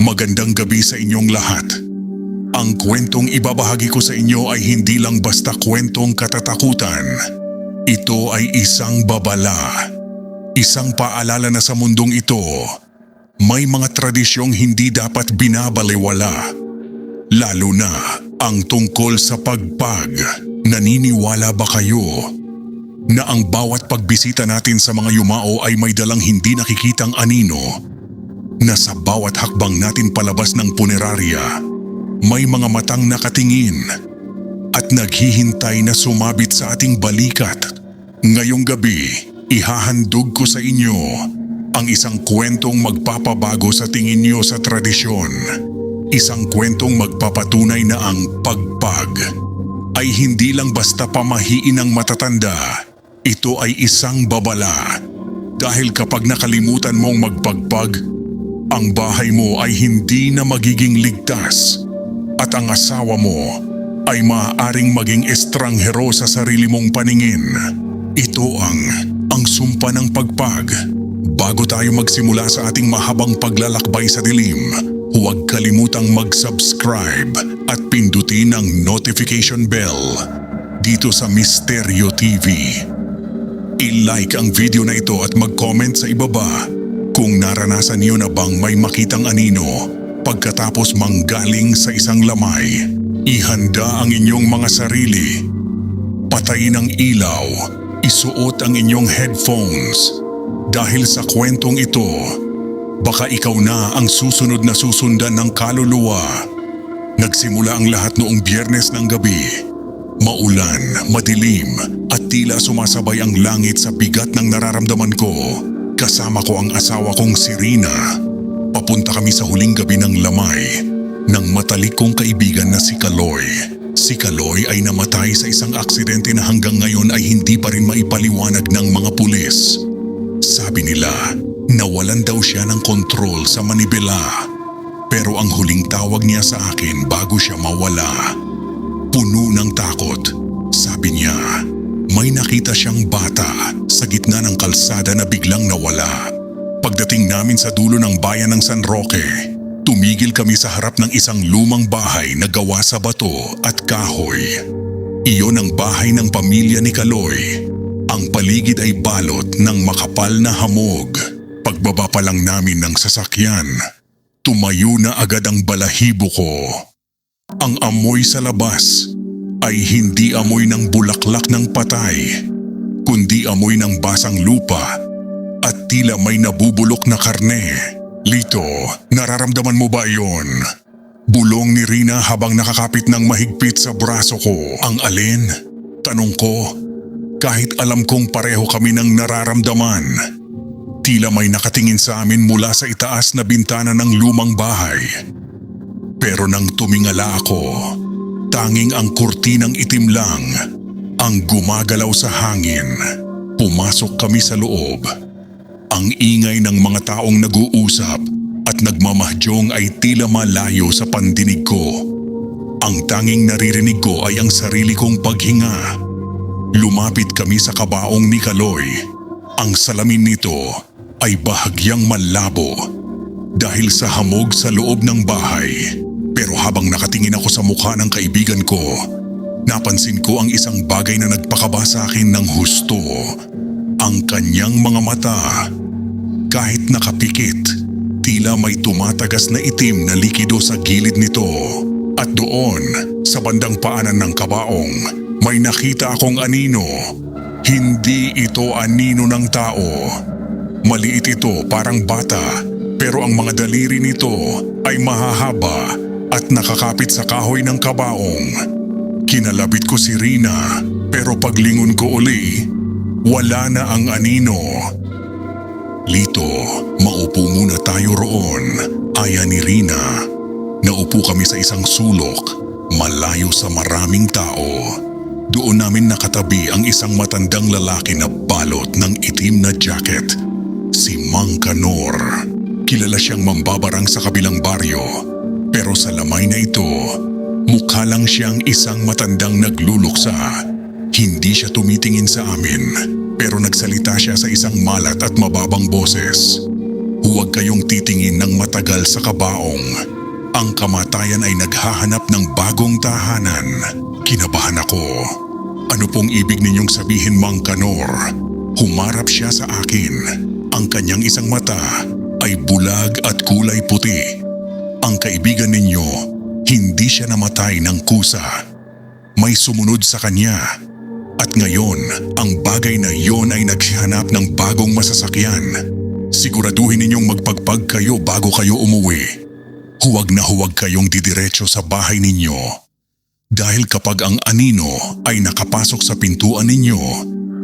Magandang gabi sa inyong lahat. Ang kwentong ibabahagi ko sa inyo ay hindi lang basta kwentong katatakutan. Ito ay isang babala. Isang paalala na sa mundong ito, may mga tradisyong hindi dapat binabaliwala. Lalo na ang tungkol sa pagpag. Naniniwala ba kayo na ang bawat pagbisita natin sa mga yumao ay may dalang hindi nakikitang anino? Na sa bawat hakbang natin palabas ng punerarya, may mga matang nakatingin at naghihintay na sumabit sa ating balikat. Ngayong gabi, ihahandog ko sa inyo ang isang kwentong magpapabago sa tingin niyo sa tradisyon. Isang kwentong magpapatunay na ang pagpag ay hindi lang basta pamahiin ng matatanda. Ito ay isang babala. Dahil kapag nakalimutan mong magpagpag, ang bahay mo ay hindi na magiging ligtas at ang asawa mo ay maaaring maging estranghero sa sarili mong paningin. Ito ang sumpa ng pagpag. Bago tayo magsimula sa ating mahabang paglalakbay sa dilim, huwag kalimutang mag-subscribe at pindutin ang notification bell dito sa Misteryo TV. I-like ang video na ito at mag-comment sa ibaba kung naranasan niyo na bang may makitang anino pagkatapos manggaling sa isang lamay. Ihanda ang inyong mga sarili. Patayin ang ilaw. Isuot ang inyong headphones. Dahil sa kwentong ito, baka ikaw na ang susunod na susundan ng kaluluwa. Nagsimula ang lahat noong Biyernes ng gabi. Maulan, madilim at tila sumasabay ang langit sa bigat ng nararamdaman ko. Kasama ko ang asawa kong si Rina. Papunta kami sa huling gabi ng lamay ng matalik kong kaibigan na si Kaloy. Si Kaloy ay namatay sa isang aksidente na hanggang ngayon ay hindi pa rin maipaliwanag ng mga pulis. Sabi nila, nawalan daw siya ng kontrol sa manibela. Pero ang huling tawag niya sa akin bago siya mawala, puno ng takot. Sabi niya, may nakita siyang bata sa gitna ng kalsada na biglang nawala. Pagdating namin sa dulo ng bayan ng San Roque, tumigil kami sa harap ng isang lumang bahay na gawa sa bato at kahoy. Iyon ang bahay ng pamilya ni Kaloy. Ang paligid ay balot ng makapal na hamog. Pagbaba pa lang namin ng sasakyan, tumayo na agad ang balahibo ko. Ang amoy sa labas ay hindi amoy ng bulaklak ng patay, kundi amoy ng basang lupa at tila may nabubulok na karne. Lito, nararamdaman mo ba iyon? Bulong ni Rina habang nakakapit ng mahigpit sa braso ko. Ang alin? Tanong ko, kahit alam kong pareho kami ng nararamdaman. Tila may nakatingin sa amin mula sa itaas na bintana ng lumang bahay. Pero nang tumingala ako, tanging ang kurtinang itim lang ang gumagalaw sa hangin. Pumasok kami sa loob. Ang ingay ng mga taong nag-uusap at nagmamahdyong ay tila malayo sa pandinig ko. Ang tanging naririnig ko ay ang sarili kong paghinga. Lumapit kami sa kabaong ni Kaloy. Ang salamin nito ay bahagyang malabo dahil sa hamog sa loob ng bahay. Pero habang nakatingin ako sa mukha ng kaibigan ko, napansin ko ang isang bagay na nagpakaba sa akin ng husto. Ang kanyang mga mata. Kahit nakapikit, tila may tumatagas na itim na likido sa gilid nito. At doon, sa bandang paanan ng kabaong, may nakita akong anino. Hindi ito anino ng tao. Maliit ito, parang bata, pero ang mga daliri nito ay mahahaba at nakakapit sa kahoy ng kabaong. Kinalapit ko si Rina, pero paglingon ko uli, wala na ang anino. Lito, maupo muna tayo roon, aya ni Rina. Naupo kami sa isang sulok, malayo sa maraming tao. Doon namin nakatabi ang isang matandang lalaki na balot ng itim na jacket. Si Mang Kanor. Kilala siyang mambabarang sa kabilang baryo. Pero sa lamay na ito, mukha lang siyang isang matandang nagluluksa. Hindi siya tumitingin sa amin, pero nagsalita siya sa isang malat at mababang boses. Huwag kayong titingin ng matagal sa kabaong. Ang kamatayan ay naghahanap ng bagong tahanan. Kinabahan ako. Ano pong ibig ninyong sabihin, Mang Kanor? Humarap siya sa akin. Ang kanyang isang mata ay bulag at kulay puti. Ang kaibigan ninyo, hindi siya namatay ng kusa. May sumunod sa kanya. At ngayon, ang bagay na iyon ay naghahanap ng bagong masasakyan. Siguraduhin ninyong magpagpag kayo bago kayo umuwi. Huwag na huwag kayong didiretso sa bahay ninyo. Dahil kapag ang anino ay nakapasok sa pintuan ninyo,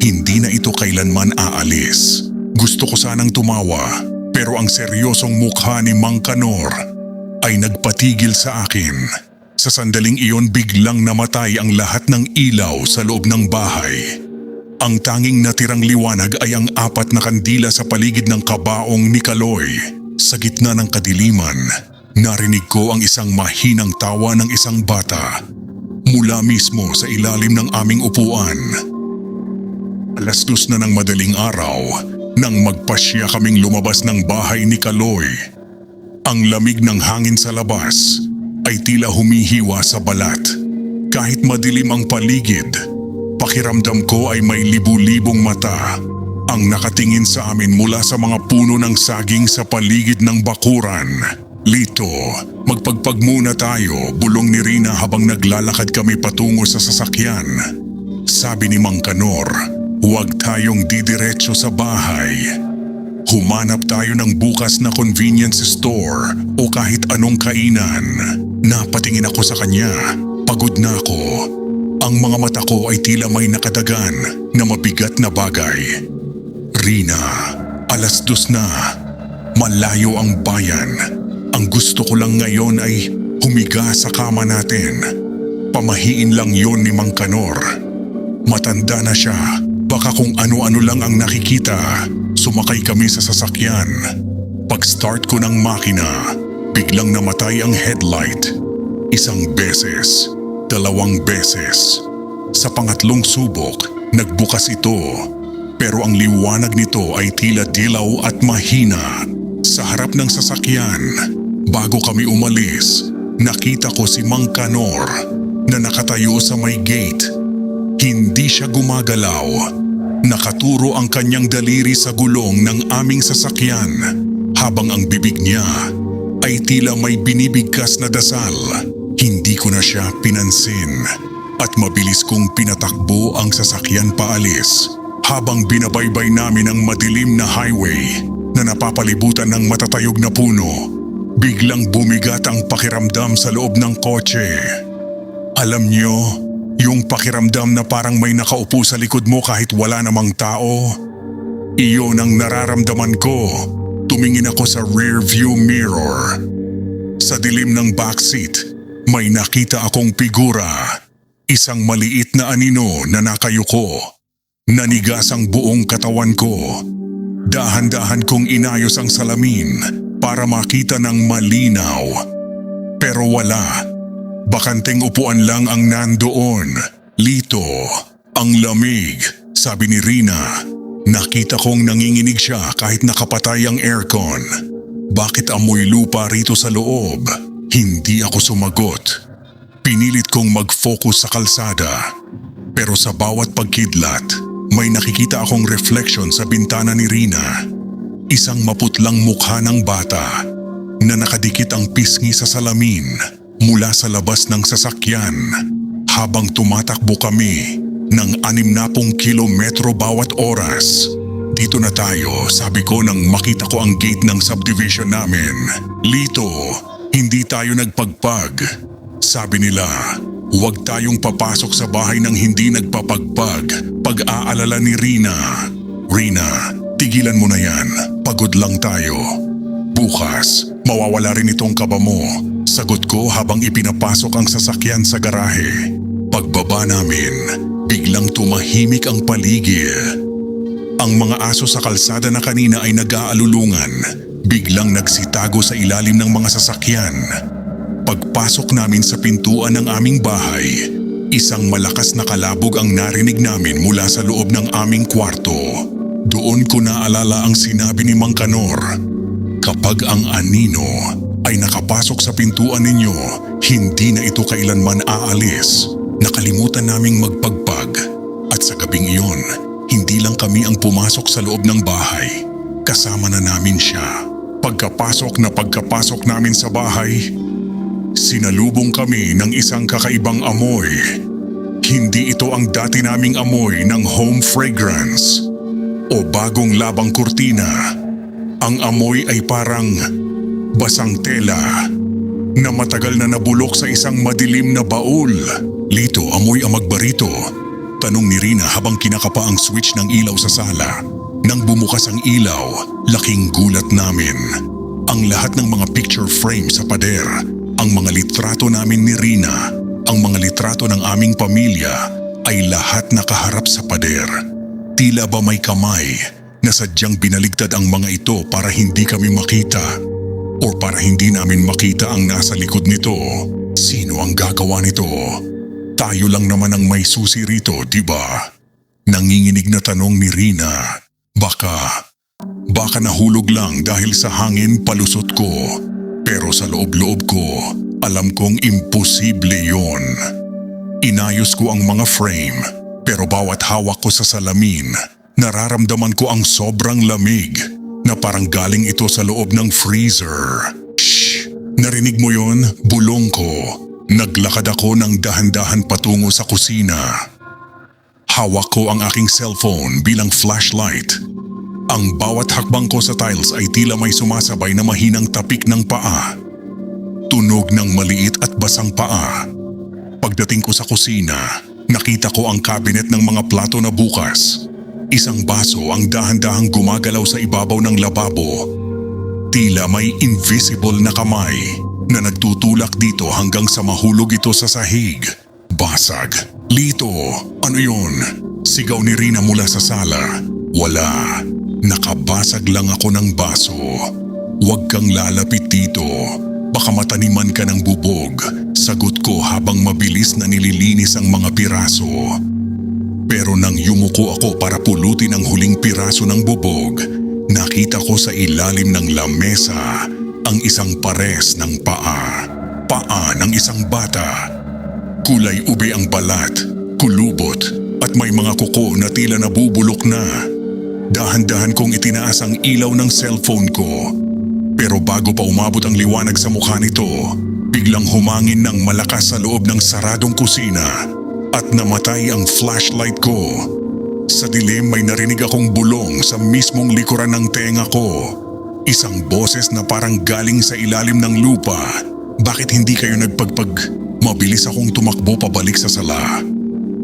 hindi na ito kailanman aalis. Gusto ko sanang tumawa, pero ang seryosong mukha ni Mang Kanor ay nagpatigil sa akin. Sa sandaling iyon biglang namatay ang lahat ng ilaw sa loob ng bahay. Ang tanging natirang liwanag ay ang 4 na kandila sa paligid ng kabaong ni Kaloy. Sa gitna ng kadiliman, narinig ko ang isang mahinang tawa ng isang bata mula mismo sa ilalim ng aming upuan. 2:00 na ng madaling araw nang magpasya kaming lumabas ng bahay ni Kaloy. Ang lamig ng hangin sa labas ay tila humihiwa sa balat. Kahit madilim ang paligid, pakiramdam ko ay may libu-libong mata ang nakatingin sa amin mula sa mga puno ng saging sa paligid ng bakuran. Lito, magpagpag muna tayo, bulong ni Rina habang naglalakad kami patungo sa sasakyan. Sabi ni Mang Kanor, huwag tayong didiretso sa bahay. Humanap tayo ng bukas na convenience store o kahit anong kainan. Napatingin ako sa kanya, pagod na ako. Ang mga mata ko ay tila may nakadagan na mabigat na bagay. Rina, 2:00 na. Malayo ang bayan. Ang gusto ko lang ngayon ay humiga sa kama natin. Pamahiin lang yon ni Mang Kanor. Matanda na siya, baka kung ano-ano lang ang nakikita. Sumakay kami sa sasakyan. Pag-start ko ng makina, biglang namatay ang headlight. 1 beses, 2 beses. Sa pangatlong subok, nagbukas ito. Pero ang liwanag nito ay tila dilaw at mahina. Sa harap ng sasakyan, bago kami umalis, nakita ko si Mang Kanor na nakatayo sa may gate. Hindi siya gumagalaw. Nakaturo ang kanyang daliri sa gulong ng aming sasakyan habang ang bibig niya ay tila may binibigkas na dasal. Hindi ko na siya pinansin at mabilis kong pinatakbo ang sasakyan paalis habang binabaybay namin ang madilim na highway na napapalibutan ng matatayog na puno. Biglang bumigat ang pakiramdam sa loob ng kotse. Alam niyo, yung pakiramdam na parang may nakaupo sa likod mo kahit wala namang tao. Iyon ang nararamdaman ko. Tumingin ako sa rear view mirror. Sa dilim ng backseat, may nakita akong figura. Isang maliit na anino na nakayuko. Nanigas ang buong katawan ko. Dahan-dahan kong inayos ang salamin para makita ng malinaw. Pero wala. Bakanteng upuan lang ang nandoon. Lito, ang lamig, sabi ni Rina. Nakita kong nanginginig siya kahit nakapatay ang aircon. Bakit amoy lupa rito sa loob? Hindi ako sumagot. Pinilit kong mag-focus sa kalsada. Pero sa bawat pagkidlat, may nakikita akong reflection sa bintana ni Rina. Isang maputlang mukha ng bata na nakadikit ang pisngi sa salamin mula sa labas ng sasakyan. Habang tumatakbo kami ng 60 kilometro bawat oras. Dito na tayo, sabi ko nang makita ko ang gate ng subdivision namin. Lito, hindi tayo nagpagpag. Sabi nila, huwag tayong papasok sa bahay ng hindi nagpapagpag. Pag-aalala ni Rina. Rina, tigilan mo na yan. Pagod lang tayo. Bukas, mawawala rin itong kaba mo. Sagot ko habang ipinapasok ang sasakyan sa garahe. Pagbaba namin, biglang tumahimik ang paligid. Ang mga aso sa kalsada na kanina ay nag-aalulungan. Biglang nagsitago sa ilalim ng mga sasakyan. Pagpasok namin sa pintuan ng aming bahay, isang malakas na kalabog ang narinig namin mula sa loob ng aming kwarto. Doon ko naalala ang sinabi ni Mang Kanor. Kapag ang anino ay nakapasok sa pintuan ninyo, hindi na ito kailanman aalis. Nakalimutan naming magpagpag. At sa gabing iyon, hindi lang kami ang pumasok sa loob ng bahay. Kasama na namin siya. Pagkapasok namin sa bahay, sinalubong kami ng isang kakaibang amoy. Hindi ito ang dati naming amoy ng home fragrance o bagong labang kurtina. Ang amoy ay parang basang tela na matagal na nabulok sa isang madilim na baul. Lito, amoy amag ba rito? Tanong ni Rina habang kinakapa ang switch ng ilaw sa sala. Nang bumukas ang ilaw, laking gulat namin. Ang lahat ng mga picture frame sa pader, ang mga litrato namin ni Rina, ang mga litrato ng aming pamilya ay lahat nakaharap sa pader. Tila ba may kamay na sadyang binaligtad ang mga ito para hindi kami makita o para hindi namin makita ang nasa likod nito. Sino ang gagawa nito? Tayo lang naman ang may susi rito, di ba? Nanginginig na tanong ni Rina. Baka nahulog lang dahil sa hangin palusot ko. Pero sa loob-loob ko, alam kong imposible yon. Inayos ko ang mga frame, pero bawat hawak ko sa salamin, nararamdaman ko ang sobrang lamig na parang galing ito sa loob ng freezer. Shh! Narinig mo yon? Bulong ko. Naglakad ako ng dahan-dahan patungo sa kusina. Hawak ko ang aking cellphone bilang flashlight. Ang bawat hakbang ko sa tiles ay tila may sumasabay na mahinang tapik ng paa. Tunog ng maliit at basang paa. Pagdating ko sa kusina, nakita ko ang cabinet ng mga plato na bukas. Isang baso ang dahan-dahang gumagalaw sa ibabaw ng lababo. Tila may invisible na kamay na nagtutulak dito hanggang sa mahulog ito sa sahig. Basag. Lito, ano yun? Sigaw ni Rina mula sa sala. Wala. Nakabasag lang ako ng baso. Huwag kang lalapit dito. Baka mataniman ka ng bubog. Sagot ko habang mabilis na nililinis ang mga piraso. Pero nang yumuko ako para pulutin ang huling piraso ng bubog, nakita ko sa ilalim ng lamesa ang isang pares ng paa. Paa ng isang bata. Kulay ube ang balat, kulubot at may mga kuko na tila nabubulok na. Dahan-dahan kong itinaas ang ilaw ng cellphone ko. Pero bago pa umabot ang liwanag sa mukha nito, biglang humangin ng malakas sa loob ng saradong kusina at namatay ang flashlight ko. Sa dilim may narinig akong bulong sa mismong likuran ng tenga ko. Isang boses na parang galing sa ilalim ng lupa. Bakit hindi kayo nagpagpag? Mabilis akong tumakbo pabalik sa sala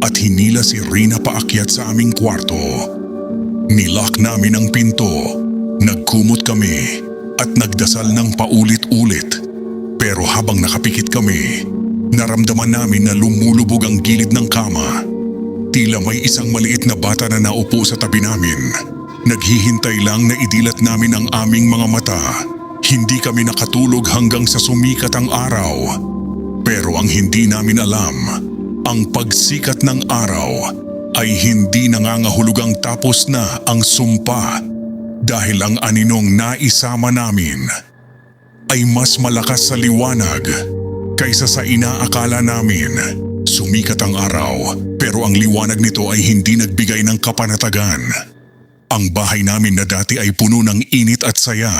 at hinila si Rina paakyat sa aming kwarto. Nilock namin ang pinto, nagkumot kami at nagdasal ng paulit-ulit. Pero habang nakapikit kami, naramdaman namin na lumulubog ang gilid ng kama. Tila may isang maliit na bata na naupo sa tabi namin. Naghihintay lang na idilat namin ang aming mga mata. Hindi kami nakatulog hanggang sa sumikat ang araw. Pero ang hindi namin alam, ang pagsikat ng araw ay hindi nangangahulugang tapos na ang sumpa dahil ang aninong naisama namin ay mas malakas sa liwanag kaysa sa inaakala namin. Sumikat ang araw pero ang liwanag nito ay hindi nagbigay ng kapanatagan. Ang bahay namin na dati ay puno ng init at saya.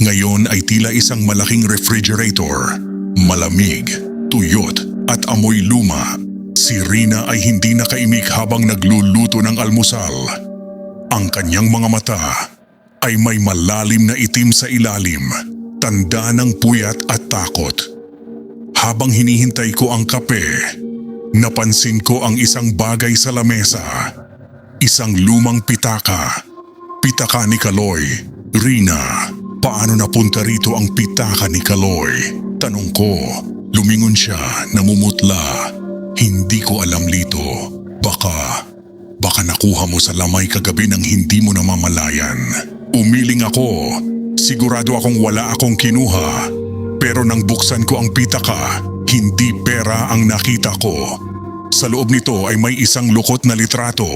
Ngayon ay tila isang malaking refrigerator. Malamig, tuyot at amoy luma. Si Rina ay hindi nakaimik habang nagluluto ng almusal. Ang kanyang mga mata ay may malalim na itim sa ilalim, tanda ng puyat at takot. Habang hinihintay ko ang kape, napansin ko ang isang bagay sa lamesa. Isang lumang pitaka. Pitaka ni Kaloy. Rina, paano napunta rito ang pitaka ni Kaloy? Tanong ko. Lumingon siya, namumutla. Hindi ko alam, Lito. Baka nakuha mo sa lamay kagabi nang hindi mo namamalayan. Umiling ako. Sigurado akong wala akong kinuha. Pero nang buksan ko ang pitaka, hindi pera ang nakita ko. Sa loob nito ay may isang lukot na litrato.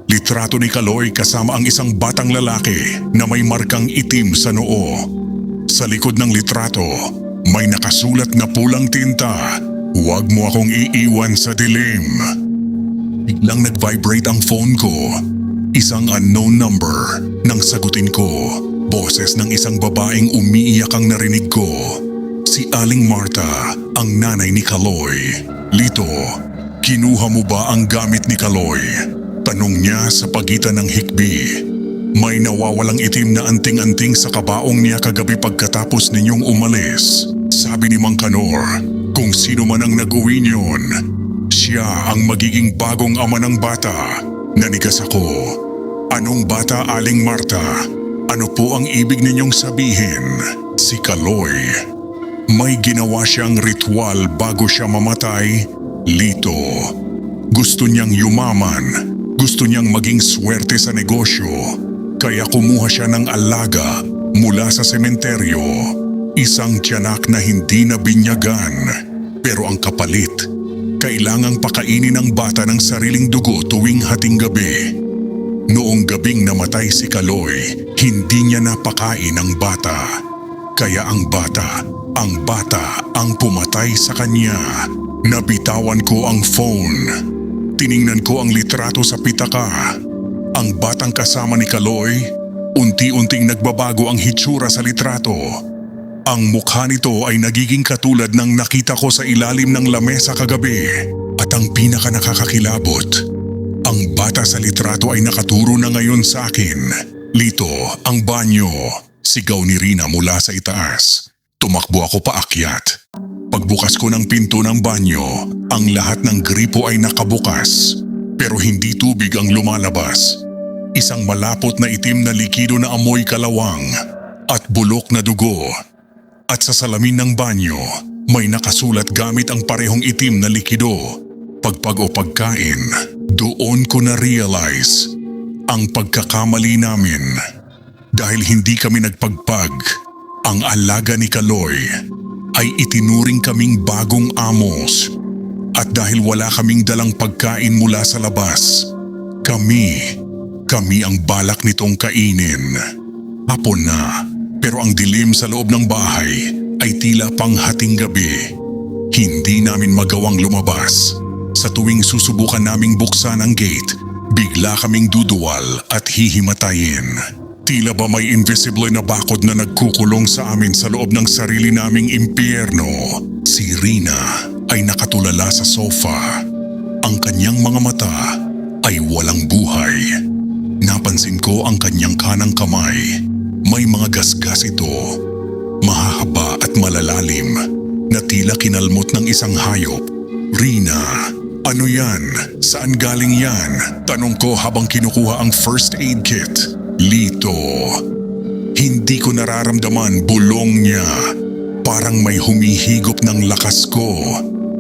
Litrato ni Kaloy kasama ang isang batang lalaki na may markang itim sa noo. Sa likod ng litrato, may nakasulat na pulang tinta, "Huwag mo akong iiwan sa dilim." Biglang nag-vibrate ang phone ko. Isang unknown number. Nang sagutin ko, boses ng isang babaeng umiiyak ang narinig ko. Si Aling Marta, ang nanay ni Kaloy. "Lito, kinuha mo ba ang gamit ni Kaloy?" Tanong niya sa pagitan ng hikbi. "May nawawalang itim na anting-anting sa kabaong niya kagabi pagkatapos ninyong umalis," sabi ni Mang Kanor. "Kung sino man ang nag-uwi niyon, siya ang magiging bagong ama ng bata." Nanigas ako. "Anong bata, Aling Marta? Ano po ang ibig ninyong sabihin?" "Si Kaloy. May ginawa siyang ritual bago siya mamatay, Lito. Gusto niyang yumaman. Gusto niyang maging swerte sa negosyo. Kaya kumuha siya ng alaga mula sa sementeryo. Isang tiyanak na hindi nabinyagan. Pero ang kapalit, kailangang pakainin ng bata ng sariling dugo tuwing hating gabi. Noong gabing namatay si Kaloy, hindi niya napakain ang bata. Kaya ang bata ang pumatay sa kanya. Nabitawan ko ang phone. Tiningnan ko ang litrato sa pitaka. Ang batang kasama ni Kaloy, unti-unting nagbabago ang hitsura sa litrato. Ang mukha nito ay nagiging katulad ng nakita ko sa ilalim ng lamesa kagabi. At ang pinaka nakakakilabot, ang bata sa litrato ay nakaturo na ngayon sa akin. "Lito, ang banyo," sigaw ni Rina mula sa itaas. Tumakbo ako paakyat. Pagbukas ko ng pinto ng banyo, ang lahat ng gripo ay nakabukas. Pero hindi tubig ang lumalabas. Isang malapot na itim na likido na amoy kalawang at bulok na dugo. At sa salamin ng banyo, may nakasulat gamit ang parehong itim na likido. Pagpag o pagkain, doon ko na-realize ang pagkakamali namin. Dahil hindi kami nagpagpag, ang alaga ni Kaloy ay itinuring kaming bagong amos. At dahil wala kaming dalang pagkain mula sa labas, kami ang balak nitong kainin. Hapon na, pero ang dilim sa loob ng bahay ay tila pang hating gabi. Hindi namin magawang lumabas. Sa tuwing susubukan naming buksan ang gate, bigla kaming duduwal at hihimatayin. Tila ba may invisible na bakod na nagkukulong sa amin sa loob ng sarili naming impyerno. Si Rina ay nakatulala sa sofa. Ang kanyang mga mata ay walang buhay. Napansin ko ang kanyang kanang kamay. May mga gasgas ito. Mahahaba at malalalim na tila kinalmot ng isang hayop. "Rina, ano yan? Saan galing yan?" tanong ko habang kinukuha ang first aid kit. "Lito, hindi ko nararamdaman bulong niya. Parang may humihigop ng lakas ko.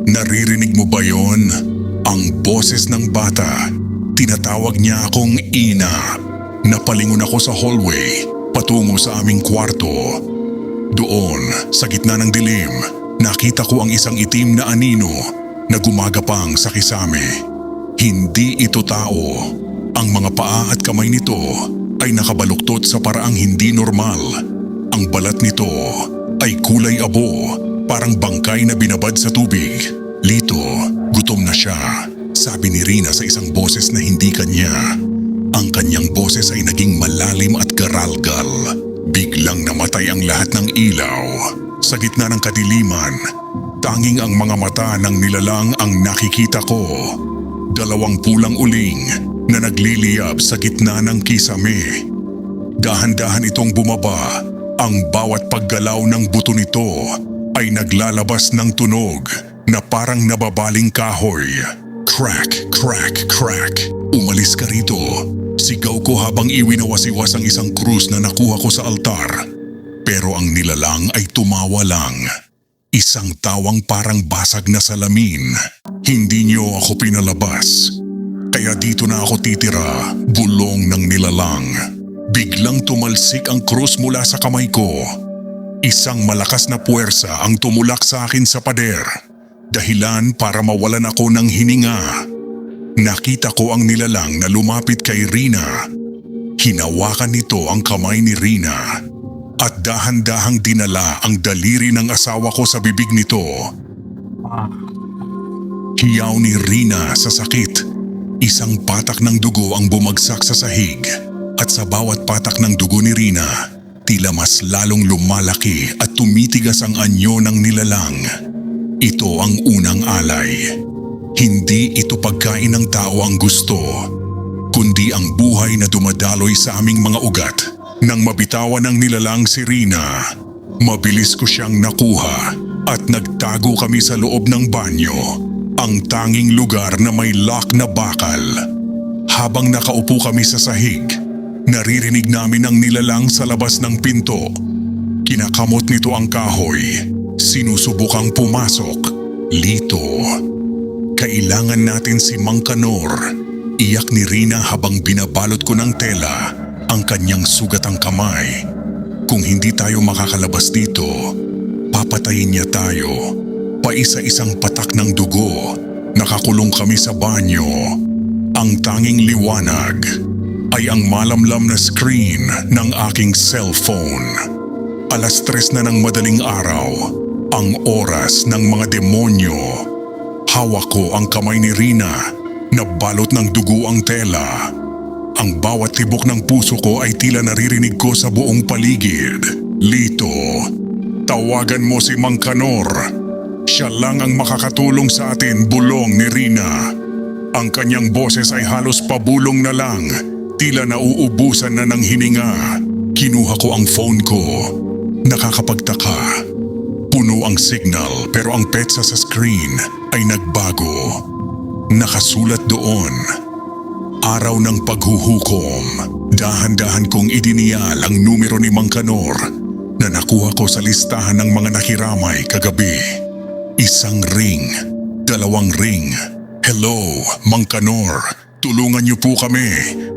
Naririnig mo ba yon? Ang boses ng bata. Tinatawag niya akong Ina." Napalingon ako sa hallway, patungo sa aming kwarto. Doon, sa gitna ng dilim, nakita ko ang isang itim na anino na gumagapang sa kisame. Hindi ito tao. Ang mga paa at kamay nito ay nakabaluktot sa paraang hindi normal. Ang balat nito ay kulay abo, parang bangkay na binabad sa tubig. "Lito, gutom na siya," sabi ni Rina sa isang boses na hindi kanya. Ang kanyang boses ay naging malalim at garalgal. Biglang namatay ang lahat ng ilaw. Sa gitna ng kadiliman, tanging ang mga mata ng nilalang ang nakikita ko. 2 pulang uling na nagliliyab sa gitna ng kisame. Dahan-dahan itong bumaba. Ang bawat paggalaw ng buto nito ay naglalabas ng tunog na parang nababaling kahoy. Crack, crack, crack. "Umalis ka rito," sigaw ko habang iwinawasiwas ang isang krus na nakuha ko sa altar. Pero ang nilalang ay tumawa lang. Isang tawang parang basag na salamin. "Hindi niyo ako pinalabas. Kaya dito na ako titira," bulong ng nilalang. Biglang tumalsik ang krus mula sa kamay ko. Isang malakas na puwersa ang tumulak sa akin sa pader. Dahilan para mawalan ako ng hininga. Nakita ko ang nilalang na lumapit kay Rina. Hinawakan nito ang kamay ni Rina. at dahan-dahang dinala ang daliri ng asawa ko sa bibig nito. Hiyaw ni Rina sa sakit. Isang patak ng dugo ang bumagsak sa sahig at sa bawat patak ng dugo ni Rina, tila mas lalong lumalaki at tumitigas ang anyo ng nilalang. Ito ang unang alay. Hindi ito pagkain ng tao ang gusto, kundi ang buhay na dumadaloy sa aming mga ugat. Nang mabitawan ng nilalang si Rina, mabilis ko siyang nakuha at nagtago kami sa loob ng banyo, ang tanging lugar na may lock na bakal. Habang nakaupo kami sa sahig, naririnig namin ang nilalang sa labas ng pinto. Kinakamot nito ang kahoy, sinusubukang pumasok. Lito, kailangan natin si Mang Kanor. Iyak ni Rina habang binabalot ko ng tela ang kanyang sugatang kamay. Kung hindi tayo makakalabas dito, papatayin niya tayo. Paisa-isang patak ng dugo, nakakulong kami sa banyo. Ang tanging liwanag ay ang malamlam na screen ng aking cellphone. 3:00 na ng madaling araw, ang oras ng mga demonyo. Hawak ko ang kamay ni Rina, nabalot ng dugo ang tela. Ang bawat tibok ng puso ko ay tila naririnig ko sa buong paligid. Lito, tawagan mo si Mang Kanor. Siya lang ang makakatulong sa atin, bulong ni Rina. Ang kanyang boses ay halos pabulong na lang, tila nauubusan na ng hininga. Kinuha ko ang phone ko. Nakakapagtaka. Puno ang signal pero ang petsa sa screen ay nagbago. Nakasulat doon, araw ng paghuhukom. Dahan-dahan kong idiniyal ang numero ni Mang Kanor na nakuha ko sa listahan ng mga nakiramay kagabi. 1 ring, 2 ring. Hello, Mang Kanor. Tulungan niyo po kami.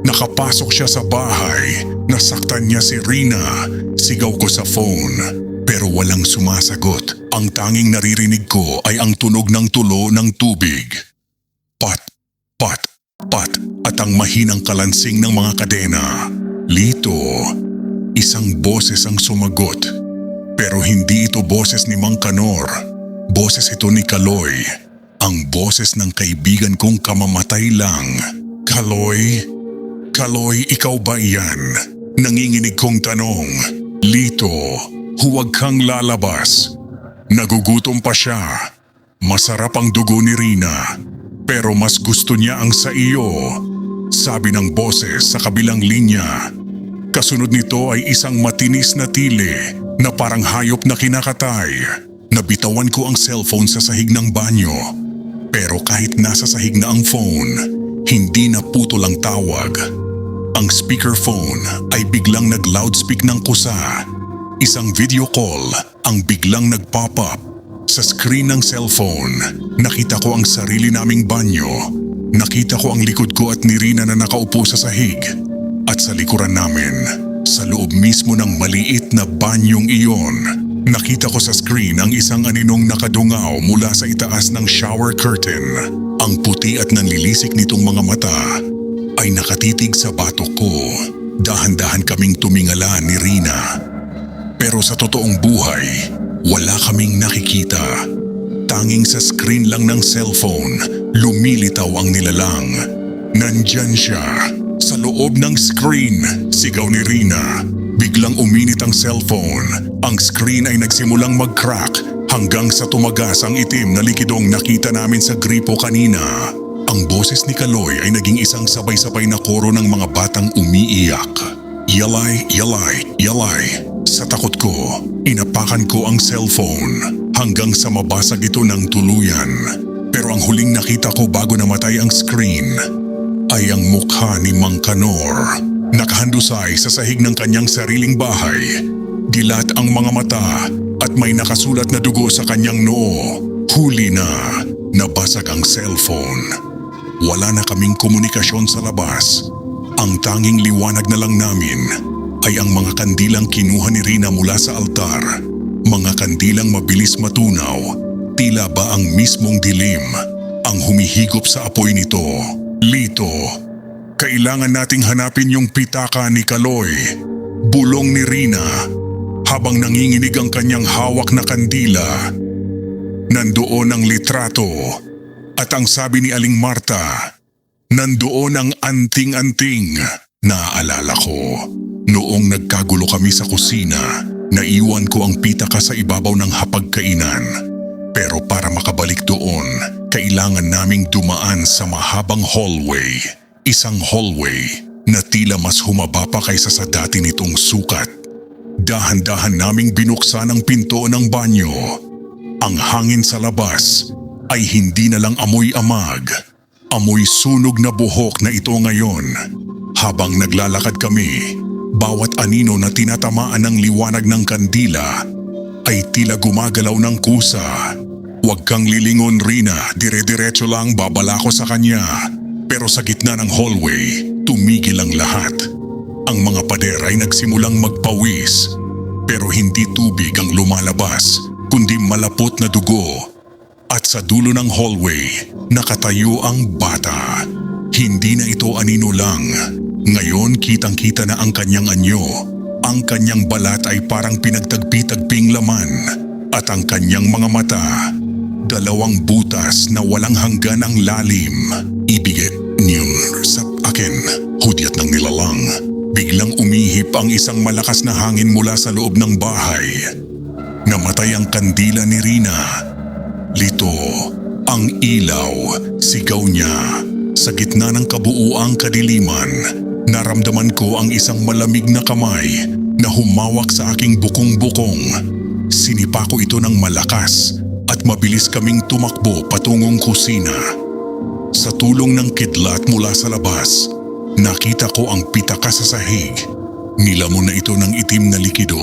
Nakapasok siya sa bahay. Nasaktan niya si Rina. Sigaw ko sa phone. Pero walang sumasagot. Ang tanging naririnig ko ay ang tunog ng tulo ng tubig. Pat, pat, pat at ang mahinang kalansing ng mga kadena. Lito, isang boses ang sumagot. Pero hindi ito boses ni Mang Kanor. Boses ito ni Kaloy. Ang boses ng kaibigan kong kamamatay lang. Kaloy? Kaloy, ikaw ba iyan? Nanginginig kong tanong. Lito, huwag kang lalabas. Nagugutom pa siya. Masarap ang dugo ni Rina. Pero mas gusto niya ang sa iyo. Sabi ng boses sa kabilang linya. Kasunod nito ay isang matinis na tili na parang hayop na kinakatay. Nabitawan ko ang cellphone sa sahig ng banyo. Pero kahit nasa sahig na ang phone, hindi na putol ang tawag. Ang speakerphone ay biglang nag-loudspeak ng kusa. Isang video call ang biglang nag-pop up. Sa screen ng cellphone, nakita ko ang sarili naming banyo. Nakita ko ang likod ko at ni Rina na nakaupo sa sahig. At sa likuran namin, sa loob mismo ng maliit na banyong iyon, nakita ko sa screen ang isang aninong nakadungaw mula sa itaas ng shower curtain. Ang puti at nanlilisik nitong mga mata ay nakatitig sa batok ko. Dahan-dahan kaming tumingala ni Rina. Pero sa totoong buhay, wala kaming nakikita. Tanging sa screen lang ng cellphone, lumilitaw ang nilalang. Nandyan siya, sa loob ng screen, sigaw ni Rina. Biglang uminit ang cellphone. Ang screen ay nagsimulang mag-crack hanggang sa tumagas ang itim na likidong nakita namin sa gripo kanina. Ang boses ni Kaloy ay naging isang sabay-sabay na koro ng mga batang umiiyak. Yalay, yalay, yalay. Sa takot ko, inapakan ko ang cellphone hanggang sa mabasag ito ng tuluyan. Pero ang huling nakita ko bago namatay ang screen ay ang mukha ni Mang Kanor. Nakahandusay sa sahig ng kanyang sariling bahay. Dilat ang mga mata at may nakasulat na dugo sa kanyang noo. Huli na, nabasag ang cellphone. Wala na kaming komunikasyon sa labas. Ang tanging liwanag na lang namin ay ang mga kandilang kinuha ni Rina mula sa altar. Mga kandilang mabilis matunaw, tila ba ang mismong dilim ang humihigop sa apoy nito. Lito, kailangan nating hanapin yung pitaka ni Kaloy. Bulong ni Rina. habang nanginginig ang kanyang hawak na kandila. Nandoon ang litrato at ang sabi ni Aling Marta, nandoon ang anting-anting. Naaalala ko, noong nagkagulo kami sa kusina, naiwan ko ang pitaka sa ibabaw ng hapagkainan. Pero para makabalik doon, kailangan naming dumaan sa mahabang hallway. Isang hallway na tila mas humaba pa kaysa sa dati nitong sukat. Dahan-dahan naming binuksan ang pinto ng banyo. Ang hangin sa labas ay hindi na lang amoy amag. Amoy sunog na buhok na ito ngayon. Habang naglalakad kami, bawat anino na tinatamaan ng liwanag ng kandila ay tila gumagalaw ng kusa. Huwag kang lilingon, Rina, dire-diretso lang babala ko sa kanya. Pero sa gitna ng hallway, tumigil ang lahat. Ang mga pader ay nagsimulang magpawis. Pero hindi tubig ang lumalabas, kundi malapot na dugo. At sa dulo ng hallway, nakatayo ang bata. Hindi na ito anino lang. Ngayon kitang-kita na ang kanyang anyo. Ang kanyang balat ay parang pinagtagpi-tagping laman. At ang kanyang mga mata, dalawang butas na walang hanggan ang lalim. Ibigay niyon sa akin, hudyat ng nilalang. Biglang umihip ang isang malakas na hangin mula sa loob ng bahay. Namatay ang kandila ni Rina. Lito, ang ilaw, sigaw niya. Sa gitna ng kabuuang kadiliman, naramdaman ko ang isang malamig na kamay na humawak sa aking bukong-bukong. Sinipa ko ito ng malakas at mabilis kaming tumakbo patungong kusina. Sa tulong ng kidlat mula sa labas, nakita ko ang pitaka sa sahig. Nilamon na ito ng itim na likido,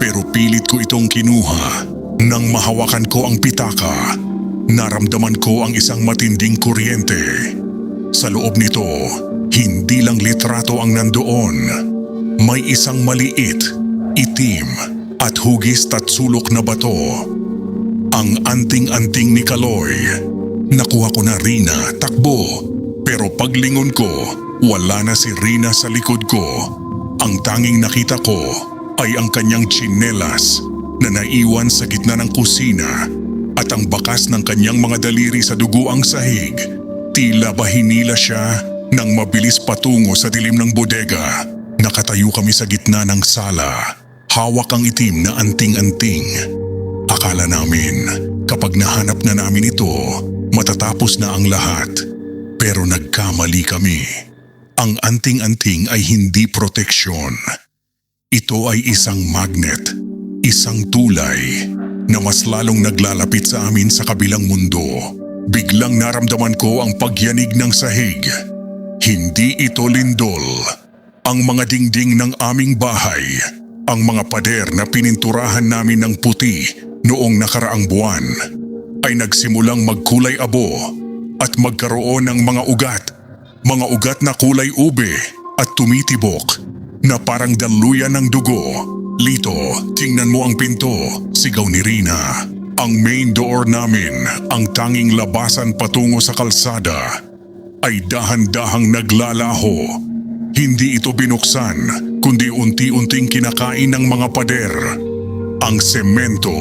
pero pilit ko itong kinuha. Nang mahawakan ko ang pitaka, naramdaman ko ang isang matinding kuryente. Sa loob nito, hindi lang litrato ang nandoon. May isang maliit, itim, at hugis tatsulok na bato. Ang anting-anting ni Kaloy. Nakuha ko na, Rina, takbo. Pero paglingon ko, wala na si Rina sa likod ko. Ang tanging nakita ko ay ang kanyang tsinelas na naiwan sa gitna ng kusina at ang bakas ng kanyang mga daliri sa dugo ang sahig. Tila ba hinila siya nang mabilis patungo sa dilim ng bodega. Nakatayo kami sa gitna ng sala. Hawak ang itim na anting-anting. Akala namin kapag nahanap na namin ito, matatapos na ang lahat. Pero nagkamali kami. Ang anting-anting ay hindi proteksyon. Ito ay isang magnet, isang tulay na mas lalong naglalapit sa amin sa kabilang mundo. Biglang naramdaman ko ang pagyanig ng sahig. Hindi ito lindol. Ang mga dingding ng aming bahay, ang mga pader na pininturahan namin ng puti noong nakaraang buwan, ay nagsimulang magkulay abo at magkaroon ng mga ugat. Mga ugat na kulay ube at tumitibok na parang daluyan ng dugo. Lito, tingnan mo ang pinto, sigaw ni Rina. Ang main door namin, ang tanging labasan patungo sa kalsada, ay dahan-dahang naglalaho. Hindi ito binuksan, kundi unti-unting kinakain ng mga pader. Ang semento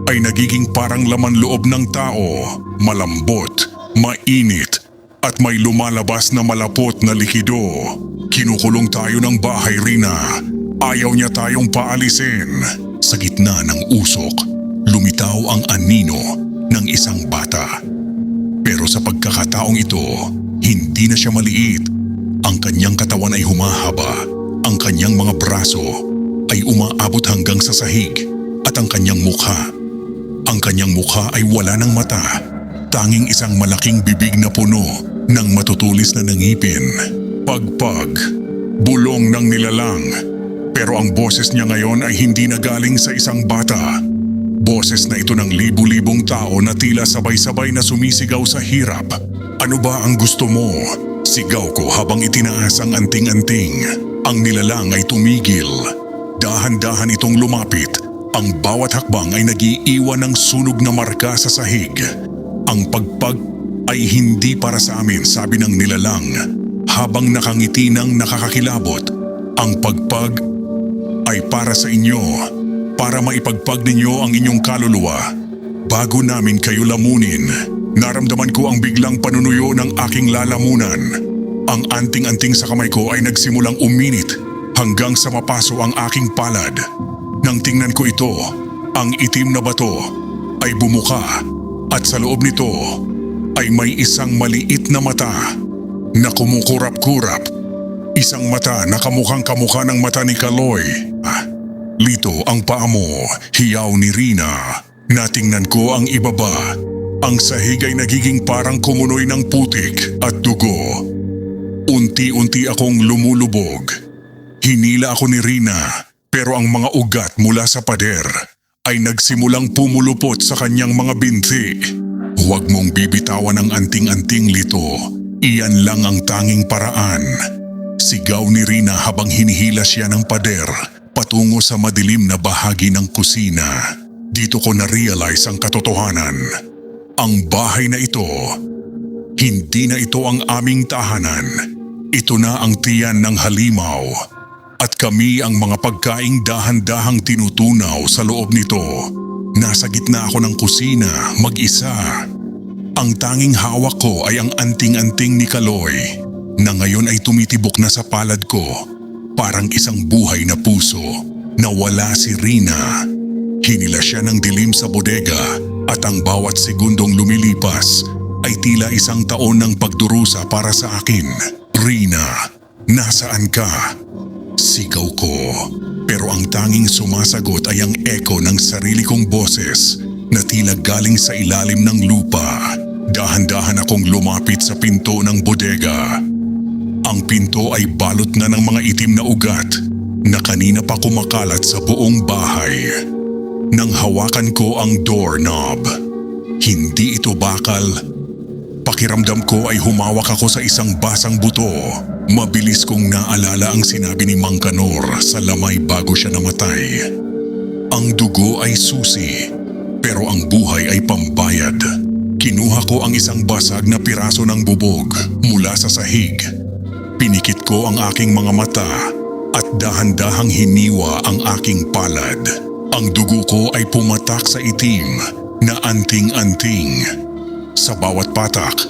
ay nagiging parang laman loob ng tao, malambot, mainit, at may lumalabas na malapot na likido. Kinukulong tayo ng bahay, Rina. Ayaw niya tayong paalisin. Sa gitna ng usok, lumitaw ang anino ng isang bata. Pero sa pagkakataong ito, hindi na siya maliit. Ang kanyang katawan ay humahaba. Ang kanyang mga braso ay umaabot hanggang sa sahig. At ang kanyang mukha ay wala ng mata. Tanging isang malaking bibig na puno ng matutulis na ngipin. Pagpag, bulong ng nilalang. Pero ang boses niya ngayon ay hindi na galing sa isang bata. Boses na ito ng libu-libong tao na tila sabay-sabay na sumisigaw sa hirap. Ano ba ang gusto mo? Sigaw ko habang itinaas ang anting-anting. Ang nilalang ay tumigil. Dahan-dahan itong lumapit. Ang bawat hakbang ay nag-iiwan ng sunog na marka sa sahig. Ang pagpag ay hindi para sa amin, sabi ng nilalang. Habang nakangiti ng nakakakilabot, ang pagpag ay para sa inyo. para maipagpag ninyo ang inyong kaluluwa. Bago namin kayo lamunin, naramdaman ko ang biglang panunuyo ng aking lalamunan. Ang anting-anting sa kamay ko ay nagsimulang uminit hanggang sa mapaso ang aking palad. Nang tingnan ko ito, ang itim na bato ay bumuka at sa loob nito ay may isang maliit na mata na kumukurap-kurap. Isang mata na kamukhang-kamukha ng mata ni Kaloy. Lito ang paa mo, hiyaw ni Rina. Natingnan ko ang ibaba. Ang sahig ay nagiging parang kumunoy ng putik at dugo. Unti-unti akong lumulubog. Hinila ako ni Rina, pero ang mga ugat mula sa pader ay nagsimulang pumulupot sa kanyang mga binti. Huwag mong bibitawan ang anting-anting, Lito. Iyan lang ang tanging paraan. Sigaw ni Rina habang hinihila siya ng pader patungo sa madilim na bahagi ng kusina. Dito ko na-realize ang katotohanan. Ang bahay na ito, hindi na ito ang aming tahanan. Ito na ang tiyan ng halimaw. At kami ang mga pagkaing dahan-dahang tinutunaw sa loob nito. Nasa gitna ako ng kusina, mag-isa. Ang tanging hawak ko ay ang anting-anting ni Kaloy na ngayon ay tumitibok na sa palad ko. Parang isang buhay na puso. Nawala si Rina. Hinila siya ng dilim sa bodega at ang bawat segundong lumilipas ay tila isang taon ng pagdurusa para sa akin. Rina, nasaan ka? Sigaw ko, pero ang tanging sumasagot ay ang echo ng sarili kong boses na tila galing sa ilalim ng lupa. Dahan-dahan akong lumapit sa pinto ng bodega. Ang pinto ay balot na ng mga itim na ugat na kanina pa kumakalat sa buong bahay. Nang hawakan ko ang doorknob, hindi ito bakal. Pakiramdam ko ay humawak ako sa isang basang buto. Mabilis kong naalala ang sinabi ni Mang Kanor sa lamay bago siya namatay. Ang dugo ay susi, pero ang buhay ay pambayad. Kinuha ko ang isang basag na piraso ng bubog mula sa sahig. Pinikit ko ang aking mga mata at dahan-dahang hiniwa ang aking palad. Ang dugo ko ay pumatak sa itim na anting-anting. Sa bawat patak,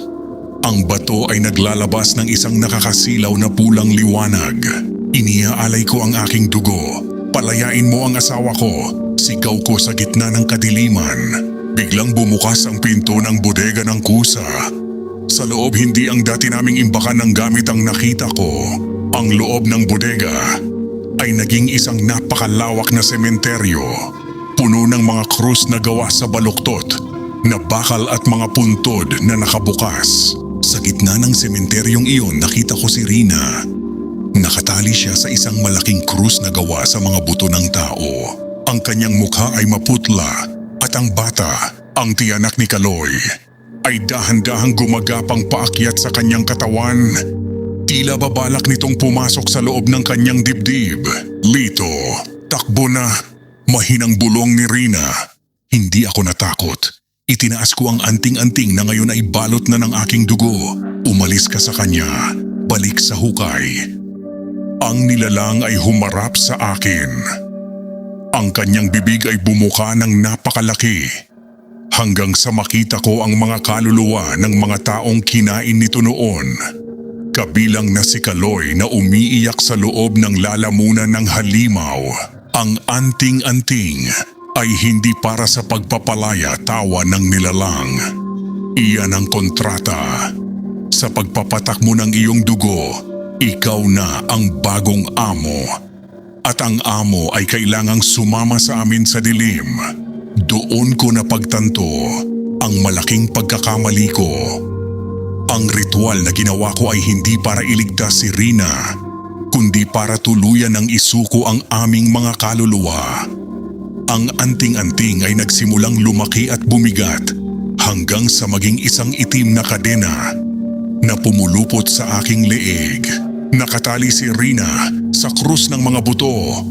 ang bato ay naglalabas ng isang nakakasilaw na pulang liwanag. Iniaalay ko ang aking dugo. Palayain mo ang asawa ko, sigaw ko sa gitna ng kadiliman. Biglang bumukas ang pinto ng bodega ng kusa. Sa loob hindi ang dati naming imbakan ng gamit ang nakita ko. Ang loob ng bodega ay naging isang napakalawak na sementeryo. Puno ng mga krus na gawa sa baluktot, na bakal at mga puntod na nakabukas. Sa gitna ng sementeryong iyon nakita ko si Rina. Nakatali siya sa isang malaking krus na gawa sa mga buto ng tao. Ang kanyang mukha ay maputla at ang bata, ang tiyanak ni Kaloy, ay dahan-dahang gumagapang paakyat sa kanyang katawan. Tila babalak nitong pumasok sa loob ng kanyang dibdib. Lito, takbo na. Mahinang bulong ni Rina. Hindi ako natakot. Itinaas ko ang anting-anting na ngayon ay balot na ng aking dugo. Umalis ka sa kanya. Balik sa hukay. Ang nilalang ay humarap sa akin. Ang kanyang bibig ay bumuka ng napakalaki. Hanggang sa makita ko ang mga kaluluwa ng mga taong kinain nito noon. Kabilang na si Kaloy na umiiyak sa loob ng lalamunan ng halimaw. Ang anting-anting ay hindi para sa pagpapalaya tawa ng nilalang. Iyan ang kontrata. Sa pagpapatak mo ng iyong dugo, ikaw na ang bagong amo. At ang amo ay kailangang sumama sa amin sa dilim. Doon ko napagtanto ang malaking pagkakamali ko. Ang ritual na ginawa ko ay hindi para iligtas si Rina, kundi para tuluyan ng isuko ang aming mga kaluluwa. Ang anting-anting ay nagsimulang lumaki at bumigat hanggang sa maging isang itim na kadena na pumulupot sa aking leeg. Nakatali si Rina sa krus ng mga buto.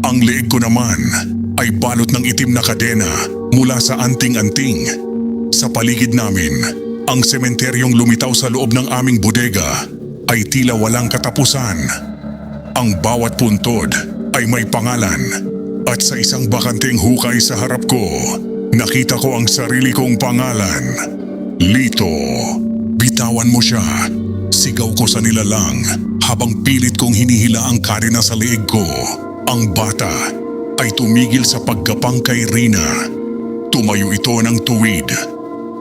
Ang leeg ko naman ay balot ng itim na kadena mula sa anting-anting. Sa paligid namin, ang sementeryong lumitaw sa loob ng aming bodega ay tila walang katapusan. Ang bawat puntod ay may pangalan At sa isang bakanteng hukay sa harap ko, nakita ko ang sarili kong pangalan. Lito. Bitawan mo siya. Sigaw ko sa nilalang habang pilit kong hinihila ang karina sa leeg ko. Ang bata ay tumigil sa pagkapang kay Rina. Tumayo ito ng tuwid.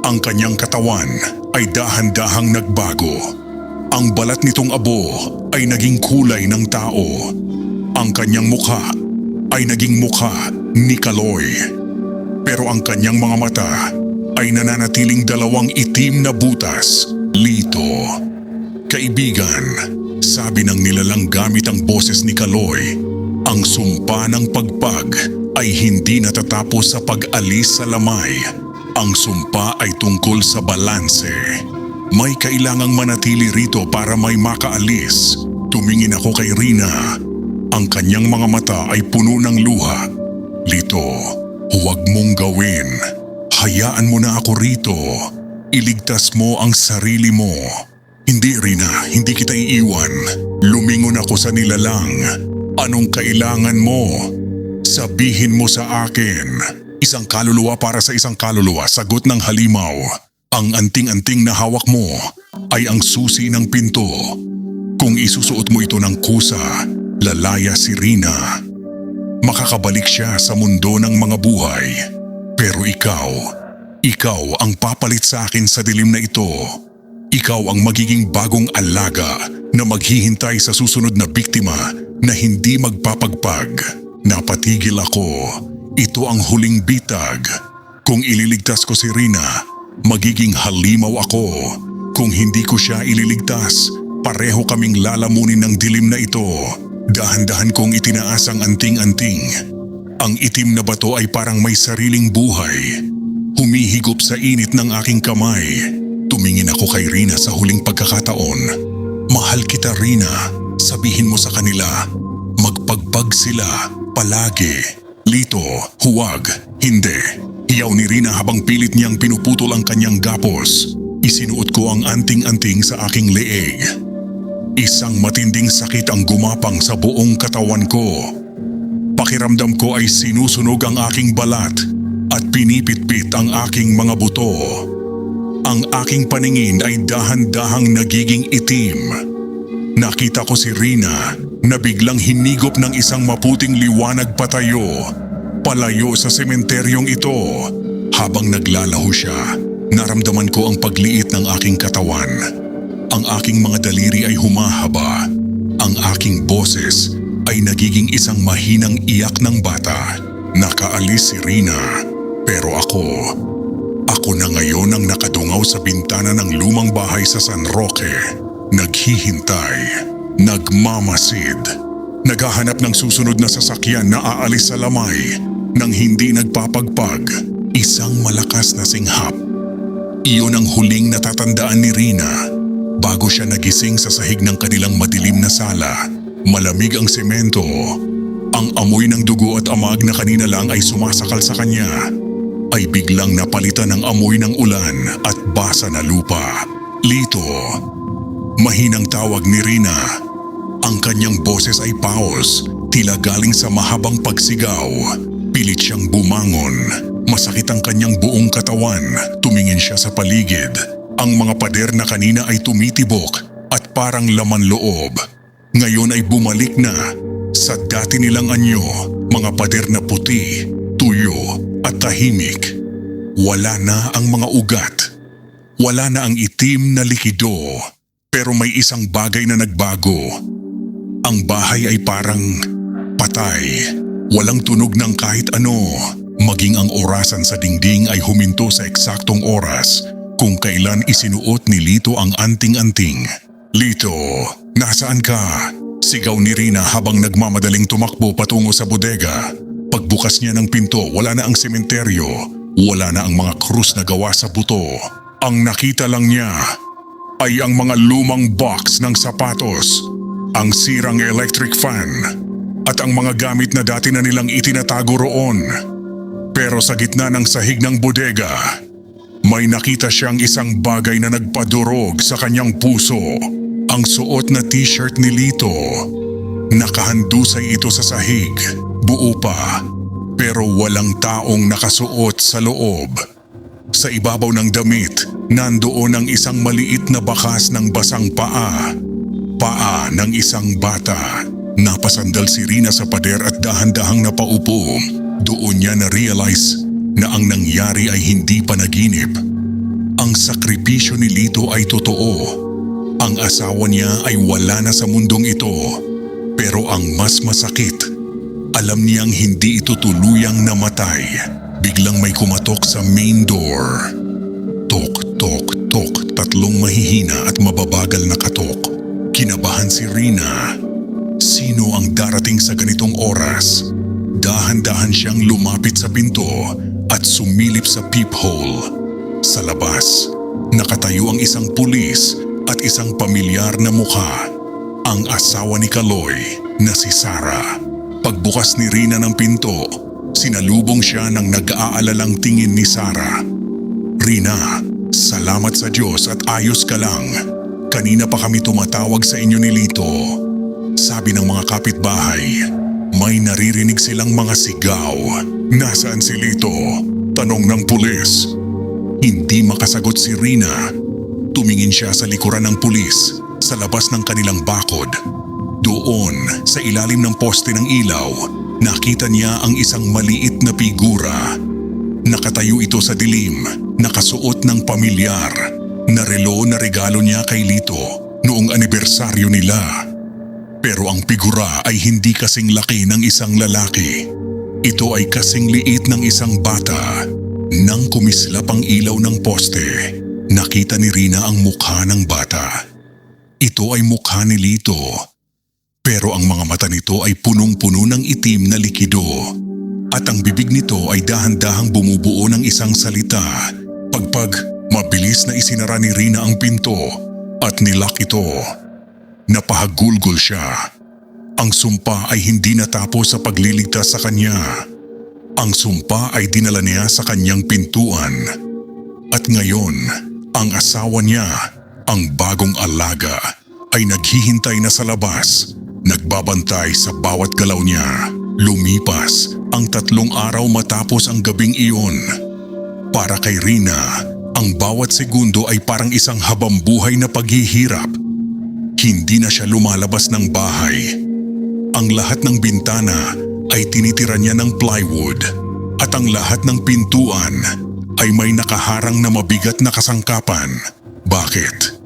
Ang kanyang katawan ay dahan-dahang nagbago. Ang balat nitong abo ay naging kulay ng tao. Ang kanyang mukha ay naging mukha ni Kaloy. Pero ang kanyang mga mata ay nananatiling dalawang itim na butas. Lito. Kaibigan, sabi ng nilalang gamit ang boses ni Kaloy, ang sumpa ng pagpag ay hindi natatapos sa pag-alis sa lamay. Ang sumpa ay tungkol sa balanse. May kailangang manatili rito para may makaalis. Tumingin ako kay Rina. Ang kanyang mga mata ay puno ng luha. Lito, huwag mong gawin. Hayaan mo na ako rito. Iligtas mo ang sarili mo. Hindi, Rina, hindi kita iiwan. Lumingon ako sa nilalang. Anong kailangan mo? Sabihin mo sa akin. Isang kaluluwa para sa isang kaluluwa, sagot ng halimaw. Ang anting-anting na hawak mo ay ang susi ng pinto. Kung isusuot mo ito ng kusa, lalaya si Rina. Makakabalik siya sa mundo ng mga buhay. Pero ikaw ang papalit sa akin sa dilim na ito. Ikaw ang magiging bagong alaga na maghihintay sa susunod na biktima na hindi magpapagpag. Napatigil ako. Ito ang huling bitag. Kung ililigtas ko si Rina, magiging halimaw ako. Kung hindi ko siya ililigtas, pareho kaming lalamunin ng dilim na ito. Dahan-dahan kong itinaas ang anting-anting. Ang itim na bato ay parang may sariling buhay. Humihigop sa init ng aking kamay. Tumingin ako kay Rina sa huling pagkakataon. Mahal kita, Rina. Sabihin mo sa kanila, magpagpag sila palagi. Lito, huwag, hindi. Hiyaw ni Rina habang pilit niyang pinuputol ang kanyang gapos. Isinuot ko ang anting-anting sa aking leeg. Isang matinding sakit ang gumapang sa buong katawan ko. Pakiramdam ko ay sinusunog ang aking balat at pinipitpit ang aking mga buto. Ang aking paningin ay dahan-dahang nagiging itim. Nakita ko si Rina na biglang hinigop ng isang maputing liwanag patayo, palayo sa sementeryong ito. Habang naglalaho siya, naramdaman ko ang pagliit ng aking katawan. Ang aking mga daliri ay humahaba. Ang aking boses ay nagiging isang mahinang iyak ng bata. Nakaalis si Rina, pero ako na ngayon ang nakadungaw sa bintana ng lumang bahay sa San Roque. Naghihintay, nagmamasid, naghahanap ng susunod na sasakyan na aalis sa lamay nang hindi nagpapagpag. Isang malakas na singhap. Iyon ang huling natatandaan ni Rina bago siya nagising sa sahig ng kanilang madilim na sala. Malamig ang semento. Ang amoy ng dugo at amag na kanina lang ay sumasakal sa kanya ay biglang napalitan ng amoy ng ulan at basa na lupa. Lito. Mahinang tawag ni Rina. Ang kanyang boses ay paos, tila galing sa mahabang pagsigaw. Pilit siyang bumangon. Masakit ang kanyang buong katawan. Tumingin siya sa paligid. Ang mga pader na kanina ay tumitibok at parang laman loob. Ngayon ay bumalik na sa dati nilang anyo, mga pader na puti, tuyo at tahimik. Wala na ang mga ugat. Wala na ang itim na likido. Pero may isang bagay na nagbago. Ang bahay ay parang patay. Walang tunog ng kahit ano. Maging ang orasan sa dingding ay huminto sa eksaktong oras kung kailan isinuot ni Lito ang anting-anting. Lito, nasaan ka? Sigaw ni Rina habang nagmamadaling tumakbo patungo sa bodega. Pagbukas niya ng pinto, wala na ang sementeryo. Wala na ang mga krus na gawa sa buto. Ang nakita lang niya ay ang mga lumang box ng sapatos, ang sirang electric fan, at ang mga gamit na dati na nilang itinatago roon. Pero sa gitna ng sahig ng bodega, may nakita siyang isang bagay na nagpadurog sa kanyang puso. Ang suot na t-shirt ni Lito. Nakahandusay ito sa sahig, buo pa, pero walang taong nakasuot sa loob. Sa ibabaw ng damit, nandoon ang isang maliit na bakas ng basang paa. Paa ng isang bata. Napasandal si Rina sa pader at dahan-dahang napaupo. Doon niya na-realize na ang nangyari ay hindi panaginip. Ang sakripisyo ni Lito ay totoo. Ang asawa niya ay wala na sa mundong ito. Pero ang mas masakit, alam niyang hindi ito tuluyang namatay. Biglang may kumatok sa main door. Tok, tok, tok, tatlong mahihina at mababagal na katok. Kinabahan si Rina. Sino ang darating sa ganitong oras? Dahan-dahan siyang lumapit sa pinto at sumilip sa peephole. Sa labas, nakatayo ang isang pulis at isang pamilyar na mukha. Ang asawa ni Kaloy na si Sarah. Pagbukas ni Rina ng pinto, sinalubong siya ng nag-aalalang tingin ni Sarah. Rina, salamat sa Diyos at ayos ka lang. Kanina pa kami tumatawag sa inyo ni Lito. Sabi ng mga kapitbahay, may naririnig silang mga sigaw. Nasaan si Lito? Tanong ng pulis. Hindi makasagot si Rina. Tumingin siya sa likuran ng pulis sa labas ng kanilang bakod. Doon, sa ilalim ng poste ng ilaw, nakita niya ang isang maliit na figura. Nakatayo ito sa dilim, nakasuot ng pamilyar na relo na regalo niya kay Lito noong anibersaryo nila. Pero ang figura ay hindi kasing laki ng isang lalaki. Ito ay kasing liit ng isang bata. Nang kumislap ang ilaw ng poste, nakita ni Rina ang mukha ng bata. Ito ay mukha ni Lito. Pero ang mga mata nito ay punong-puno ng itim na likido. At ang bibig nito ay dahan-dahang bumubuo ng isang salita. Pagpag, mabilis na isinara ni Rina ang pinto at nilock ito. Napahagulgol siya. Ang sumpa ay hindi natapos sa pagliligtas sa kanya. Ang sumpa ay dinala niya sa kanyang pintuan. At ngayon, ang asawa niya, ang bagong alaga, ay naghihintay na sa labas, nagbabantay sa bawat galaw niya. Lumipas ang 3 araw matapos ang gabing iyon. Para kay Rina, ang bawat segundo ay parang isang habambuhay na paghihirap. Hindi na siya lumalabas ng bahay. Ang lahat ng bintana ay tinitira niya ng plywood at ang lahat ng pintuan ay may nakaharang na mabigat na kasangkapan. Bakit?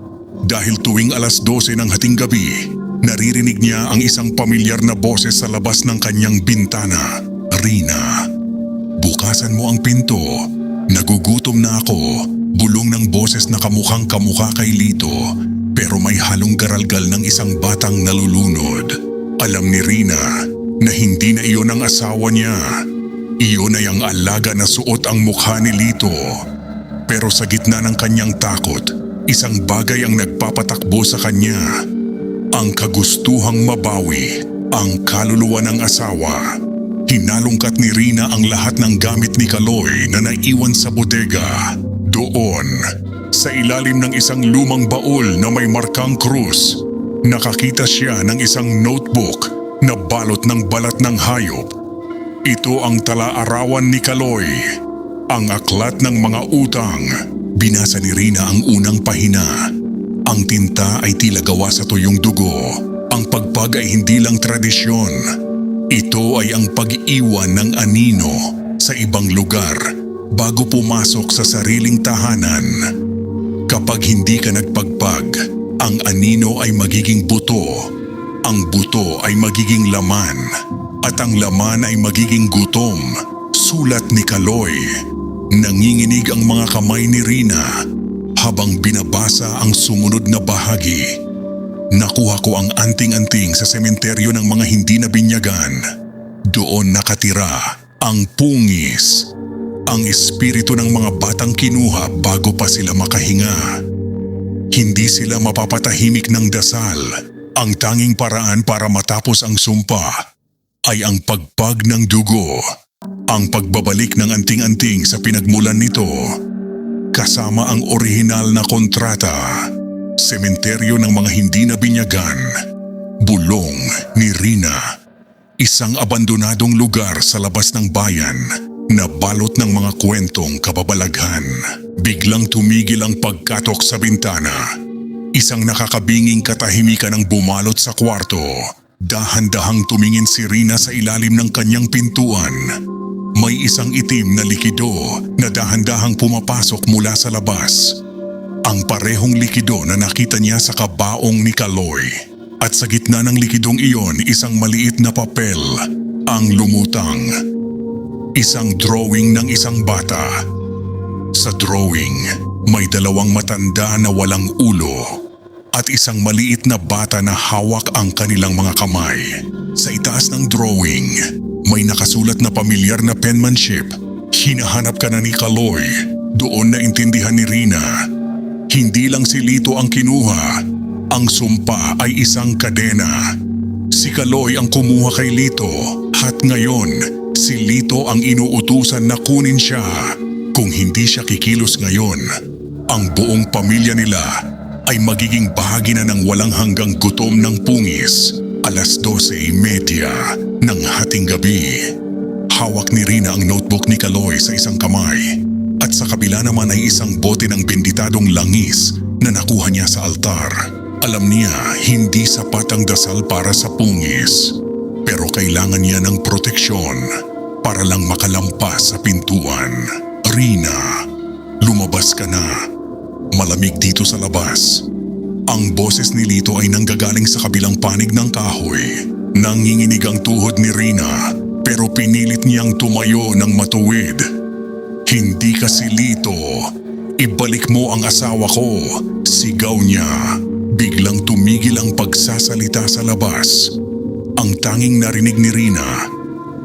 Dahil tuwing 12:00 ng hating gabi, naririnig niya ang isang pamilyar na boses sa labas ng kanyang bintana. Rina, bukasan mo ang pinto. Nagugutom na ako. Bulong ng boses na kamukhang kamukha kay Lito, pero may halong garalgal ng isang batang nalulunod. Alam ni Rina na hindi na iyon ang asawa niya. Iyon ay ang alaga na suot ang mukha ni Lito. Pero sa gitna ng kanyang takot, isang bagay ang nagpapatakbo sa kanya. Ang kagustuhang mabawi, ang kaluluwa ng asawa. Hinalungkat ni Rina ang lahat ng gamit ni Kaloy na naiwan sa bodega. Doon, sa ilalim ng isang lumang baul na may markang krus, nakakita siya ng isang notebook na balot ng balat ng hayop. Ito ang tala-arawan ni Kaloy, ang aklat ng mga utang. Binasa ni Rina ang unang pahina. Ang tinta ay tila gawa sa tuyong dugo. Ang pagpag ay hindi lang tradisyon. Ito ay ang pag-iwan ng anino sa ibang lugar bago pumasok sa sariling tahanan. Kapag hindi ka nagpagpag, ang anino ay magiging buto, ang buto ay magiging laman, at ang laman ay magiging gutom. Sulat ni Kaloy. Nanginginig ang mga kamay ni Rina habang binabasa ang sumunod na bahagi. Nakuha ko ang anting-anting sa sementeryo ng mga hindi nabinyagan. Doon nakatira ang pungis, ang espiritu ng mga batang kinuha bago pa sila makahinga. Hindi sila mapapatahimik ng dasal. Ang tanging paraan para matapos ang sumpa ay ang pagpag ng dugo. Ang pagbabalik ng anting-anting sa pinagmulan nito, kasama ang orihinal na kontrata. Sementeryo ng mga hindi nabinyagan. Bulong ni Rina. Isang abandonadong lugar sa labas ng bayan na balot ng mga kwentong kababalaghan. Biglang tumigil ang pagkatok sa bintana. Isang nakakabinging katahimikan ang bumalot sa kwarto. Dahan-dahang tumingin si Rina sa ilalim ng kanyang pintuan. May isang itim na likido na dahan-dahang pumapasok mula sa labas. Ang parehong likido na nakita niya sa kabaong ni Kaloy. At sa gitna ng likidong iyon, isang maliit na papel ang lumutang. Isang drawing ng isang bata. Sa drawing, may dalawang matanda na walang ulo at isang maliit na bata na hawak ang kanilang mga kamay. Sa itaas ng drawing, may nakasulat na pamilyar na penmanship. Hinahanap ka na ni Kaloy. Doon na intindihan ni Rina. Hindi lang si Lito ang kinuha. Ang sumpa ay isang kadena. Si Kaloy ang kumuha kay Lito at ngayon si Lito ang inuutusan na kunin siya. Kung hindi siya kikilos ngayon, ang buong pamilya nila ay magiging bahagi na ng walang hanggang gutom ng pungis. 12:30 ng hating gabi. Hawak ni Rina ang notebook ni Kaloy sa isang kamay at sa kabila naman ay isang bote ng benditadong langis na nakuha niya sa altar. Alam niya hindi sapat ang dasal para sa pungis, pero kailangan niya ng proteksyon para lang makalampas sa pintuan. Rina, lumabas ka na. Malamig dito sa labas. Ang boses ni Lito ay nanggagaling sa kabilang panig ng kahoy. Nanginginig ang tuhod ni Rina, pero pinilit niyang tumayo ng matuwid. Hindi ka si Lito. Ibalik mo ang asawa ko, sigaw niya. Biglang tumigil ang pagsasalita sa labas. Ang tanging narinig ni Rina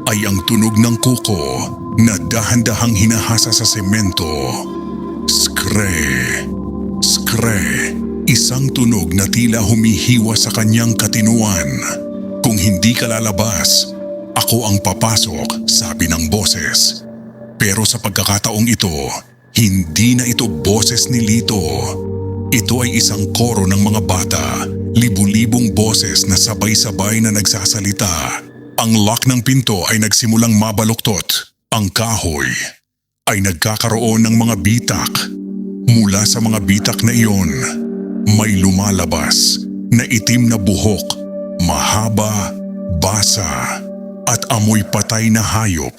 ay ang tunog ng kuko na dahan-dahang hinahasa sa semento. Skre, skre, isang tunog na tila humihiwa sa kanyang katinuan. Kung hindi ka lalabas, ako ang papasok, sabi ng boses. Pero sa pagkakataong ito, hindi na ito boses ni Lito. Ito ay isang koro ng mga bata, libu-libong boses na sabay-sabay na nagsasalita. Ang lock ng pinto ay nagsimulang mabaluktot. Ang kahoy ay nagkakaroon ng mga bitak. Mula sa mga bitak na iyon, may lumalabas na itim na buhok, mahaba, basa, at amoy patay na hayop.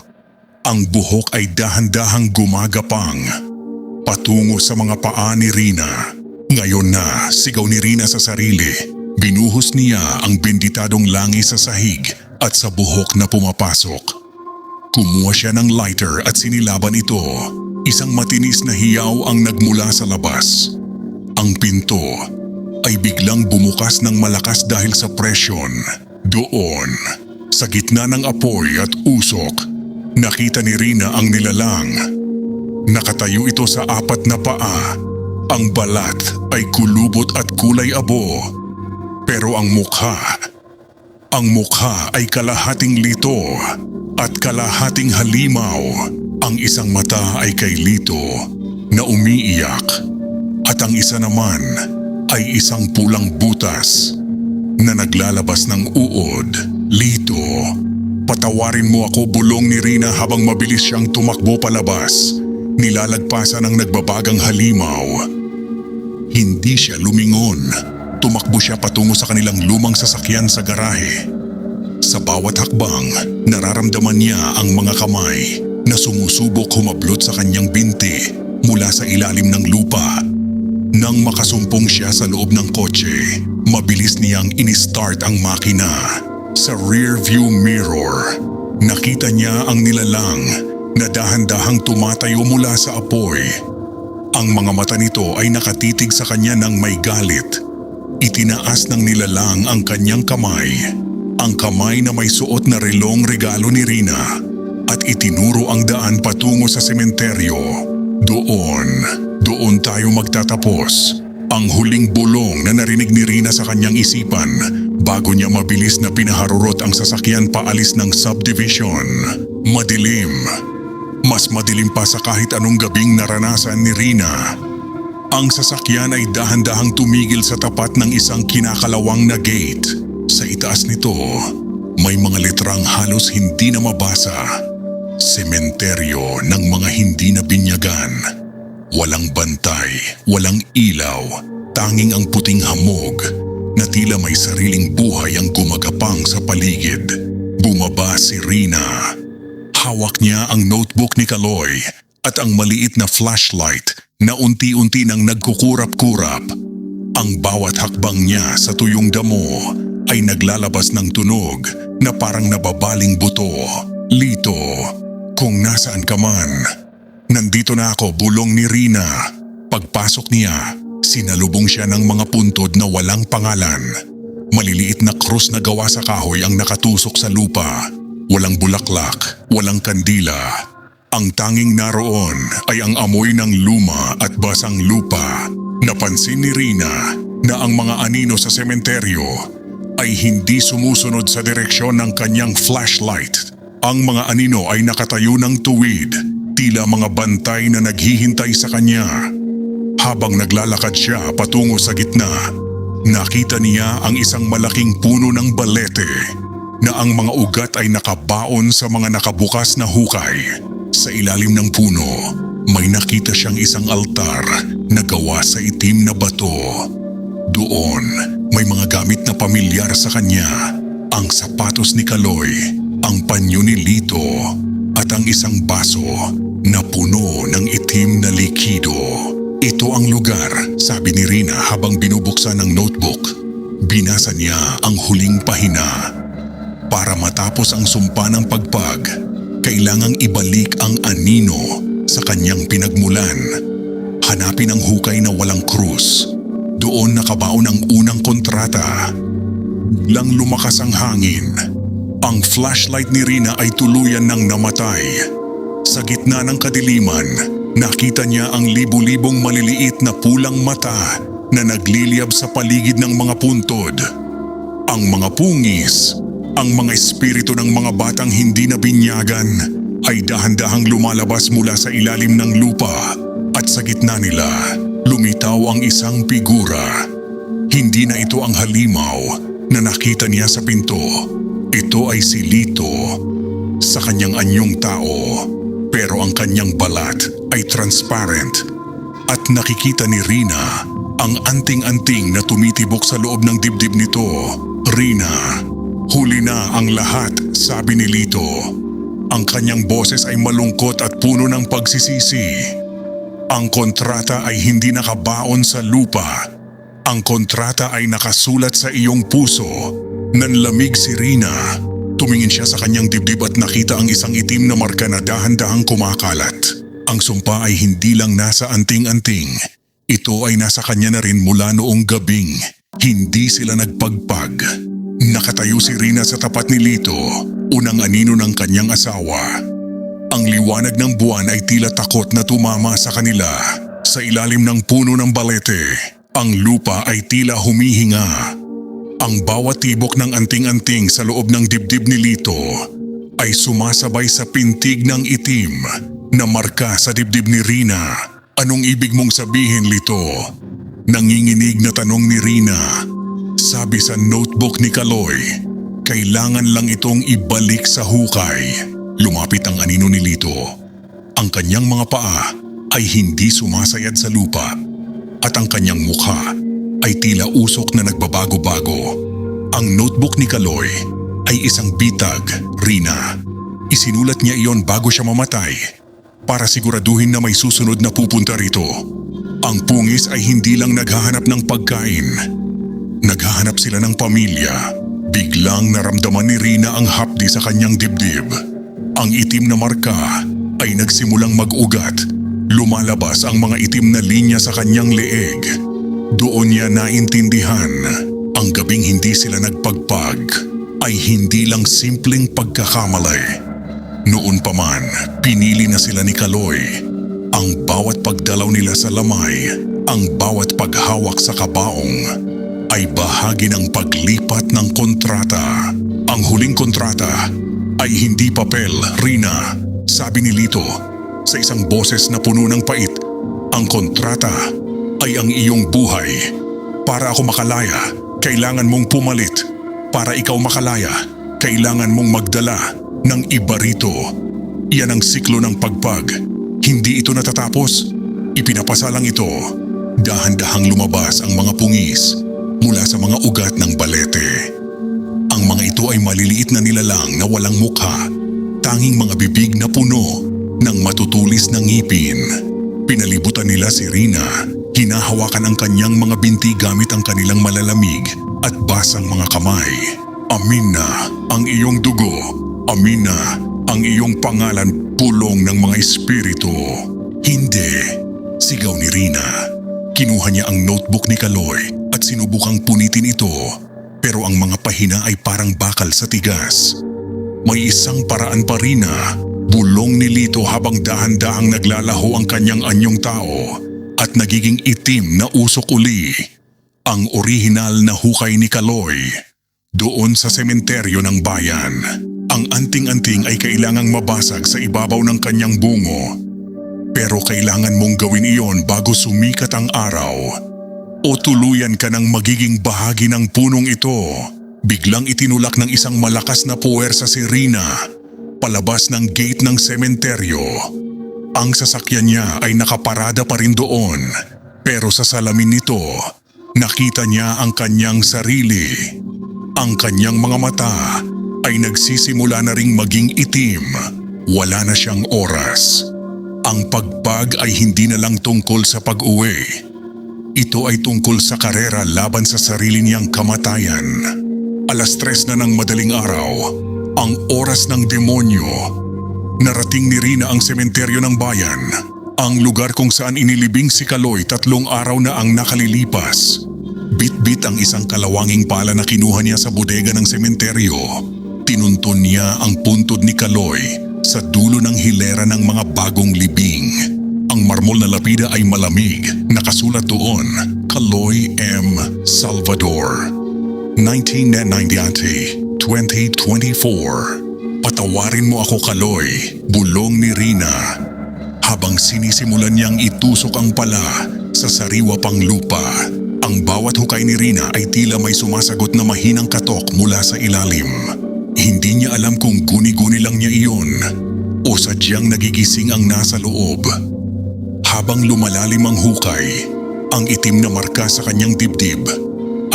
Ang buhok ay dahan-dahang gumagapang patungo sa mga paa ni Rina. Ngayon na, sigaw ni Rina sa sarili. Binuhos niya ang benditadong langis sa sahig at sa buhok na pumapasok. Kumuha siya ng lighter at sinilaban ito. Isang matinis na hiyaw ang nagmula sa labas. Ang pinto ay biglang bumukas ng malakas dahil sa presyon. Doon, sa gitna ng apoy at usok, nakita ni Rina ang nilalang. Nakatayo ito sa 4 na paa. Ang balat ay kulubot at kulay abo. Pero ang mukha ay kalahating Lito at kalahating halimaw. Ang isang mata ay kay Lito na umiiyak at ang isa naman ay isang pulang butas na naglalabas ng uod. Lito, patawarin mo ako, bulong ni Rina habang mabilis siyang tumakbo palabas. Nilalagpasan ng nagbabagang halimaw. Hindi siya lumingon. Tumakbo siya patungo sa kanilang lumang sasakyan sa garahe. Sa bawat hakbang, nararamdaman niya ang mga kamay na sumusubok humablot sa kanyang binti mula sa ilalim ng lupa. Nang makasumpong siya sa loob ng kotse, mabilis niyang in-start ang makina. Sa rear view mirror, nakita niya ang nilalang na dahan-dahang tumatayo mula sa apoy. Ang mga mata nito ay nakatitig sa kanya ng may galit. Itinaas ng nilalang ang kanyang kamay, ang kamay na may suot na relong regalo ni Rina, at itinuro ang daan patungo sa sementeryo. Doon tayo magtatapos. Ang huling bulong na narinig ni Rina sa kanyang isipan bago niya mabilis na pinaharurot ang sasakyan paalis ng subdivision. Madilim. Mas madilim pa sa kahit anong gabing naranasan ni Rina. Ang sasakyan ay dahan-dahang tumigil sa tapat ng isang kinakalawang na gate. Sa itaas nito, May mga letrang halos hindi na mabasa. Sementeryo ng mga hindi na binyagan. Walang bantay, walang ilaw, tanging ang puting hamog na tila may sariling buhay ang gumagapang sa paligid. Bumaba si Rina. Hawak niya ang notebook ni Kaloy at ang maliit na flashlight na unti-unti nang nagkukurap-kurap. Ang bawat hakbang niya sa tuyong damo ay naglalabas ng tunog na parang nababaling buto. Lito, kung nasaan ka man, nandito na ako, bulong ni Rina. Pagpasok niya, sinalubong siya ng mga puntod na walang pangalan. Maliliit na krus na gawa sa kahoy ang nakatusok sa lupa. Walang bulaklak, walang kandila. Ang tanging naroon ay ang amoy ng luma at basang lupa. Napansin ni Rina na ang mga anino sa sementeryo ay hindi sumusunod sa direksyon ng kanyang flashlight. Ang mga anino ay nakatayo ng tuwid, tila mga bantay na naghihintay sa kanya. Habang naglalakad siya patungo sa gitna, nakita niya ang isang malaking puno ng balete na ang mga ugat ay nakabaon sa mga nakabukas na hukay. Sa ilalim ng puno, may nakita siyang isang altar na gawa sa itim na bato. Doon, may mga gamit na pamilyar sa kanya. Ang sapatos ni Kaloy, ang panyo ni Lito, at ang isang baso na puno ng itim na likido. Ito ang lugar, sabi ni Rina habang binubuksan ang notebook. Binasa niya ang huling pahina. Para matapos ang sumpa ng pagpag, kailangang ibalik ang anino sa kanyang pinagmulan. Hanapin ang hukay na walang krus. Doon nakabaon ang unang kontrata. Biglang lumakas ang hangin. Ang flashlight ni Rina ay tuluyan ng namatay. Sa gitna ng kadiliman, nakita niya ang libu-libong maliliit na pulang mata na nagliliyab sa paligid ng mga puntod. Ang mga pungis, ang mga espiritu ng mga batang hindi na binyagan ay dahan-dahang lumalabas mula sa ilalim ng lupa at sa gitna nila lumitaw ang isang figura. Hindi na ito ang halimaw na nakita niya sa pinto. Ito ay si Lito sa kanyang anyong tao, pero ang kanyang balat ay transparent at nakikita ni Rina ang anting-anting na tumitibok sa loob ng dibdib nito. Rina, huli na ang lahat, sabi ni Lito. Ang kanyang boses ay malungkot at puno ng pagsisisi. Ang kontrata ay hindi nakabaon sa lupa. Ang kontrata ay nakasulat sa iyong puso. Nanlamig si Rina. Tumingin siya sa kanyang dibdib at nakita ang isang itim na marka na dahan-dahang kumakalat. Ang sumpa ay hindi lang nasa anting-anting. Ito ay nasa kanya na rin mula noong gabing. Hindi sila nagpagpag. Nakatayo si Rina sa tapat ni Lito, unang anino ng kanyang asawa. Ang liwanag ng buwan ay tila takot na tumama sa kanila. Sa ilalim ng puno ng balete, ang lupa ay tila humihinga. Ang bawat tibok ng anting-anting sa loob ng dibdib ni Lito ay sumasabay sa pintig ng itim na marka sa dibdib ni Rina. Anong ibig mong sabihin, Lito? Nanginginig na tanong ni Rina. Sabi sa notebook ni Kaloy, kailangan lang itong ibalik sa hukay. Lumapit ang anino ni Lito. Ang kanyang mga paa ay hindi sumasayad sa lupa at ang kanyang mukha ay tila usok na nagbabago-bago. Ang notebook ni Kaloy ay isang bitag, Rina. Isinulat niya iyon bago siya mamatay para siguraduhin na may susunod na pupunta rito. Ang pungis ay hindi lang naghahanap ng pagkain. Naghahanap sila ng pamilya. Biglang naramdaman ni Rina ang hapdi sa kanyang dibdib. Ang itim na marka ay nagsimulang mag-ugat. Lumalabas ang mga itim na linya sa kanyang leeg. Doon niya naintindihan, ang gabing hindi sila nagpagpag ay hindi lang simpleng pagkakamali. Noon pa man, pinili na sila ni Kaloy. Ang bawat pagdalaw nila sa lamay, ang bawat paghawak sa kabaong, ay bahagi ng paglipat ng kontrata. Ang huling kontrata ay hindi papel, Rina, sabi ni Lito sa isang boses na puno ng pait. Ang kontrata ay ang iyong buhay. Para ako makalaya, kailangan mong pumalit. Para ikaw makalaya, Kailangan mong magdala ng iba rito. Iyan ang siklo ng pagpag. Hindi ito natatapos. Ipinapasa lang ito. Dahan-dahang lumabas ang mga pungis mula sa mga ugat ng balete. Ang mga ito ay maliliit na nilalang na walang mukha. Tanging mga bibig na puno ng matutulis na ngipin. Pinalibutan nila si Rina. Hinahawakan ang kanyang mga binti gamit ang kanilang malalamig at basang mga kamay. Amin na ang iyong dugo. Amin na ang iyong pangalan, pulong ng mga espiritu. Hindi, sigaw ni Rina. Kinuha niya ang notebook ni Kaloy at sinubukang punitin ito, pero ang mga pahina ay parang bakal sa tigas. May isang paraan pa, Rina. Bulong ni Lito habang dahan-dahang naglalaho ang kanyang anyong tao at nagiging itim na usok uli. Ang orihinal na hukay ni Kaloy. Doon sa sementeryo ng bayan, ang anting-anting ay kailangang mabasag sa ibabaw ng kanyang bungo. Pero kailangan mong gawin iyon bago sumikat ang araw. O tuluyan ka ng magiging bahagi ng punong ito. Biglang itinulak ng isang malakas na puwersa si Rina palabas ng gate ng sementeryo. Ang sasakyan niya ay nakaparada pa rin doon, pero sa salamin nito, nakita niya ang kanyang sarili. Ang kanyang mga mata ay nagsisimula na ring maging itim. Wala na siyang oras. Ang pagpag ay hindi na lang tungkol sa pag-uwi. Ito ay tungkol sa karera laban sa sarili niyang kamatayan. 3:00 na ng madaling araw, ang oras ng demonyo. Narating ni Rina ang sementeryo ng bayan, ang lugar kung saan inilibing si Kaloy 3 araw na ang nakalilipas. Bit-bit ang isang kalawanging pala na kinuha niya sa bodega ng sementeryo. Tinunton niya ang puntod ni Kaloy sa dulo ng hilera ng mga bagong libing. Ang marmol na lapida ay malamig, nakasulat doon, Kaloy M. Salvador, 1990-2024. Patawarin mo ako, Kaloy, bulong ni Rina. Habang sinisimulan niyang itusok ang pala sa sariwa pang lupa, ang bawat hukay ni Rina ay tila may sumasagot na mahinang katok mula sa ilalim. Hindi niya alam kung guni-guni lang niya iyon o sadyang nagigising ang nasa loob. Habang lumalalim ang hukay, ang itim na marka sa kanyang dibdib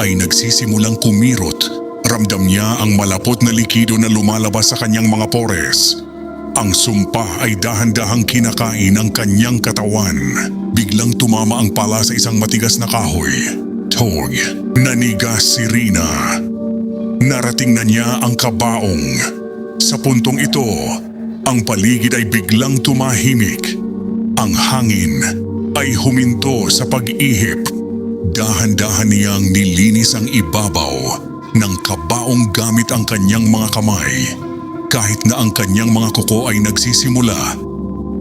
ay nagsisimulang kumirot. Ramdam niya ang malapot na likido na lumalabas sa kanyang mga pores. Ang sumpa ay dahan-dahang kinakain ang kanyang katawan. Biglang tumama ang pala sa isang matigas na kahoy. Tog, nanigas si Rina. Narating na niya ang kabaong. Sa puntong ito, ang paligid ay biglang tumahimik. Ang hangin ay huminto sa pag-ihip. Dahan-dahan niyang nilinis ang ibabaw ng kabaong gamit ang kanyang mga kamay, kahit na ang kanyang mga kuko ay nagsisimula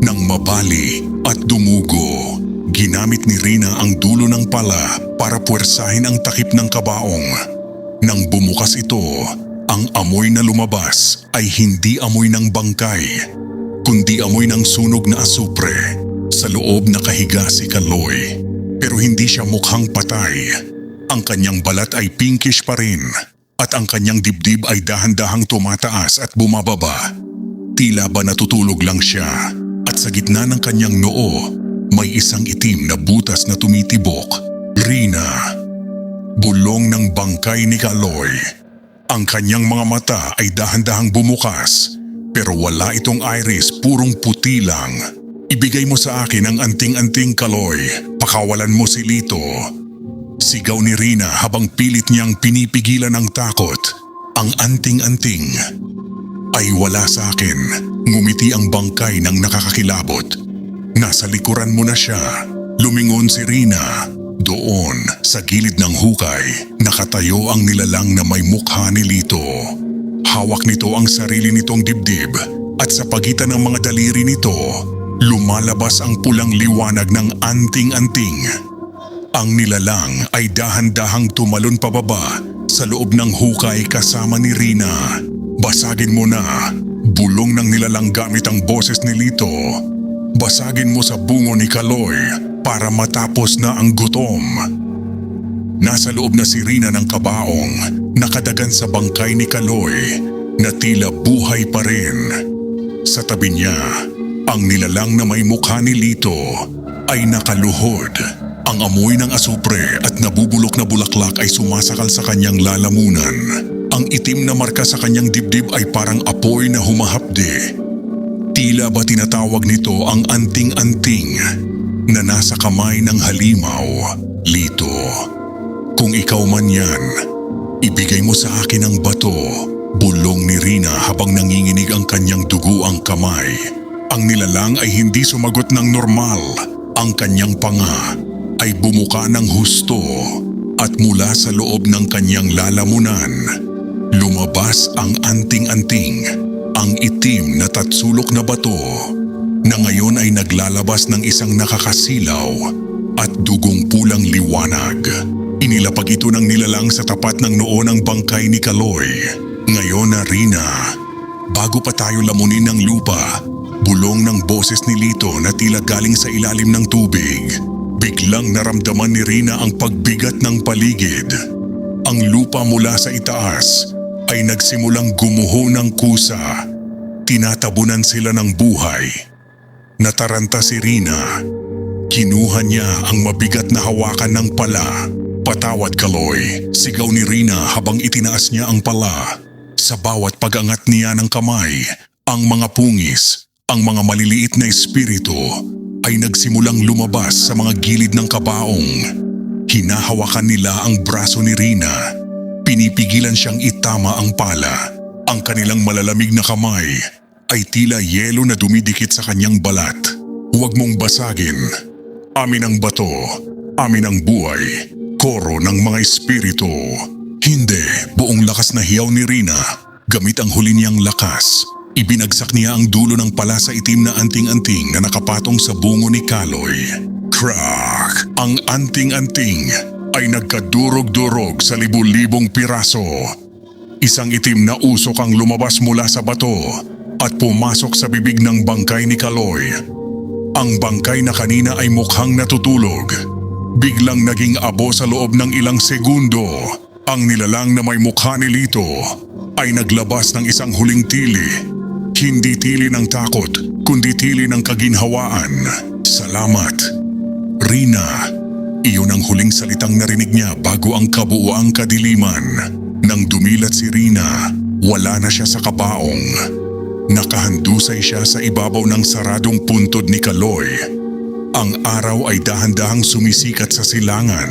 ng mabali at dumugo. Ginamit ni Rina ang dulo ng pala para puwersahin ang takip ng kabaong. Nang bumukas ito, ang amoy na lumabas ay hindi amoy ng bangkay, kundi amoy ng sunog na asupre. Sa loob nakahiga si Kaloy, pero hindi siya mukhang patay. Ang kanyang balat ay pinkish pa rin at ang kanyang dibdib ay dahan-dahang tumataas at bumababa. Tila ba natutulog lang siya at sa gitna ng kanyang noo may isang itim na butas na tumitibok. Rina, bulong ng bangkay ni Kaloy. Ang kanyang mga mata ay dahan-dahang bumukas pero wala itong iris, purong puti lang. Ibigay mo sa akin ang anting-anting, Kaloy. Pakawalan mo si Lito. Sigaw ni Rina habang pilit niyang pinipigilan ang takot. Ang anting-anting ay wala sa akin. Ngumiti ang bangkay ng nakakakilabot. Nasa likuran mo na siya. Lumingon si Rina. Doon, sa gilid ng hukay, nakatayo ang nilalang na may mukha ni Lito. Hawak nito ang sarili nitong dibdib at sa pagitan ng mga daliri nito, lumalabas ang pulang liwanag ng anting-anting. Ang nilalang ay dahan-dahang tumalon pababa sa loob ng hukay kasama ni Rina. Basagin mo na, bulong ng nilalang gamit ang boses ni Lito. Basagin mo sa bungo ni Kaloy para matapos na ang gutom. Nasa loob na si Rina ng kabaong, nakadagan sa bangkay ni Kaloy. na tila buhay pa rin. Sa tabi niya, ang nilalang na may mukha ni Lito ay nakaluhod. Ang amoy ng asupre at nabubulok na bulaklak ay sumasakal sa kanyang lalamunan. Ang itim na marka sa kanyang dibdib ay parang apoy na humahapde. Tila ba tinatawag nito ang anting-anting na nasa kamay ng halimaw. Lito, kung ikaw man yan, ibigay mo sa akin ang bato. Bulong ni Rina habang nanginginig ang kanyang duguang kamay. Ang nilalang ay hindi sumagot ng normal. Ang kanyang panga ay bumuka ng husto at mula sa loob ng kanyang lalamunan, lumabas ang anting-anting, ang itim na tatsulok na bato na ngayon ay naglalabas ng isang nakakasilaw at dugong pulang liwanag. Inilapag ito ng nilalang sa tapat ng noo ng bangkay ni Kaloy. Ngayon na Rina, bago pa tayo lamunin ng lupa, bulong ng boses ni Lito na tila galing sa ilalim ng tubig. Biglang naramdaman ni Rina ang pagbigat ng paligid. Ang lupa mula sa itaas ay nagsimulang gumuho ng kusa. Tinatabunan sila ng buhay. Nataranta si Rina. Kinuha niya ang mabigat na hawakan ng pala. Patawad, Kaloy, sigaw ni Rina habang itinaas niya ang pala. Sa bawat pag-angat niya ng kamay, ang mga pungis, ang mga maliliit na espiritu ay nagsimulang lumabas sa mga gilid ng kabaong. Hinahawakan nila ang braso ni Rina. Pinipigilan siyang itama ang pala. Ang kanilang malalamig na kamay ay tila yelo na dumidikit sa kanyang balat. Huwag mong basagin. Amin ang bato. Amin ang buhay. Koro ng mga espiritu. Hindi, buong lakas na hiyaw ni Rina. Gamit ang huli niyang lakas, ibinagsak niya ang dulo ng pala sa itim na anting-anting na nakapatong sa bungo ni Kaloy. Crack! Ang anting-anting ay nagkadurog-durog sa libu-libong piraso. Isang itim na usok ang lumabas mula sa bato at pumasok sa bibig ng bangkay ni Kaloy. Ang bangkay na kanina ay mukhang natutulog. Biglang naging abo sa loob ng ilang segundo. Ang nilalang na may mukha ni Lito ay naglabas ng isang huling tili. Hindi tili ng takot, kundi tili ng kaginhawaan. Salamat. Rina, iyon ang huling salitang narinig niya bago ang kabuuang kadiliman. Nang dumilat si Rina, wala na siya sa kabaong. Nakahandusay siya sa ibabaw ng saradong puntod ni Kaloy. Ang araw ay dahan-dahang sumisikat sa silangan.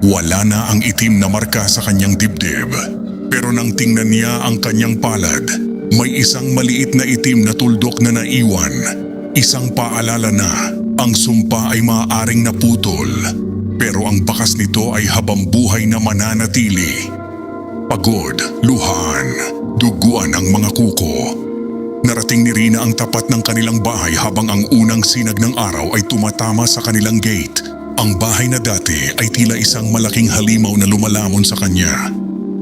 Wala na ang itim na marka sa kanyang dibdib. Pero nang tingnan niya ang kanyang palad, may isang maliit na itim na tuldok na naiwan. Isang paalala na ang sumpa ay maaaring naputol. Pero ang bakas nito ay habambuhay na mananatili. Pagod, luhaan, duguan ang mga kuko. Narating ni Rina ang tapat ng kanilang bahay habang ang unang sinag ng araw ay tumatama sa kanilang gate. Ang bahay na dati ay tila isang malaking halimaw na lumalamon sa kanya.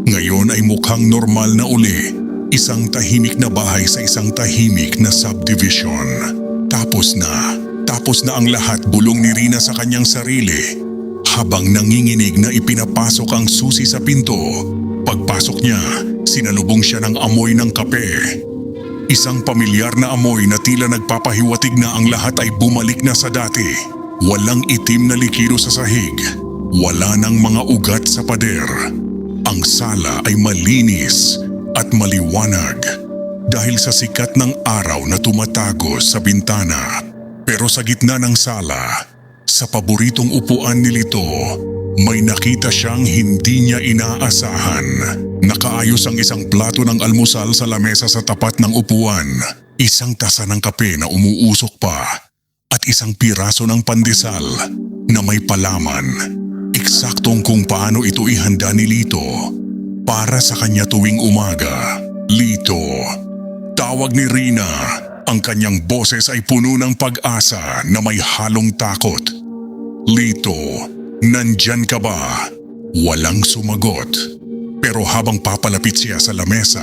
Ngayon ay mukhang normal na uli. Isang tahimik na bahay sa isang tahimik na subdivision. Tapos na ang lahat, bulong ni Rina sa kanyang sarili. Habang nanginginig na ipinapasok ang susi sa pinto. Pagpasok niya, sinalubong siya ng amoy ng kape. Isang pamilyar na amoy na tila nagpapahiwatig na ang lahat ay bumalik na sa dati. Walang itim na likiro sa sahig. Wala nang mga ugat sa pader. Ang sala ay malinis at maliwanag dahil sa sikat ng araw na tumatagos sa bintana. Pero sa gitna ng sala, sa paboritong upuan ni Lito, may nakita siyang hindi niya inaasahan. Nakaayos ang isang plato ng almusal sa lamesa sa tapat ng upuan. Isang tasa ng kape na umuusok pa. At isang piraso ng pandesal na may palaman. Eksaktong kung paano ito ihanda ni Lito para sa kanya tuwing umaga. Lito, tawag ni Rina. Ang kanyang boses ay puno ng pag-asa na may halong takot. Lito, nandyan ka ba? Walang sumagot. Pero habang papalapit siya sa lamesa,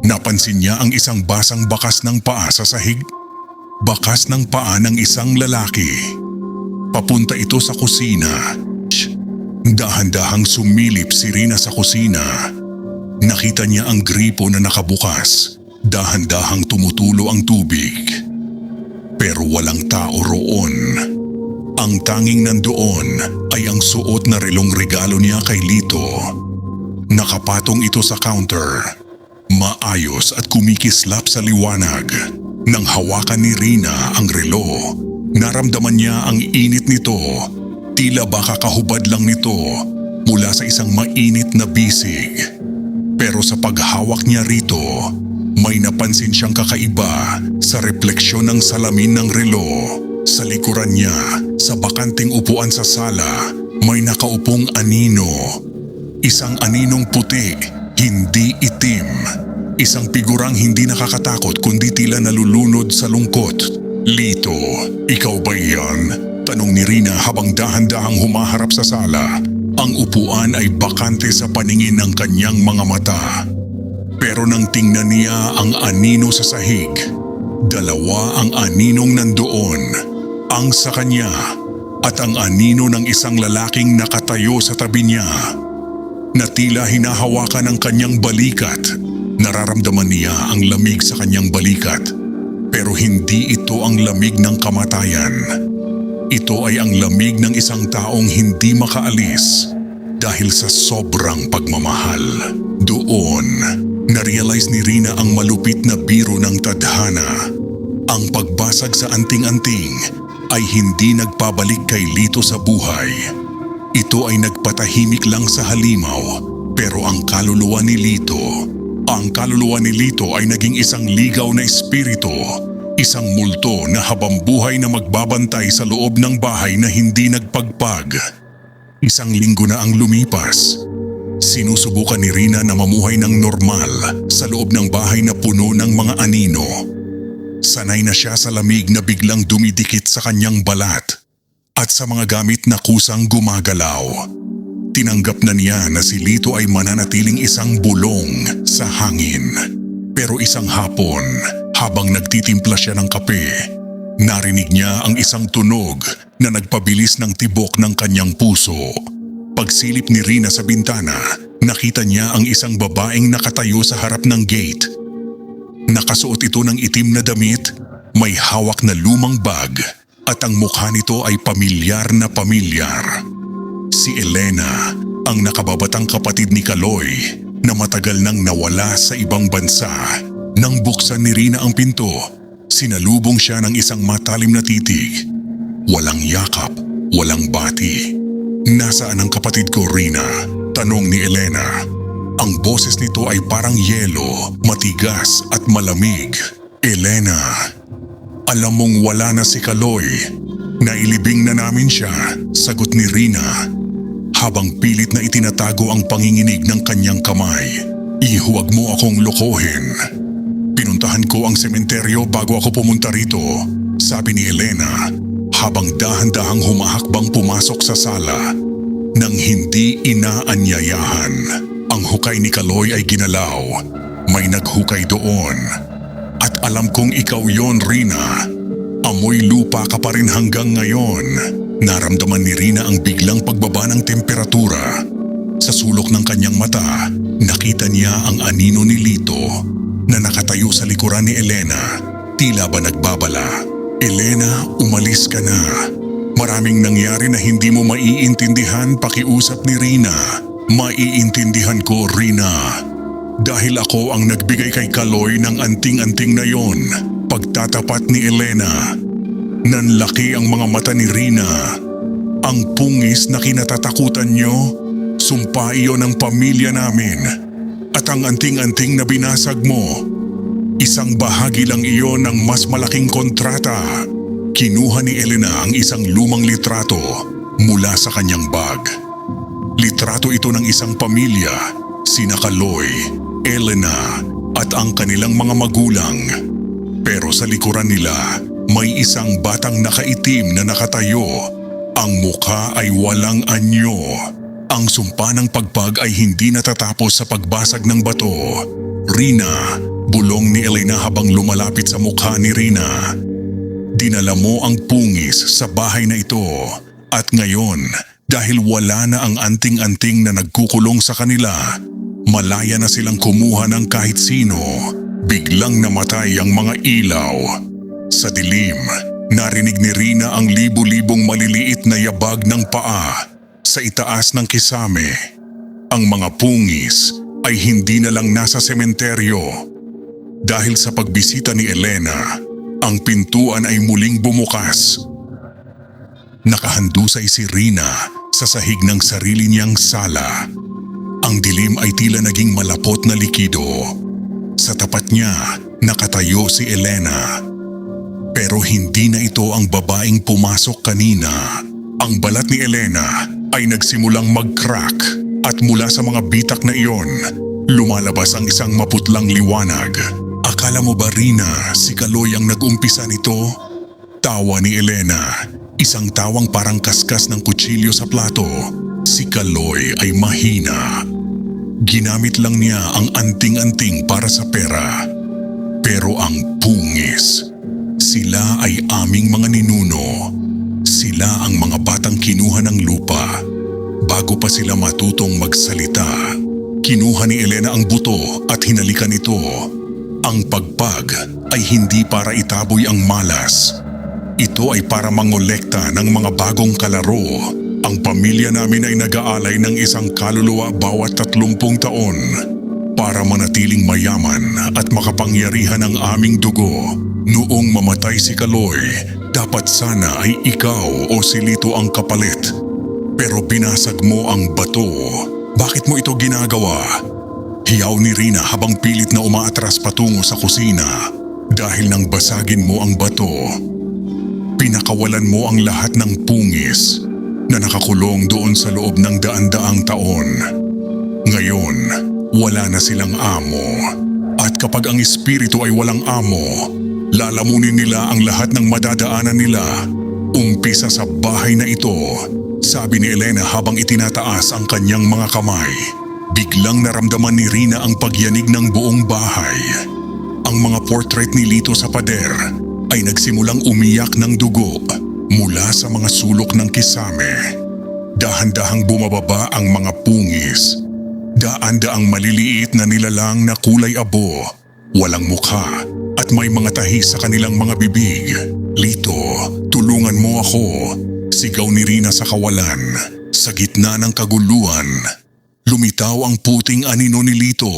napansin niya ang isang basang bakas ng paa sa sahig. Bakas ng paa ng isang lalaki. Papunta ito sa kusina. Dahan-dahang sumilip si Rina sa kusina. Nakita niya ang gripo na nakabukas. Dahan-dahang tumutulo ang tubig. Pero walang tao roon. Ang tanging nandoon ay ang suot na relong regalo niya kay Lito. Nakapatong ito sa counter. Maayos at kumikislap sa liwanag. Nang hawakan ni Rina ang relo, naramdaman niya ang init nito. Tila ba kakahubad lang nito mula sa isang mainit na bisig. Pero sa paghawak niya rito, may napansin siyang kakaiba sa refleksyon ng salamin ng relo. Sa likuran niya, sa bakanting upuan sa sala, may nakaupong anino. Isang aninong puti, hindi itim. Isang figurang hindi nakakatakot kundi tila nalulunod sa lungkot. Lito, ikaw ba iyan? Tanong ni Rina habang dahan-dahang humaharap sa sala. Ang upuan ay bakante sa paningin ng kanyang mga mata. Pero nang tingnan niya ang anino sa sahig, dalawa ang aninong nandoon. Ang sa kanya at ang anino ng isang lalaking nakatayo sa tabi niya. Na tila hinahawakan ng kanyang balikat. Nararamdaman niya ang lamig sa kanyang balikat. Pero hindi ito ang lamig ng kamatayan. Ito ay ang lamig ng isang taong hindi makaalis dahil sa sobrang pagmamahal. Doon, na-realize ni Rina ang malupit na biro ng tadhana. Ang pagbasag sa anting-anting ay hindi nagpabalik kay Lito sa buhay. Ito ay nagpatahimik lang sa halimaw, pero ang kaluluwa ni Lito ay naging isang ligaw na espiritu, isang multo na habambuhay na magbabantay sa loob ng bahay na hindi nagpagpag. Isang linggo na ang lumipas. Sinusubukan ni Rina na mamuhay ng normal sa loob ng bahay na puno ng mga anino. Sanay na siya sa lamig na biglang dumidikit sa kanyang balat at sa mga gamit na kusang gumagalaw. Tinanggap na niya na si Lito ay mananatiling isang bulong sa hangin. Pero isang hapon, habang nagtitimpla siya ng kape, narinig niya ang isang tunog na nagpabilis ng tibok ng kanyang puso. Pagsilip ni Rina sa bintana, nakita niya ang isang babaeng nakatayo sa harap ng gate. Nakasuot ito ng itim na damit, may hawak na lumang bag, at ang mukha nito ay pamilyar na pamilyar. Si Elena, ang nakababatang kapatid ni Kaloy na matagal nang nawala sa ibang bansa. Nang buksan ni Rina ang pinto, sinalubong siya ng isang matalim na titig. Walang yakap, walang bati. Nasaan ang kapatid ko, Rina? Tanong ni Elena. Ang boses nito ay parang yelo, matigas at malamig. Elena, alam mong wala na si Kaloy. Nailibing na namin siya, sagot ni Rina. Habang pilit na itinatago ang panginginig ng kanyang kamay. Ihuwag mo akong lokohin. Pinuntahan ko ang sementeryo bago ako pumunta rito, sabi ni Elena habang dahan-dahang humahakbang pumasok sa sala. Nang hindi inaanyayahan, ang hukay ni Kaloy ay ginalaw. May naghukay doon. At alam kong ikaw yon, Rina. Amoy lupa ka pa rin hanggang ngayon. Naramdaman ni Rina ang biglang pagbaba ng temperatura. Sa sulok ng kanyang mata, nakita niya ang anino ni Lito na nakatayo sa likuran ni Elena. Tila ba nagbabala, Elena, umalis ka na. Maraming nangyari na hindi mo maiintindihan, pakiusap ni Rina. Maiintindihan ko, Rina. Dahil ako ang nagbigay kay Kaloy ng anting-anting na yon. Pagtatapat ni Elena. Nanlaki ang mga mata ni Rina. Ang pungis na kinatatakutan nyo, sumpa iyon ng pamilya namin. At ang anting-anting na binasag mo, isang bahagi lang iyon ng mas malaking kontrata. Kinuha ni Elena ang isang lumang litrato mula sa kanyang bag. Litrato ito ng isang pamilya, sina Kaloy, Elena at ang kanilang mga magulang. Pero sa likuran nila, may isang batang nakaitim na nakatayo. Ang mukha ay walang anyo. Ang sumpa ng pagpag ay hindi natatapos sa pagbasag ng bato. Rina, bulong ni Elena habang lumalapit sa mukha ni Rina. Dinala mo ang pungis sa bahay na ito. At ngayon, dahil wala na ang anting-anting na nagkukulong sa kanila, Malaya na silang kumuha ng kahit sino. Biglang namatay ang mga ilaw. Sa dilim, narinig ni Rina ang libu-libong maliliit na yabag ng paa sa itaas ng kisame. Ang mga pungis ay hindi na lang nasa sementeryo. Dahil sa pagbisita ni Elena, ang pintuan ay muling bumukas. Nakahandusay si Rina sa sahig ng sarili niyang sala. Ang dilim ay tila naging malapot na likido. Sa tapat niya, nakatayo si Elena. Pero hindi na ito ang babaeng pumasok kanina. Ang balat ni Elena ay nagsimulang mag-crack at mula sa mga bitak na iyon, lumalabas ang isang maputlang liwanag. Akala mo ba, Rina, si Kaloy ang nag-umpisa nito? Tawa ni Elena, isang tawang parang kaskas ng kutsilyo sa plato. Si Kaloy ay mahina. Ginamit lang niya ang anting-anting para sa pera. Pero ang pungis, sila ay aming mga ninuno. Sila ang mga batang kinuha ng lupa. Bago pa sila matutong magsalita, kinuha ni Elena ang buto at hinalikan ito. Ang pagpag ay hindi para itaboy ang malas. Ito ay para mangolekta ng mga bagong kalaro. Ang pamilya namin ay nag-aalay ng isang kaluluwa bawat 30 taon para manatiling mayaman at makapangyarihan ang aming dugo. Noong mamatay si Kaloy, dapat sana ay ikaw o si Lito ang kapalit. Pero binasag mo ang bato. Bakit mo ito ginagawa? Hiyaw ni Rina habang pilit na umaatras patungo sa kusina. Dahil nang basagin mo ang bato, pinakawalan mo ang lahat ng pungis na nakakulong doon sa loob ng daan-daang taon. Ngayon, wala na silang amo. At kapag ang espiritu ay walang amo, lalamunin nila ang lahat ng madadaanan nila. Umpisa sa bahay na ito, sabi ni Elena habang itinataas ang kanyang mga kamay. Biglang naramdaman ni Rina ang pagyanig ng buong bahay. Ang mga portrait ni Lito sa pader ay nagsimulang umiyak ng dugo mula sa mga sulok ng kisame. Dahan-dahang bumababa ang mga pungis. Daan-daang maliliit na nilalang na kulay abo, walang mukha at may mga tahi sa kanilang mga bibig. Lito, tulungan mo ako, sigaw ni Rina sa kawalan. Sa gitna ng kaguluhan, lumitaw ang puting anino ni Lito.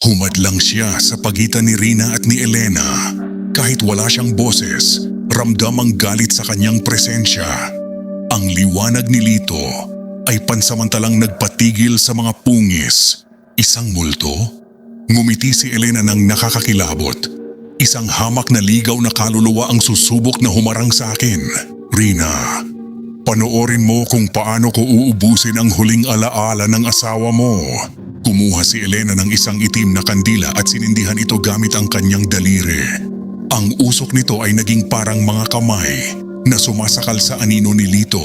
Humadlang siya sa pagitan ni Rina at ni Elena. Kahit wala siyang boses, ramdam ang galit sa kanyang presensya. Ang liwanag ni Lito ay pansamantalang nagpatigil sa mga pungis. Isang multo? Ngumiti si Elena ng nakakakilabot. Isang hamak na ligaw na kaluluwa ang susubok na humarang sa akin. Rina, panoorin mo kung paano ko uubusin ang huling alaala ng asawa mo. Kumuha si Elena ng isang itim na kandila at sinindihan ito gamit ang kanyang daliri. Ang usok nito ay naging parang mga kamay na sumasakal sa anino ni Lito.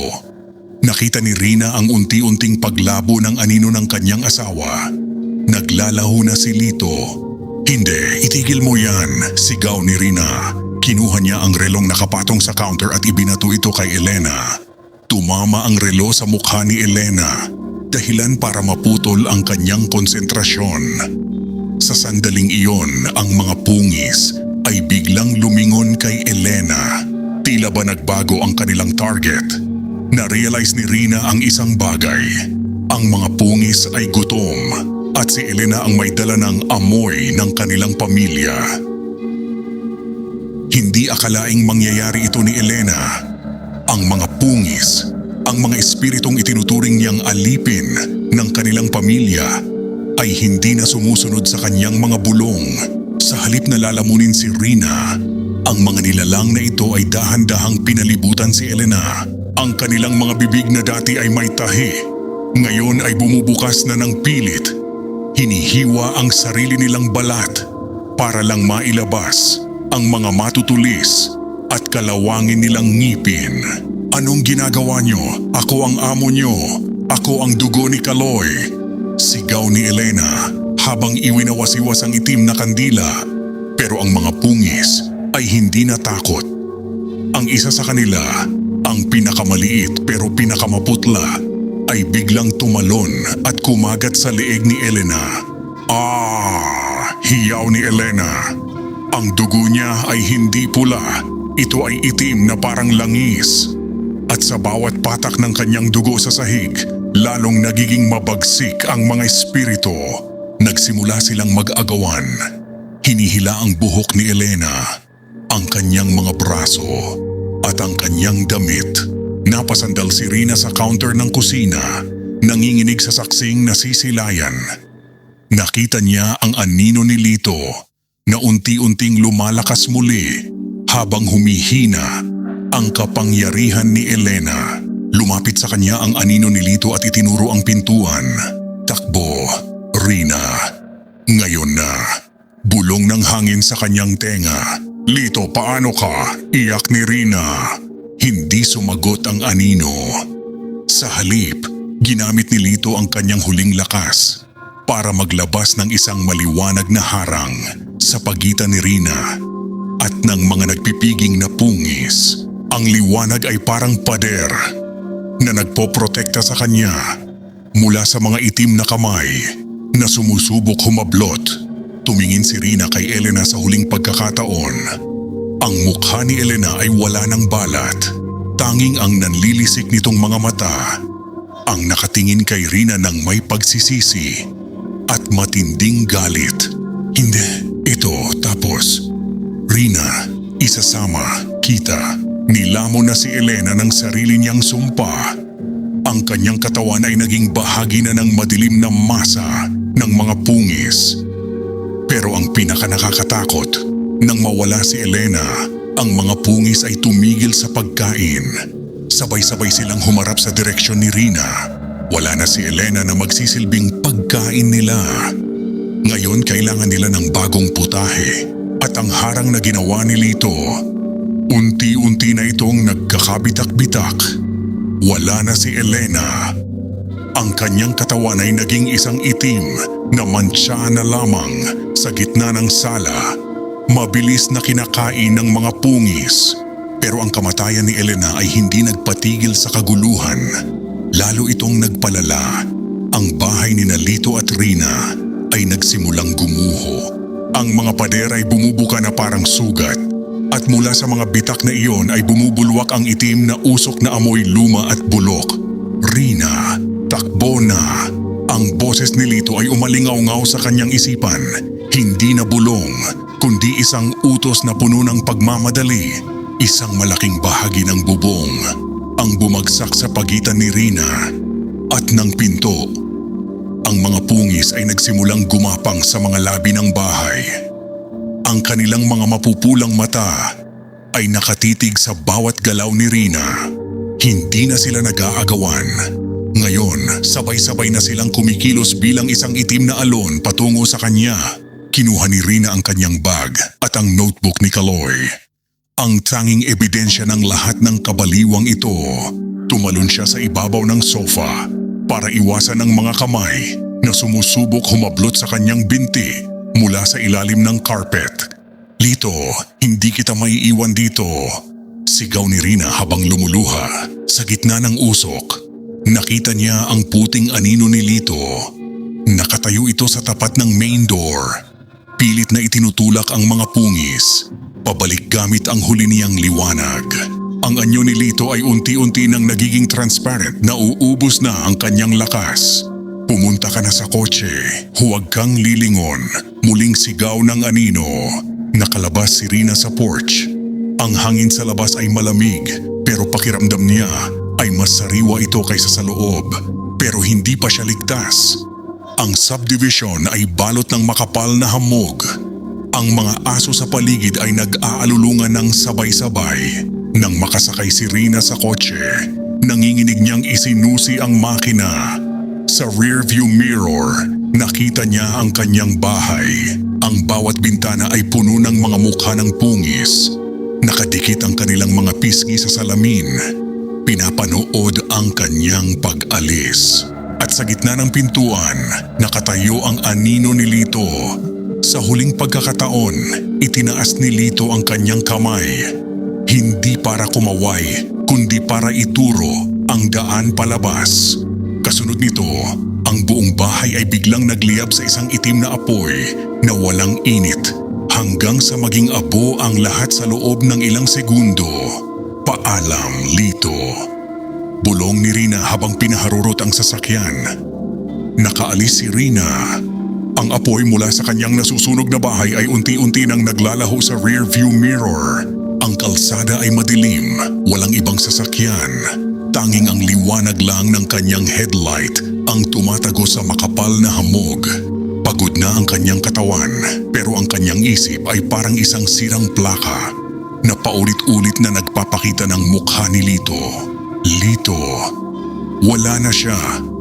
Nakita ni Rina ang unti-unting paglabo ng anino ng kanyang asawa. Naglalaho na si Lito. Hindi, itigil mo yan, sigaw ni Rina. Kinuha niya ang relong nakapatong sa counter at ibinato ito kay Elena. Tumama ang relo sa mukha ni Elena, dahilan para maputol ang kanyang konsentrasyon. Sa sandaling iyon, ang mga pungis ay biglang lumingon kay Elena. Tila ba nagbago ang kanilang target? Na-realize ni Rina ang isang bagay. Ang mga pungis ay gutom at si Elena ang may dala ng amoy ng kanilang pamilya. Hindi akalaing mangyayari ito ni Elena. Ang mga pungis, ang mga espiritong itinuturing niyang alipin ng kanilang pamilya ay hindi na sumusunod sa kanyang mga bulong. Sa halip na lalamunin si Rina, ang mga nilalang na ito ay dahan-dahang pinalibutan si Elena. Ang kanilang mga bibig na dati ay may tahi, ngayon ay bumubukas na ng pilit. Hinihiwa ang sarili nilang balat para lang mailabas ang mga matutulis at kalawangin nilang ngipin. Anong ginagawa niyo? Ako ang amo niyo. Ako ang dugo ni Kaloy. Sigaw ni Elena habang iwinawasiwas ang itim na kandila. Pero ang mga pungis ay hindi natakot. Ang isa sa kanila, ang pinakamaliit pero pinakamaputla, ay biglang tumalon at kumagat sa leeg ni Elena. Hiyaw ni Elena. Ang dugo niya ay hindi pula. Ito ay itim na parang langis. At sa bawat patak ng kanyang dugo sa sahig, lalong nagiging mabagsik ang mga espiritu. Nagsimula silang mag-agawan. Hinihila ang buhok ni Elena, ang kanyang mga braso, at ang kanyang damit. Napasandal si Rina sa counter ng kusina, nanginginig sa saksing nasisilayan. Nakita niya ang anino ni Lito na unti-unting lumalakas muli habang humihina ang kapangyarihan ni Elena. Lumapit sa kanya ang anino ni Lito at itinuro ang pintuan. Takbo, Rina. Ngayon na. Bulong ng hangin sa kanyang tenga. Lito, paano ka? Iyak ni Rina. Hindi sumagot ang anino. Sa halip, ginamit ni Lito ang kanyang huling lakas para maglabas ng isang maliwanag na harang sa pagitan ni Rina at ng mga nagpipiging na pungis. Ang liwanag ay parang pader na nagpoprotekta sa kanya mula sa mga itim na kamay na sumusubok humablot. Tumingin si Rina kay Elena sa huling pagkakataon. Ang mukha ni Elena ay wala ng balat. Tanging ang nanlilisik nitong mga mata ang nakatingin kay Rina ng may pagsisisi at matinding galit. Hindi, ito tapos. Rina, isasama kita. Nilamon na si Elena ng sarili niyang sumpa. Ang kanyang katawan ay naging bahagi na ng madilim na masa ng mga pungis. Pero ang pinakanakakatakot, nang mawala si Elena, ang mga pungis ay tumigil sa pagkain. Sabay-sabay silang humarap sa direksyon ni Rina. Wala na si Elena na magsisilbing pagkain nila. Ngayon kailangan nila ng bagong putahe at ang harang na ginawa ni Lito. Unti-unti na itong nagkakabitak-bitak. Wala na si Elena. Ang kanyang katawan ay naging isang itim na mantsa na lamang sa gitna ng sala. Mabilis na kinakain ng mga pungis. Pero ang kamatayan ni Elena ay hindi nagpatigil sa kaguluhan. Lalo itong nagpalala. Ang bahay ni Lito at Rina ay nagsimulang gumuho. Ang mga pader ay bumubuka na parang sugat. At mula sa mga bitak na iyon ay bumubulwak ang itim na usok na amoy luma at bulok. Rina, takbo na. Ang boses ni Lito ay umalingaw-ngaw sa kanyang isipan. Hindi na bulong, kundi isang utos na puno ng pagmamadali. Isang malaking bahagi ng bubong ang bumagsak sa pagitan ni Rina at ng pinto. Ang mga pungis ay nagsimulang gumapang sa mga labi ng bahay. Ang kanilang mga mapupulang mata ay nakatitig sa bawat galaw ni Rina. Hindi na sila nag-aagawan. Ngayon, sabay-sabay na silang kumikilos bilang isang itim na alon patungo sa kanya. Kinuha ni Rina ang kanyang bag at ang notebook ni Kaloy. Ang tanging ebidensya ng lahat ng kabaliwang ito. Tumalon siya sa ibabaw ng sofa para iwasan ang mga kamay na sumusubok humablot sa kanyang binti mula sa ilalim ng carpet. Lito, hindi kita maiiwan dito. Sigaw ni Rina habang lumuluha. Sa gitna ng usok, nakita niya ang puting anino ni Lito. Nakatayo ito sa tapat ng main door. Pilit na itinutulak ang mga pungis. Pabalik gamit ang huli niyang liwanag. Ang anyo ni Lito ay unti-unti nang nagiging transparent na uubos na ang kanyang lakas. Pumunta ka na sa kotse. Huwag kang lilingon. Muling sigaw ng anino. Nakalabas si Rina sa porch. Ang hangin sa labas ay malamig pero pakiramdam niya ay mas sariwa ito kaysa sa loob. Pero hindi pa siya ligtas. Ang subdivision ay balot ng makapal na hamog. Ang mga aso sa paligid ay nag-aalulungan ng sabay-sabay. Nang makasakay si Rina sa kotse, nanginginig niyang isinusi ang makina. Sa rearview mirror, nakita niya ang kanyang bahay. Ang bawat bintana ay puno ng mga mukha ng pungis. Nakadikit ang kanilang mga pisngi sa salamin. Pinapanood ang kanyang pag-alis. At sa gitna ng pintuan, nakatayo ang anino ni Lito. Sa huling pagkakataon, itinaas ni Lito ang kanyang kamay. Hindi para kumaway, kundi para ituro ang daan palabas. Kasunod nito, ang buong bahay ay biglang nagliyab sa isang itim na apoy na walang init hanggang sa maging abo ang lahat sa loob ng ilang segundo. Paalam, Lito. Bulong ni Rina habang pinaharurot ang sasakyan. Nakaalis si Rina. Ang apoy mula sa kanyang nasusunog na bahay ay unti-unti nang naglalaho sa rear view mirror. Ang kalsada ay madilim, walang ibang sasakyan. Tanging ang liwanag lang ng kanyang headlight ang tumatago sa makapal na hamog. Pagod na ang kanyang katawan, pero ang kanyang isip ay parang isang sirang plaka na paulit-ulit na nagpapakita ng mukha ni Lito. Lito. Wala na siya.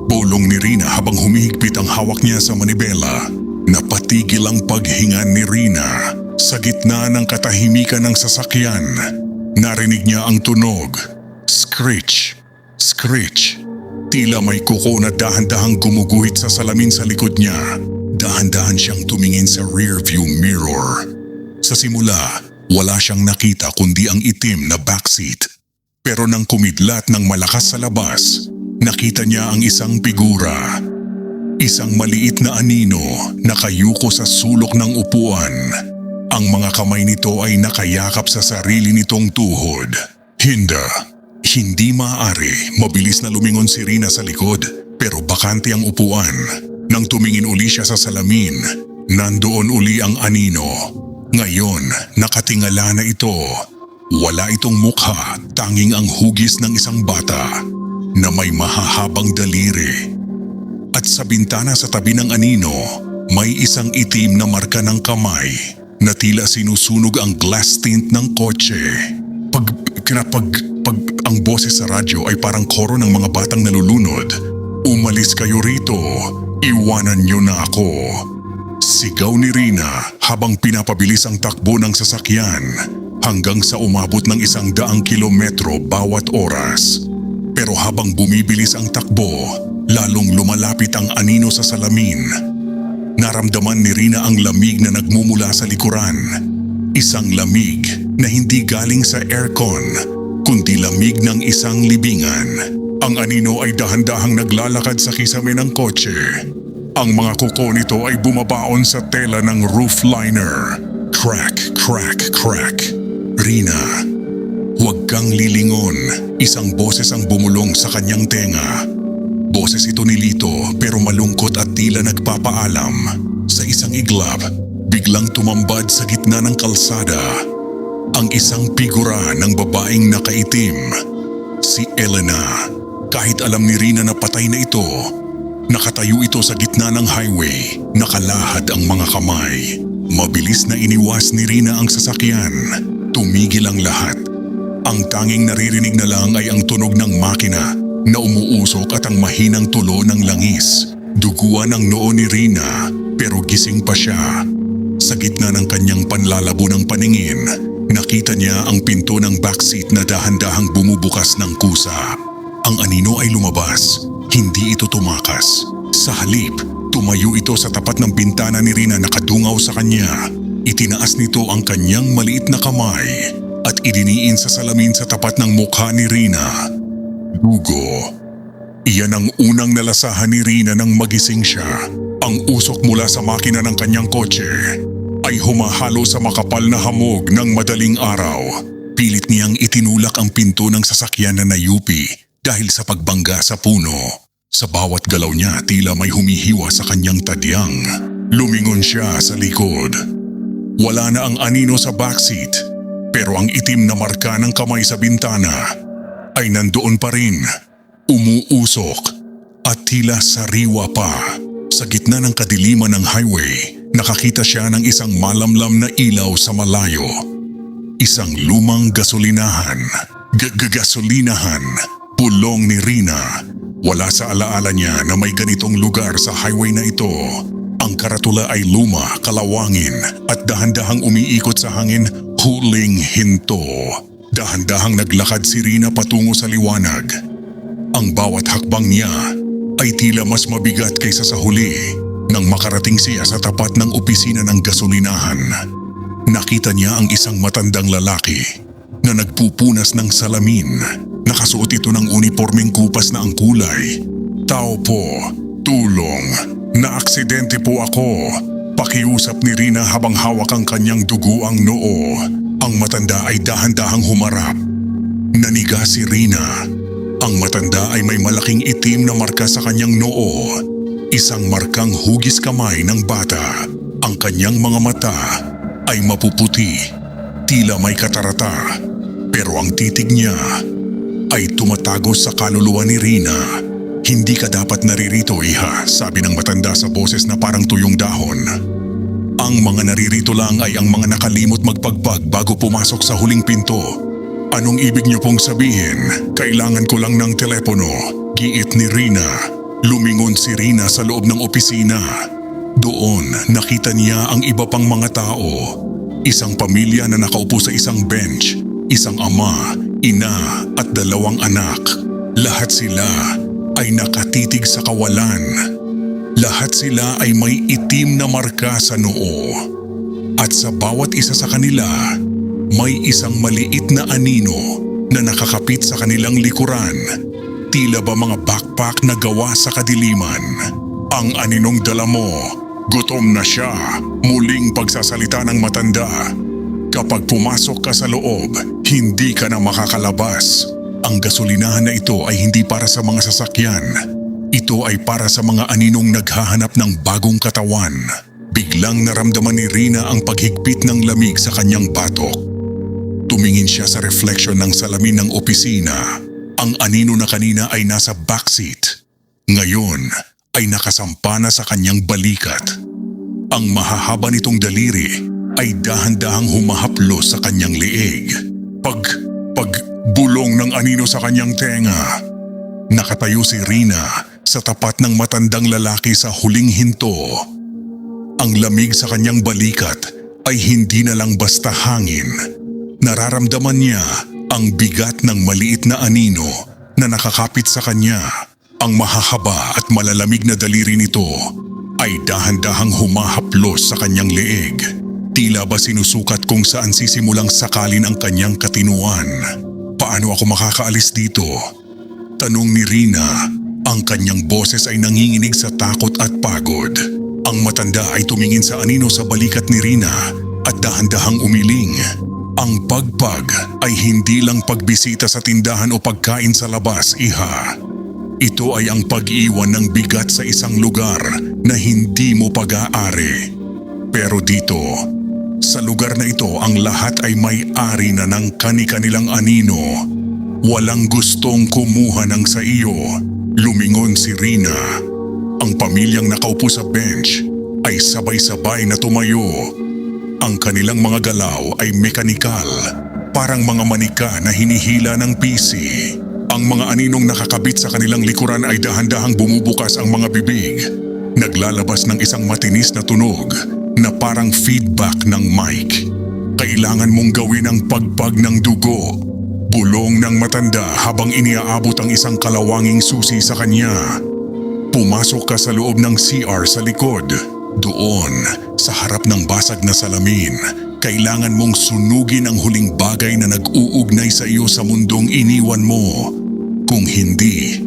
Bulong ni Rina habang humihigpit ang hawak niya sa manibela. Napatigil ang paghinga ni Rina. Sa gitna ng katahimikan ng sasakyan, narinig niya ang tunog. Screech. Screech. Tila may kuko na dahan-dahang gumuguhit sa salamin sa likod niya. Dahan-dahan siyang tumingin sa rearview mirror. Sa simula, wala siyang nakita kundi ang itim na backseat. Pero nang kumidlat ng malakas sa labas, nakita niya ang isang figura. Isang maliit na anino nakayuko sa sulok ng upuan. Ang mga kamay nito ay nakayakap sa sarili nitong tuhod. Hindi maaari. Mabilis na lumingon si Rina sa likod, pero bakante ang upuan. Nang tumingin uli siya sa salamin, nandoon uli ang anino. Ngayon, nakatingala na ito. Wala itong mukha, tanging ang hugis ng isang bata na may mahahabang daliri. At sa bintana sa tabi ng anino, may isang itim na marka ng kamay na tila sinusunog ang glass tint ng kotse. Pag ang boses sa radyo ay parang koro ng mga batang nalulunod. Umalis kayo rito, iwanan niyo na ako. Sigaw ni Rina habang pinapabilis ang takbo ng sasakyan hanggang sa umabot ng 100 kilometro bawat oras. Pero habang bumibilis ang takbo, lalong lumalapit ang anino sa salamin. Naramdaman ni Rina ang lamig na nagmumula sa likuran. Isang lamig na hindi galing sa aircon, kundi lamig ng isang libingan. Ang anino ay dahan-dahang naglalakad sa kisame ng kotse. Ang mga kuko nito ay bumabaon sa tela ng roof liner. Crack, crack, crack. Rina, huwag kang lilingon. Isang boses ang bumulong sa kanyang tenga. Boses ito ni Lito pero malungkot at tila nagpapaalam. Sa isang iglap, biglang tumambad sa gitna ng kalsada ang isang figura ng babaeng nakaitim. Si Elena. Kahit alam ni Rina na patay na ito, nakatayo ito sa gitna ng highway, nakalahad ang mga kamay. Mabilis na iniwas ni Rina ang sasakyan. Tumigil ang lahat. Ang tanging naririnig na lang ay ang tunog ng makina na umuusok at ang mahinang tulo ng langis. Duguan ang noo ni Rina pero gising pa siya. Sa gitna ng kanyang panlalabo ng paningin, nakita niya ang pinto ng backseat na dahan-dahang bumubukas ng kusa. Ang anino ay lumabas, hindi ito tumakas. Sa halip, tumayo ito sa tapat ng bintana ni Rina na kadungaw sa kanya. Itinaas nito ang kanyang maliit na kamay at idiniin sa salamin sa tapat ng mukha ni Rina. Dugo. Iyan ang unang nalasahan ni Rina nang magising siya. Ang usok mula sa makina ng kanyang kotse ay humahalo sa makapal na hamog ng madaling araw. Pilit niyang itinulak ang pinto ng sasakyan na nayupi dahil sa pagbangga sa puno. Sa bawat galaw niya tila may humihiwa sa kanyang tadyang. Lumingon siya sa likod. Wala na ang anino sa backseat, pero ang itim na marka ng kamay sa bintana ay nandoon pa rin. Umuusok at tila sariwa pa. Sa gitna ng kadiliman ng highway, nakakita siya ng isang malamlam na ilaw sa malayo. Isang lumang gasolinahan. Gasolinahan. Bulong ni Rina. Wala sa alaala niya na may ganitong lugar sa highway na ito. Ang karatula ay luma, kalawangin at dahan-dahang umiikot sa hangin, huling hinto. Dahan-dahang naglakad si Rina patungo sa liwanag. Ang bawat hakbang niya ay tila mas mabigat kaysa sa huli. Nang makarating siya sa tapat ng opisina ng gasolinahan, nakita niya ang isang matandang lalaki na nagpupunas ng salamin. Nakasuot ito ng unipormeng kupas na ang kulay Tao po, tulong, naaksidente po ako. Pakiusap ni Rina habang hawak ang kanyang duguang noo. Ang matanda ay dahan-dahang humarap. Naniga si Rina. Ang matanda ay may malaking itim na marka sa kanyang noo. Isang markang hugis kamay ng bata. Ang kanyang mga mata ay mapuputi, tila may katarata. Pero ang titig niya ay tumatagos sa kaluluwa ni Rina. Hindi ka dapat naririto, iha, sabi ng matanda sa boses na parang tuyong dahon. Ang mga naririto lang ay ang mga nakalimot magpagpag bago pumasok sa huling pinto. Anong ibig niyo pong sabihin? Kailangan ko lang ng telepono, giit ni Rina. Lumingon si Rina sa loob ng opisina. Doon nakita niya ang iba pang mga tao. Isang pamilya na nakaupo sa isang bench. Isang ama, ina at 2 anak. Lahat sila ay nakatitig sa kawalan. Lahat sila ay may itim na marka sa noo. At sa bawat isa sa kanila, may isang maliit na anino na nakakapit sa kanilang likuran. Tila ba mga backpack na gawa sa kadiliman. Ang aninong dala mo, gutom na siya, muling pagsasalita ng matanda. Kapag pumasok ka sa loob, hindi ka na makakalabas. Ang gasolinahan na ito ay hindi para sa mga sasakyan. Ito ay para sa mga aninong naghahanap ng bagong katawan. Biglang naramdaman ni Rina ang paghigpit ng lamig sa kanyang batok. Tumingin siya sa refleksyon ng salamin ng opisina. Ang anino na kanina ay nasa backseat. Ngayon ay nakasampa na sa kanyang balikat. Ang mahahaba nitong daliri ay dahan-dahang humahaplos sa kanyang leeg. Bulong ng anino sa kanyang tenga. Nakatayo si Rina sa tapat ng matandang lalaki sa huling hinto. Ang lamig sa kanyang balikat ay hindi na lang basta hangin. Nararamdaman niya ang bigat ng maliit na anino na nakakapit sa kanya. Ang mahahaba at malalamig na daliri nito ay dahan-dahang humahaplos sa kanyang leeg. Tila ba sinusukat kung saan sisimulang sakalin ang kanyang katinuan. Paano ako makakaalis dito? Tanong ni Rina. Ang kanyang boses ay nanginginig sa takot at pagod. Ang matanda ay tumingin sa anino sa balikat ni Rina at dahan-dahang umiling. Ang pagpag ay hindi lang pagbisita sa tindahan o pagkain sa labas, iha. Ito ay ang pag-iwan ng bigat sa isang lugar na hindi mo pag-aari. Pero dito, sa lugar na ito, ang lahat ay may-ari na ng kani-kanilang anino. Walang gustong kumuha ng sa iyo. Lumingon si Rina. Ang pamilyang nakaupo sa bench ay sabay-sabay na tumayo. Ang kanilang mga galaw ay mekanikal, parang mga manika na hinihila ng pisi. Ang mga aninong nakakabit sa kanilang likuran ay dahan-dahang bumubukas ang mga bibig. Naglalabas ng isang matinis na tunog na parang feedback ng mic. Kailangan mong gawin ang pagpag ng dugo. Bulong ng matanda habang iniaabot ang isang kalawanging susi sa kanya. Pumasok ka sa loob ng CR sa likod. Doon, sa harap ng basag na salamin, kailangan mong sunugin ang huling bagay na nag-uugnay sa iyo sa mundong iniwan mo. Kung hindi,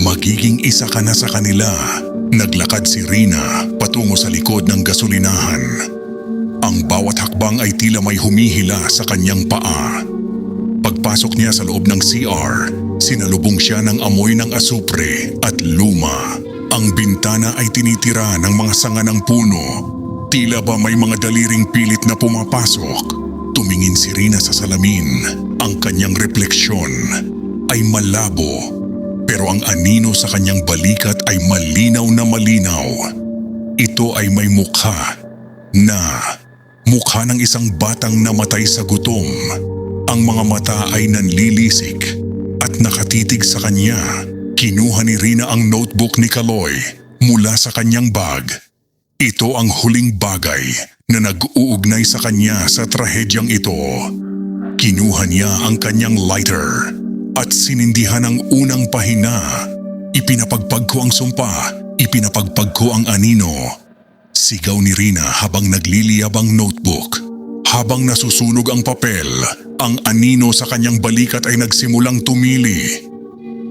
magiging isa ka na sa kanila. Naglakad si Rina patungo sa likod ng gasolinahan. Ang bawat hakbang ay tila may humihila sa kanyang paa. Pagpasok niya sa loob ng CR, sinalubong siya ng amoy ng asupre at luma. Ang bintana ay tinitira ng mga sanga ng puno. Tila ba may mga daliring pilit na pumapasok. Tumingin si Rina sa salamin. Ang kanyang refleksyon ay malabo. Pero ang anino sa kanyang balikat ay malinaw na malinaw. Ito ay may mukha ng isang batang namatay sa gutom. Ang mga mata ay nanlilisik at nakatitig sa kanya. Kinuha ni Rina ang notebook ni Kaloy mula sa kanyang bag. Ito ang huling bagay na nag-uugnay sa kanya sa trahedyang ito. Kinuha niya ang kanyang lighter at sinindihan ang unang pahina. Ipinapagpag ko ang sumpa, ipinapagpag ko ang anino. Sigaw ni Rina habang nagliliyab ang notebook. Habang nasusunog ang papel, ang anino sa kanyang balikat ay nagsimulang tumili.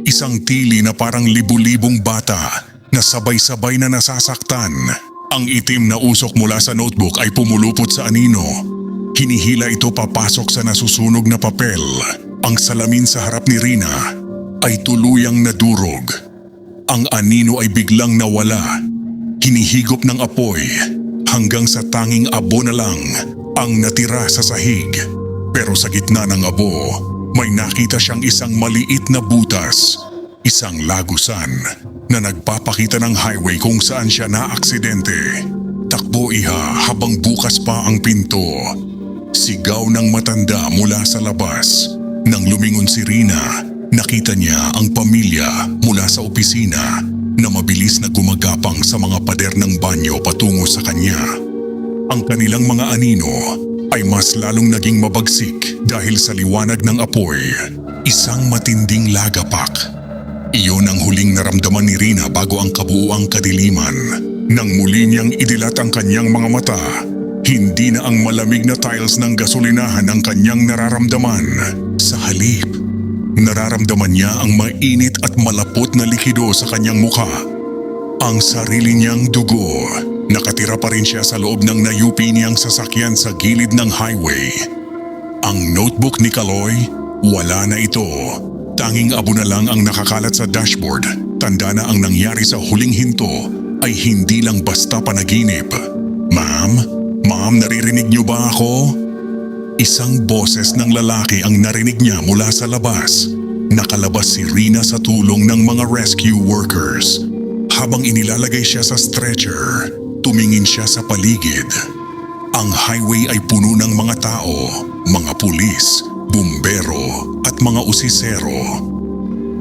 Isang tili na parang libu-libong bata na sabay-sabay na nasasaktan. Ang itim na usok mula sa notebook ay pumulupot sa anino. Hinihila ito papasok sa nasusunog na papel. Ang salamin sa harap ni Rina ay tuluyang nadurog. Ang anino ay biglang nawala. Hinihigop ng apoy hanggang sa tanging abo na lang ang natira sa sahig. Pero sa gitna ng abo, may nakita siyang isang maliit na butas. Isang lagusan na nagpapakita ng highway kung saan siya naaksidente. Takbo iha habang bukas pa ang pinto. Sigaw ng matanda mula sa labas. Nang lumingon si Rina, nakita niya ang pamilya mula sa opisina na mabilis na gumagapang sa mga pader ng banyo patungo sa kanya. Ang kanilang mga anino ay mas lalong naging mabagsik dahil sa liwanag ng apoy. Isang matinding lagapak. Iyon ang huling naramdaman ni Rina bago ang kabuuang kadiliman. Nang muli niyang idilat ang kanyang mga mata, hindi na ang malamig na tiles ng gasolinahan ang kanyang nararamdaman. Sa halip, nararamdaman niya ang mainit at malapot na likido sa kanyang mukha. Ang sarili niyang dugo. Nakatira pa rin siya sa loob ng nayupi niyang sasakyan sa gilid ng highway. Ang notebook ni Kaloy, wala na ito. Tanging abo na lang ang nakakalat sa dashboard. Tanda na ang nangyari sa huling hinto ay hindi lang basta panaginip. Ma'am, naririnig niyo ba ako? Isang boses ng lalaki ang narinig niya mula sa labas. Nakalabas si Rina sa tulong ng mga rescue workers. Habang inilalagay siya sa stretcher, tumingin siya sa paligid. Ang highway ay puno ng mga tao, mga pulis, bumbero at mga usisero.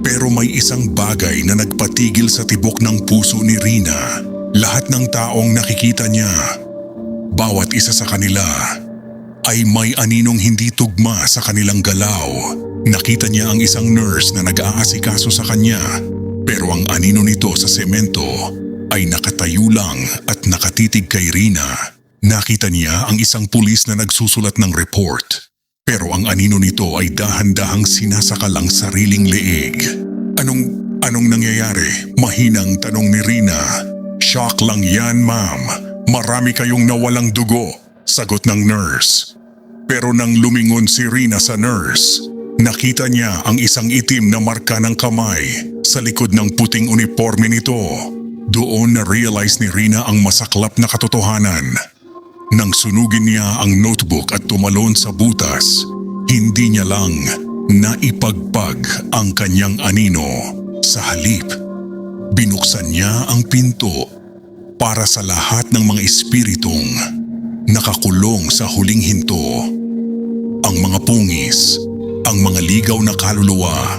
Pero may isang bagay na nagpatigil sa tibok ng puso ni Rina. Lahat ng taong nakikita niya, bawat isa sa kanila, ay may aninong hindi tugma sa kanilang galaw. Nakita niya ang isang nurse na nag-aasikaso sa kanya, pero ang anino nito sa semento ay nakatayo lang at nakatitig kay Rina. Nakita niya ang isang pulis na nagsusulat ng report, pero ang anino nito ay dahan-dahang sinasakal ang sariling leeg. Anong nangyayari? Mahinang tanong ni Rina. Shock lang yan, ma'am. Marami kayong nawalang dugo, sagot ng nurse. Pero nang lumingon si Rina sa nurse, nakita niya ang isang itim na marka ng kamay sa likod ng puting uniforme nito. Doon na-realize ni Rina ang masaklap na katotohanan. Nang sunugin niya ang notebook at tumalon sa butas, hindi niya lang naipagpag ang kanyang anino. Sa halip, binuksan niya ang pinto para sa lahat ng mga espiritong nakakulong sa huling hinto. Ang mga pungis, ang mga ligaw na kaluluwa,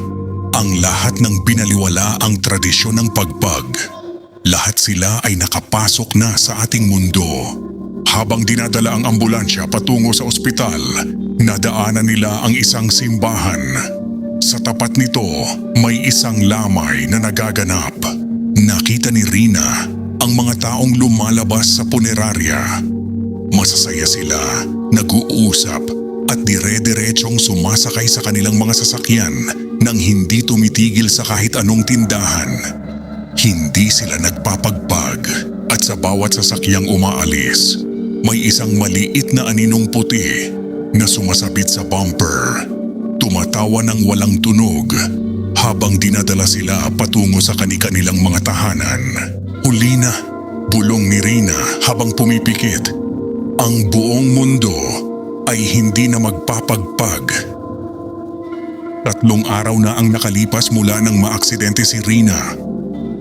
ang lahat ng binaliwala ang tradisyon ng pagpag. Lahat sila ay nakapasok na sa ating mundo. Habang dinadala ang ambulansya patungo sa ospital, nadaanan nila ang isang simbahan. Sa tapat nito, may isang lamay na nagaganap. Nakita ni Rina ang mga taong lumalabas sa punerarya. Masasaya sila, nag-uusap at dire-diretsong sumasakay sa kanilang mga sasakyan nang hindi tumitigil sa kahit anong tindahan. Hindi sila nagpapagpag at sa bawat sasakyang umaalis, may isang maliit na aninong puti na sumasabit sa bumper. Tumatawa ng walang tunog habang dinadala sila patungo sa kani-kanilang mga tahanan. Huli na, bulong ni Rina habang pumipikit. Ang buong mundo ay hindi na magpapagpag. 3 araw na ang nakalipas mula nang maaksidente si Rina.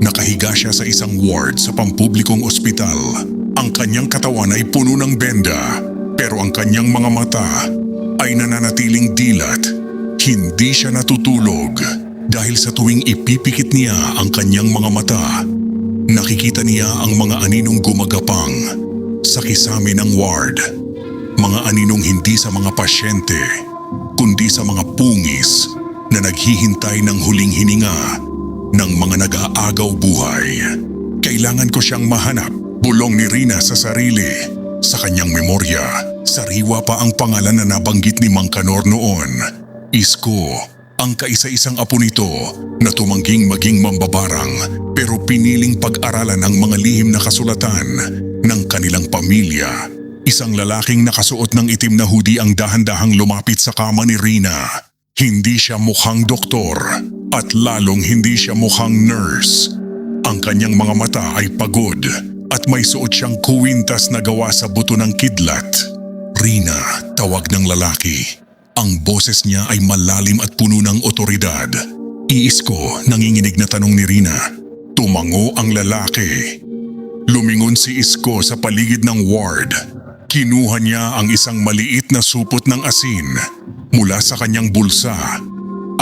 Nakahiga siya sa isang ward sa pampublikong ospital. Ang kanyang katawan ay puno ng benda, pero ang kanyang mga mata ay nananatiling dilat. Hindi siya natutulog dahil sa tuwing ipipikit niya ang kanyang mga mata, nakikita niya ang mga aninong gumagapang sa kisame ng ward. Mga aninong hindi sa mga pasyente, kundi sa mga pungis na naghihintay ng huling hininga ng mga nag-aagaw buhay. Kailangan ko siyang mahanap, bulong ni Rina sa sarili. Sa kanyang memorya, sariwa pa ang pangalan na nabanggit ni Mang Kanor noon. Isko, Ang kaisa-isang apo nito na tumangging maging mambabarang pero piniling pag-aralan ang mga lihim na kasulatan ng kanilang pamilya. Isang lalaking nakasuot ng itim na hoodie ang dahan-dahang lumapit sa kama ni Rina. Hindi siya mukhang doktor at lalong hindi siya mukhang nurse. Ang kanyang mga mata ay pagod at may suot siyang kuwintas na gawa sa buto ng kidlat. Rina, tawag ng lalaki. Ang boses niya ay malalim at puno ng otoridad. Iisko, nanginginig na tanong ni Rina. Tumango ang lalaki. Lumingon si Isko sa paligid ng ward. Kinuha niya ang isang maliit na supot ng asin mula sa kanyang bulsa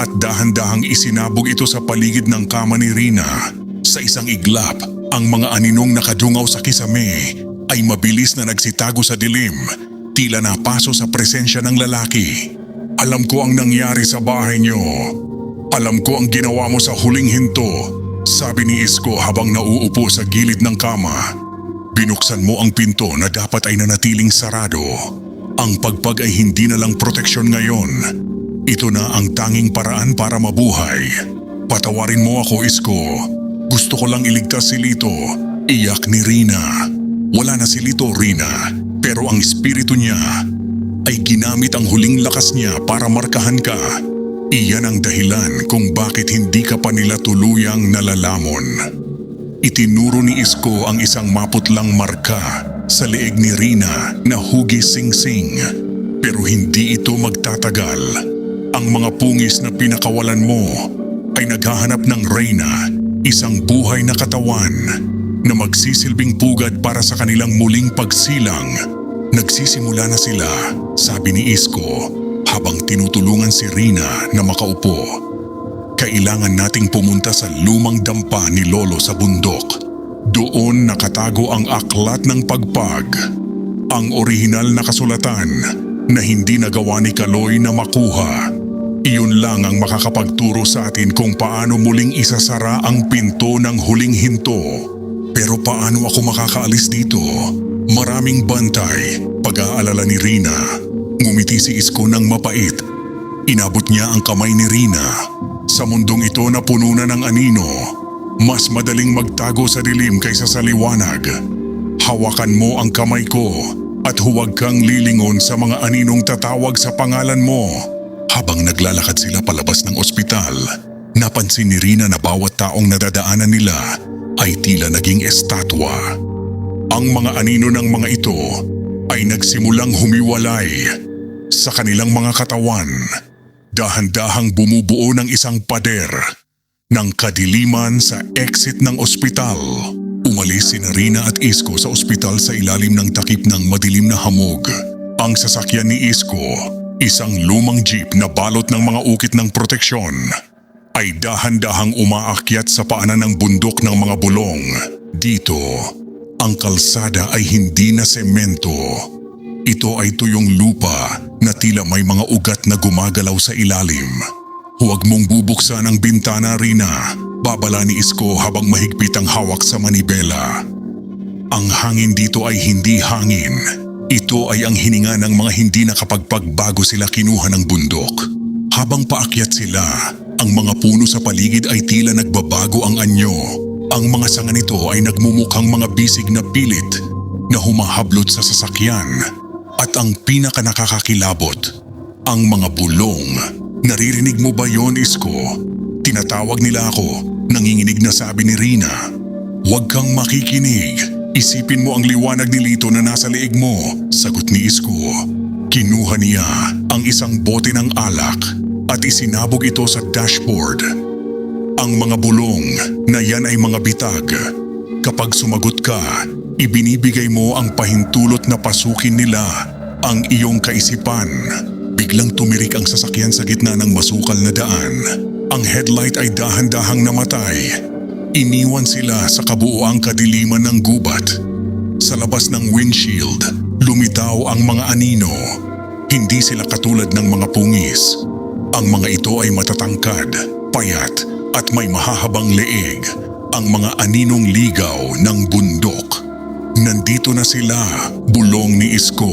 at dahan-dahang isinabog ito sa paligid ng kama ni Rina. Sa isang iglap, ang mga aninong nakadungaw sa kisame ay mabilis na nagsitago sa dilim, tila napaso sa presensya ng lalaki. Alam ko ang nangyari sa bahay niyo. Alam ko ang ginawa mo sa huling hinto, sabi ni Isko habang nauupo sa gilid ng kama. Binuksan mo ang pinto na dapat ay nanatiling sarado. Ang pagpag ay hindi na lang proteksyon ngayon. Ito na ang tanging paraan para mabuhay. Patawarin mo ako, Isko. Gusto ko lang iligtas si Lito. Iyak ni Rina. Wala na si Lito, Rina. Pero ang espiritu niya ay ginamit ang huling lakas niya para markahan ka. Iyan ang dahilan kung bakit hindi ka pa nila tuluyang nalalamon. Itinuro ni Isko ang isang maputlang marka sa leeg ni Rina na hugis sing-sing. Pero hindi ito magtatagal. Ang mga pungis na pinakawalan mo ay naghahanap ng Reyna, isang buhay na katawan na magsisilbing pugad para sa kanilang muling pagsilang. Nagsisimula na sila, sabi ni Isko habang tinutulungan si Rina na makaupo. Kailangan nating pumunta sa lumang dampa ni Lolo sa bundok. Doon nakatago ang aklat ng pagpag. Ang orihinal na kasulatan na hindi nagawa ni Kaloy na makuha. Iyon lang ang makakapagturo sa atin kung paano muling isasara ang pinto ng huling hinto. Pero paano ako makakaalis dito? Maraming bantay, pag-aalala ni Rina. Ngumiti si Isko ng mapait. Inabot niya ang kamay ni Rina. Sa mundong ito na puno na ng anino, mas madaling magtago sa dilim kaysa sa liwanag. Hawakan mo ang kamay ko at huwag kang lilingon sa mga aninong tatawag sa pangalan mo. Habang naglalakad sila palabas ng ospital, napansin ni Rina na bawat taong nadadaanan nila ay tila naging estatwa. Ang mga anino ng mga ito ay nagsimulang humiwalay sa kanilang mga katawan. Dahan-dahang bumubuo ng isang pader ng kadiliman sa exit ng ospital. Umalis si Rina at Isko sa ospital sa ilalim ng takip ng madilim na hamog. Ang sasakyan ni Isko, isang lumang jeep na balot ng mga ukit ng proteksyon, ay dahan-dahang umaakyat sa paanan ng bundok ng mga bulong. Dito, ang kalsada ay hindi na semento. Ito ay tuyong lupa na tila may mga ugat na gumagalaw sa ilalim. Huwag mong bubuksan ang bintana, Rina, babala ni Isko habang mahigpit ang hawak sa manibela. Ang hangin dito ay hindi hangin. Ito ay ang hininga ng mga hindi nakapagpagbago sila kinuha ng bundok. Habang paakyat sila, ang mga puno sa paligid ay tila nagbabago ang anyo. Ang mga sanga nito ay nagmumukhang mga bisig na pilit na humahablot sa sasakyan. At ang pinaka nakakakilabot, ang mga bulong. Naririnig mo ba yon, Isko? Tinatawag nila ako, nanginginig na sabi ni Rina. Huwag kang makikinig. Isipin mo ang liwanag ni Lito na nasa leeg mo, sagot ni Isko. Kinuha niya ang isang bote ng alak at isinabog ito sa dashboard. Ang mga bulong na yan ay mga bitag. Kapag sumagot ka, ibinibigay mo ang pahintulot na pasukin nila ang iyong kaisipan. Biglang tumirik ang sasakyan sa gitna ng masukal na daan. Ang headlight ay dahan-dahang namatay. Iniwan sila sa kabuuang kadiliman ng gubat. Sa labas ng windshield, lumitaw ang mga anino. Hindi sila katulad ng mga pungis. Ang mga ito ay matatangkad, payat at may mahahabang leeg. Ang mga aninong ligaw ng bundok. Nandito na sila, bulong ni Isko.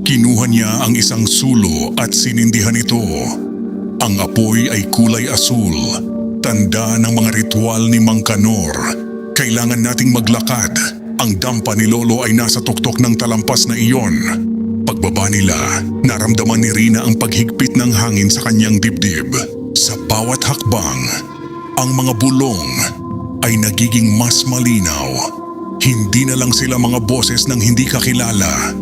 Kinuha niya ang isang sulo at sinindihan ito. Ang apoy ay kulay asul, tanda ng mga ritual ni Mang Kanor. Kailangan nating maglakad. Ang dampa ni Lolo ay nasa tuktok ng talampas na iyon. Pagbaba nila, naramdaman ni Rina ang paghigpit ng hangin sa kanyang dibdib. Sa bawat hakbang, ang mga bulong ay nagiging mas malinaw. Hindi na lang sila mga boses ng hindi kakilala.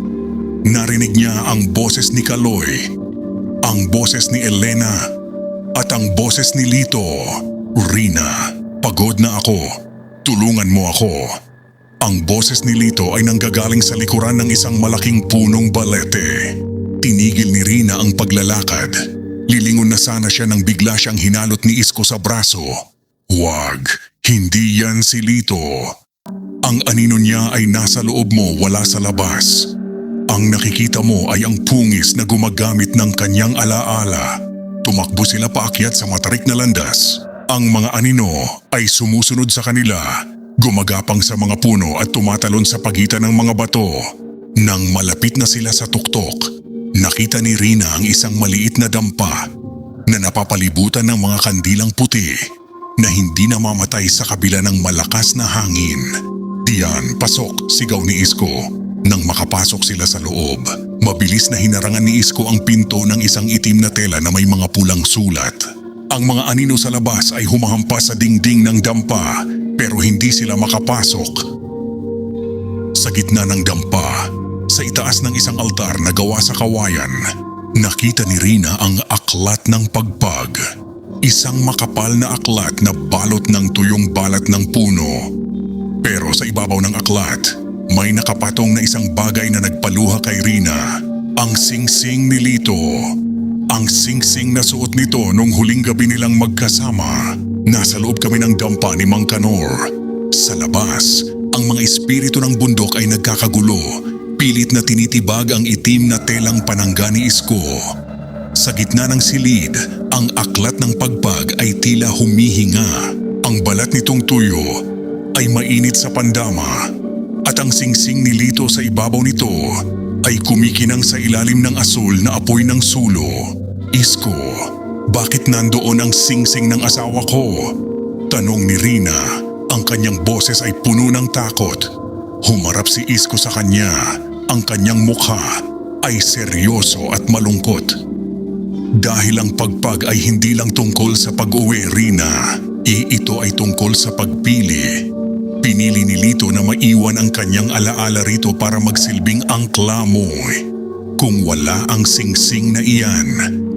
Narinig niya ang boses ni Kaloy, ang boses ni Elena, at ang boses ni Lito. Rina, pagod na ako. Tulungan mo ako. Ang boses ni Lito ay nanggagaling sa likuran ng isang malaking punong balete. Tinigil ni Rina ang paglalakad. Lilingon na sana siya nang bigla siyang hinalot ni Isko sa braso. Huwag, hindi yan si Lito. Ang anino niya ay nasa loob mo, wala sa labas. Ang nakikita mo ay ang pungis na gumagamit ng kanyang alaala. Tumakbo sila paakyat sa matarik na landas. Ang mga anino ay sumusunod sa kanila, gumagapang sa mga puno at tumatalon sa pagitan ng mga bato. Nang malapit na sila sa tuktok, nakita ni Rina ang isang maliit na dampa na napapalibutan ng mga kandilang puti na hindi namamatay sa kabila ng malakas na hangin. Diyan, pasok, sigaw ni Isko. Nang makapasok sila sa loob, mabilis na hinarangan ni Isko ang pinto ng isang itim na tela na may mga pulang sulat. Ang mga anino sa labas ay humahampas sa dingding ng dampa pero hindi sila makapasok. Sa gitna ng dampa, sa itaas ng isang altar na gawa sa kawayan, nakita ni Rina ang aklat ng pagpag. Isang makapal na aklat na balot ng tuyong balat ng puno. Pero sa ibabaw ng aklat, may nakapatong na isang bagay na nagpaluha kay Rina. Ang singsing ni Lito. Ang singsing na suot nito nung huling gabi nilang magkasama. Nasa loob kami ng dampa ni Mang Kanor. Sa labas, ang mga espiritu ng bundok ay nagkakagulo. Pilit na tinitibag ang itim na telang panangga ni Isko. Sa gitna ng silid, ang aklat ng pagpag ay tila humihinga. Ang balat nitong tuyo ay mainit sa pandama. At ang singsing ni Lito sa ibabaw nito ay kumikinang sa ilalim ng asul na apoy ng sulo. Isko, bakit nandoon ang singsing ng asawa ko? Tanong ni Rina. Ang kanyang boses ay puno ng takot. Humarap si Isko sa kanya. Ang kanyang mukha ay seryoso at malungkot. Dahil ang pagpag ay hindi lang tungkol sa pag-uwi, Rina. Ito ay tungkol sa pagpili. Pinili ni Lito na maiwan ang kanyang alaala rito para magsilbing angkla mo. Kung wala ang singsing na iyan,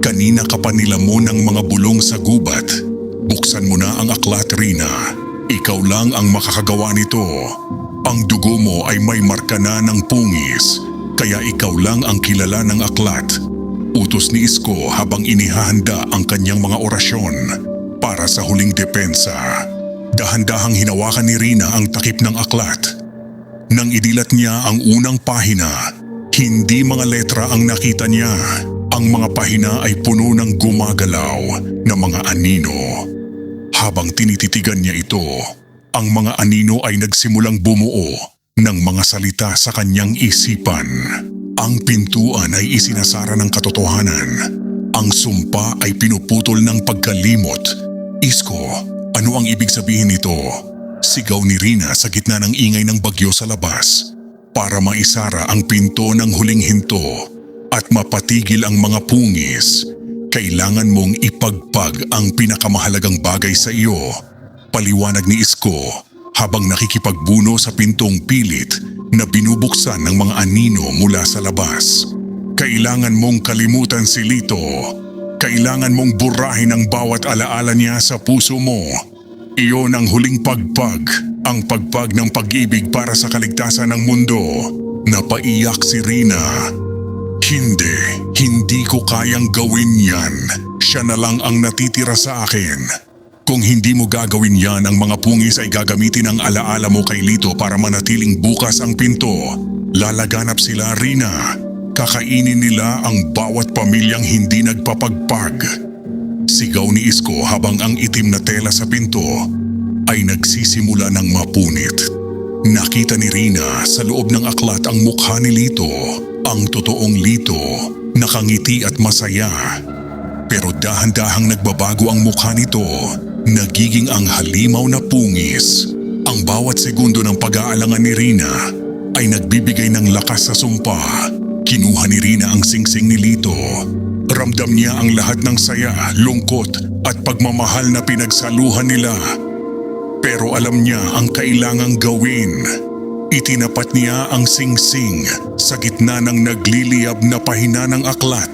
kanina ka pa nilamo ng mga bulong sa gubat. Buksan mo na ang aklat, Rina. Ikaw lang ang makakagawa nito. Ang dugo mo ay may marka na ng pungis, kaya ikaw lang ang kilala ng aklat. Utos ni Isko habang inihahanda ang kanyang mga orasyon para sa huling depensa. Dahan-dahang hinawakan ni Rina ang takip ng aklat. Nang idilat niya ang unang pahina, hindi mga letra ang nakita niya. Ang mga pahina ay puno ng gumagalaw na mga anino. Habang tinititigan niya ito, ang mga anino ay nagsimulang bumuo ng mga salita sa kanyang isipan. Ang pintuan ay isinasara ng katotohanan. Ang sumpa ay pinuputol ng pagkalimot. Isko, ano ang ibig sabihin nito? Sigaw ni Rina sa gitna ng ingay ng bagyo sa labas. Para maisara ang pinto ng huling hinto at mapatigil ang mga pungis, kailangan mong ipagpag ang pinakamahalagang bagay sa iyo. Paliwanag ni Isko habang nakikipagbuno sa pintong pilit na binubuksan ng mga anino mula sa labas. Kailangan mong kalimutan si Lito. Kailangan mong burahin ang bawat alaala niya sa puso mo. Iyon ang huling pagpag, ang pagpag ng pag-ibig para sa kaligtasan ng mundo. Napaiyak si Rina. Hindi ko kayang gawin yan. Siya na lang ang natitira sa akin. Kung hindi mo gagawin yan, ang mga pungis ay gagamitin ang alaala mo kay Lito para manatiling bukas ang pinto. Lalaganap sila, Rina. Kakainin nila ang bawat pamilyang hindi nagpapagpag. Sigaw ni Isko habang ang itim na tela sa pinto ay nagsisimula ng mapunit. Nakita ni Rina sa loob ng aklat ang mukha ni Lito, ang totoong Lito, nakangiti at masaya. Pero dahan-dahang nagbabago ang mukha nito, nagiging ang halimaw na pungis. Ang bawat segundo ng pag-aalangan ni Rina ay nagbibigay ng lakas sa sumpa. Kinuha ni Rina ang singsing ni Lito. Ramdam niya ang lahat ng saya, lungkot at pagmamahal na pinagsaluhan nila. Pero alam niya ang kailangang gawin. Itinapat niya ang singsing sa gitna ng nagliliyab na pahina ng aklat.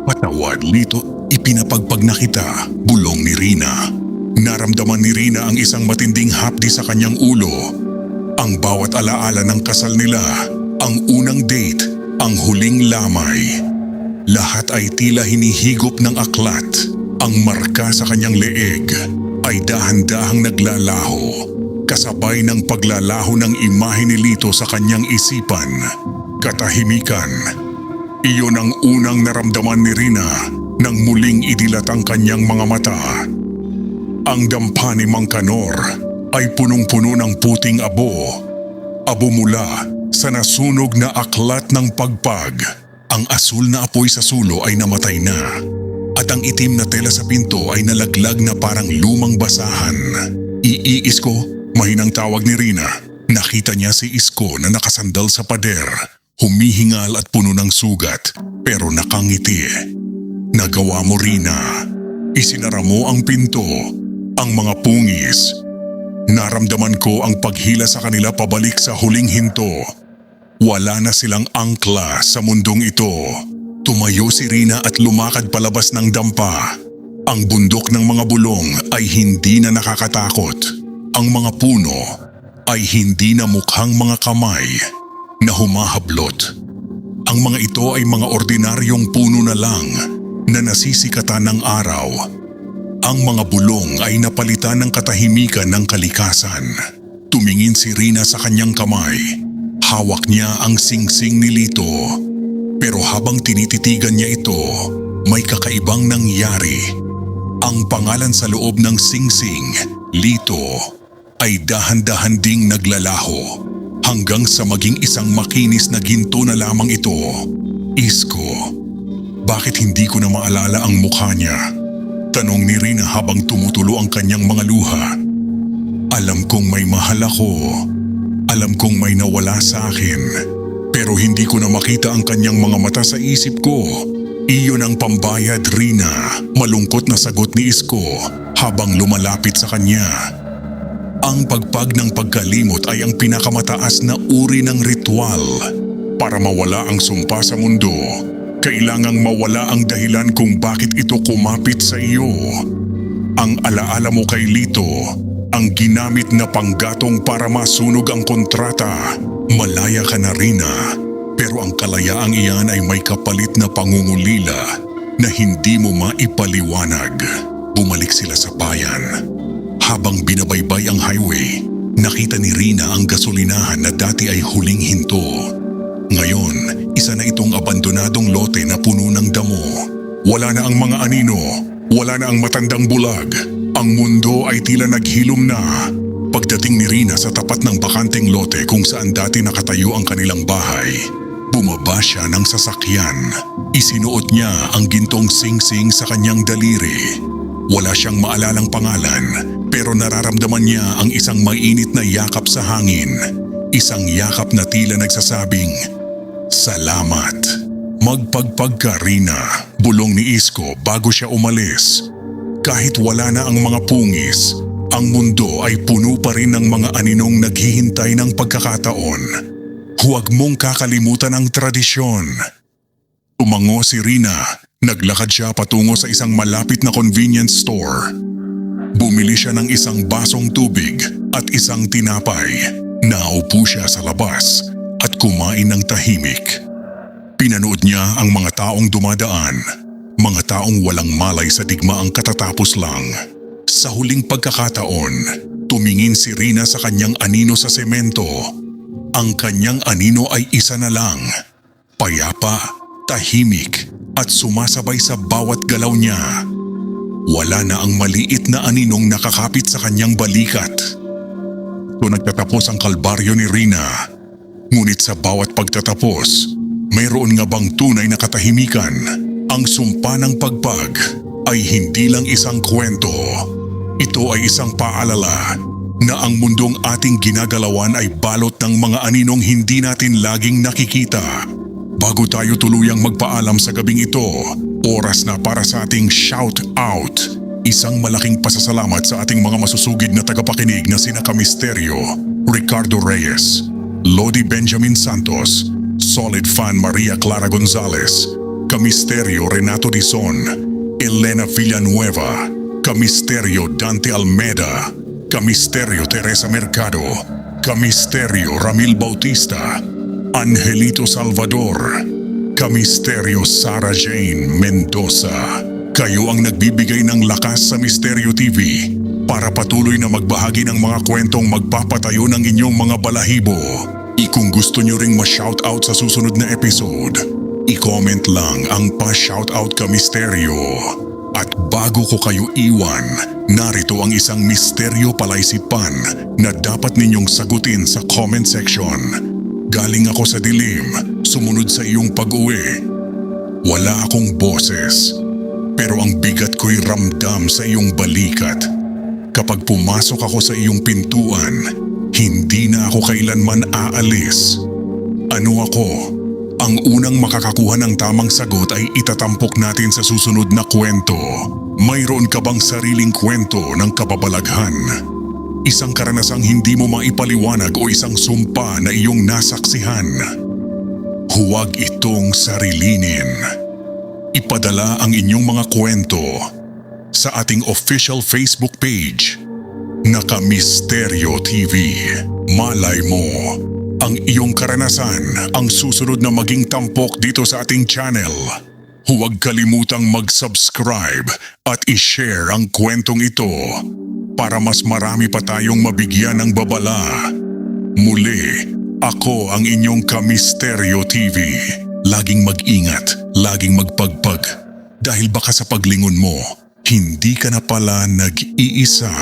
"Patawad, Lito, ipinapagpag na kita," bulong ni Rina. Naramdaman ni Rina ang isang matinding hapdi sa kanyang ulo. Ang bawat alaala ng kasal nila, ang unang date, ang huling lamay. Lahat ay tila hinihigop ng aklat. Ang marka sa kanyang leeg ay dahan-dahang naglalaho, kasabay ng paglalaho ng imahe ni Lito sa kanyang isipan. Katahimikan. Iyon ang unang naramdaman ni Rina nang muling idilat ang kanyang mga mata. Ang dampa ni Mang Kanor ay punong-puno ng puting abo. Abo mula sa nasunog na aklat ng pagpag. Ang asul na apoy sa sulo ay namatay na. At ang itim na tela sa pinto ay nalaglag na parang lumang basahan. "Iisko," mahinang tawag ni Rina. Nakita niya si Isko na nakasandal sa pader, humihingal at puno ng sugat, pero nakangiti. "Nagawa mo, Rina. Isinara mo ang pinto. Ang mga pungis. Naramdaman ko ang paghila sa kanila pabalik sa huling hinto. Wala na silang angkla sa mundong ito." Tumayo si Rina at lumakad palabas ng dampa. Ang bundok ng mga bulong ay hindi na nakakatakot. Ang mga puno ay hindi na mukhang mga kamay na humahablot. Ang mga ito ay mga ordinaryong puno na lang na nasisikatan ng araw. Ang mga bulong ay napalitan ng katahimikan ng kalikasan. Tumingin si Rina sa kanyang kamay. Hawak niya ang singsing ni Lito. Pero habang tinititigan niya ito, may kakaibang nangyari. Ang pangalan sa loob ng singsing, Lito, ay dahan-dahan ding naglalaho hanggang sa maging isang makinis na ginto na lamang ito. "Isko, bakit hindi ko na maalala ang mukha niya?" Tanong ni Rina habang tumutulo ang kanyang mga luha. "Alam kong may mahal ako. Alam kong may nawala sa akin. Pero hindi ko na makita ang kanyang mga mata sa isip ko." "Iyon ang pambayad, Rina," malungkot na sagot ni Isko habang lumalapit sa kanya. Ang pagpag ng pagkalimot ay ang pinakamataas na uri ng ritual. Para mawala ang sumpa sa mundo, kailangang mawala ang dahilan kung bakit ito kumapit sa iyo. Ang alaala mo kay Lito, ang ginamit na panggatong para masunog ang kontrata. Malaya ka na, Rina, pero ang kalayaang iyan ay may kapalit na pangungulila na hindi mo maipaliwanag. Bumalik sila sa bayan. Habang binabaybay ang highway, nakita ni Rina ang gasolinahan na dati ay huling hinto. Ngayon, isa na itong abandonadong lote na puno ng damo. Wala na ang mga anino, wala na ang matandang bulag. Ang mundo ay tila naghilom na. Pagdating ni Rina sa tapat ng bakanteng lote kung saan dati nakatayo ang kanilang bahay, bumaba siya ng sasakyan. Isinuot niya ang gintong singsing sa kanyang daliri. Wala siyang maalalang pangalan, pero nararamdaman niya ang isang mainit na yakap sa hangin. Isang yakap na tila nagsasabing, "Salamat." "Magpagpag ka, Rina," bulong ni Isko bago siya umalis. Kahit wala na ang mga pungis, ang mundo ay puno pa rin ng mga aninong naghihintay ng pagkakataon. Huwag mong kakalimutan ang tradisyon. Tumango si Rina. Naglakad siya patungo sa isang malapit na convenience store. Bumili siya ng isang basong tubig at isang tinapay. Naupo siya sa labas at kumain ng tahimik. Pinanood niya ang mga taong dumadaan. Mga taong walang malay sa digmaang katatapos lang. Sa huling pagkakataon, tumingin si Rina sa kanyang anino sa semento. Ang kanyang anino ay isa na lang. Payapa, tahimik, at sumasabay sa bawat galaw niya. Wala na ang maliit na aninong nakakapit sa kanyang balikat. Kung nagtatapos ang kalbaryo ni Rina, ngunit sa bawat pagtatapos, mayroon nga bang tunay na katahimikan? Ang sumpa ng pagpag ay hindi lang isang kwento. Ito ay isang paalala na ang mundong ating ginagalawan ay balot ng mga aninong hindi natin laging nakikita. Bago tayo tuluyang magpaalam sa gabing ito, oras na para sa ating shout out. Isang malaking pasasalamat sa ating mga masusugid na tagapakinig na sina Kamisteryo, Ricardo Reyes, Lodi Benjamin Santos, Solid Fan Maria Clara Gonzalez, Kamisteryo Renato Dizon, Elena Villanueva, Kamisteryo Dante Almeda, Kamisteryo Teresa Mercado, Kamisteryo Ramil Bautista, Angelito Salvador, Kamisteryo Sara Jane Mendoza. Kayo ang nagbibigay ng lakas sa Misteryo TV para patuloy na magbahagi ng mga kwentong magpapatayo ng inyong mga balahibo. Kung gusto nyo ring ma-shoutout sa susunod na episode, i-comment lang ang pa-shoutout ka Misteryo. At bago ko kayo iwan, narito ang isang misteryo palaisipan na dapat ninyong sagutin sa comment section. Galing ako sa dilim, sumunod sa iyong pag-uwi. Wala akong boses, pero ang bigat ko'y ramdam sa iyong balikat. Kapag pumasok ako sa iyong pintuan, hindi na ako kailanman aalis. Ano ako? Ang unang makakakuha ng tamang sagot ay itatampok natin sa susunod na kwento. Mayroon ka bang sariling kwento ng kababalaghan? Isang karanasang hindi mo maipaliwanag o isang sumpa na iyong nasaksihan? Huwag itong sarilinin. Ipadala ang inyong mga kwento sa ating official Facebook page na Kamisteryo TV. Malay mo, ang iyong karanasan ang susunod na maging tampok dito sa ating channel. Huwag kalimutang mag-subscribe at i-share ang kwentong ito para mas marami pa tayong mabigyan ng babala. Muli, ako ang inyong Kamisteryo TV. Laging mag-ingat, laging magpagpag. Dahil baka sa paglingon mo, hindi ka na pala nag-iisa.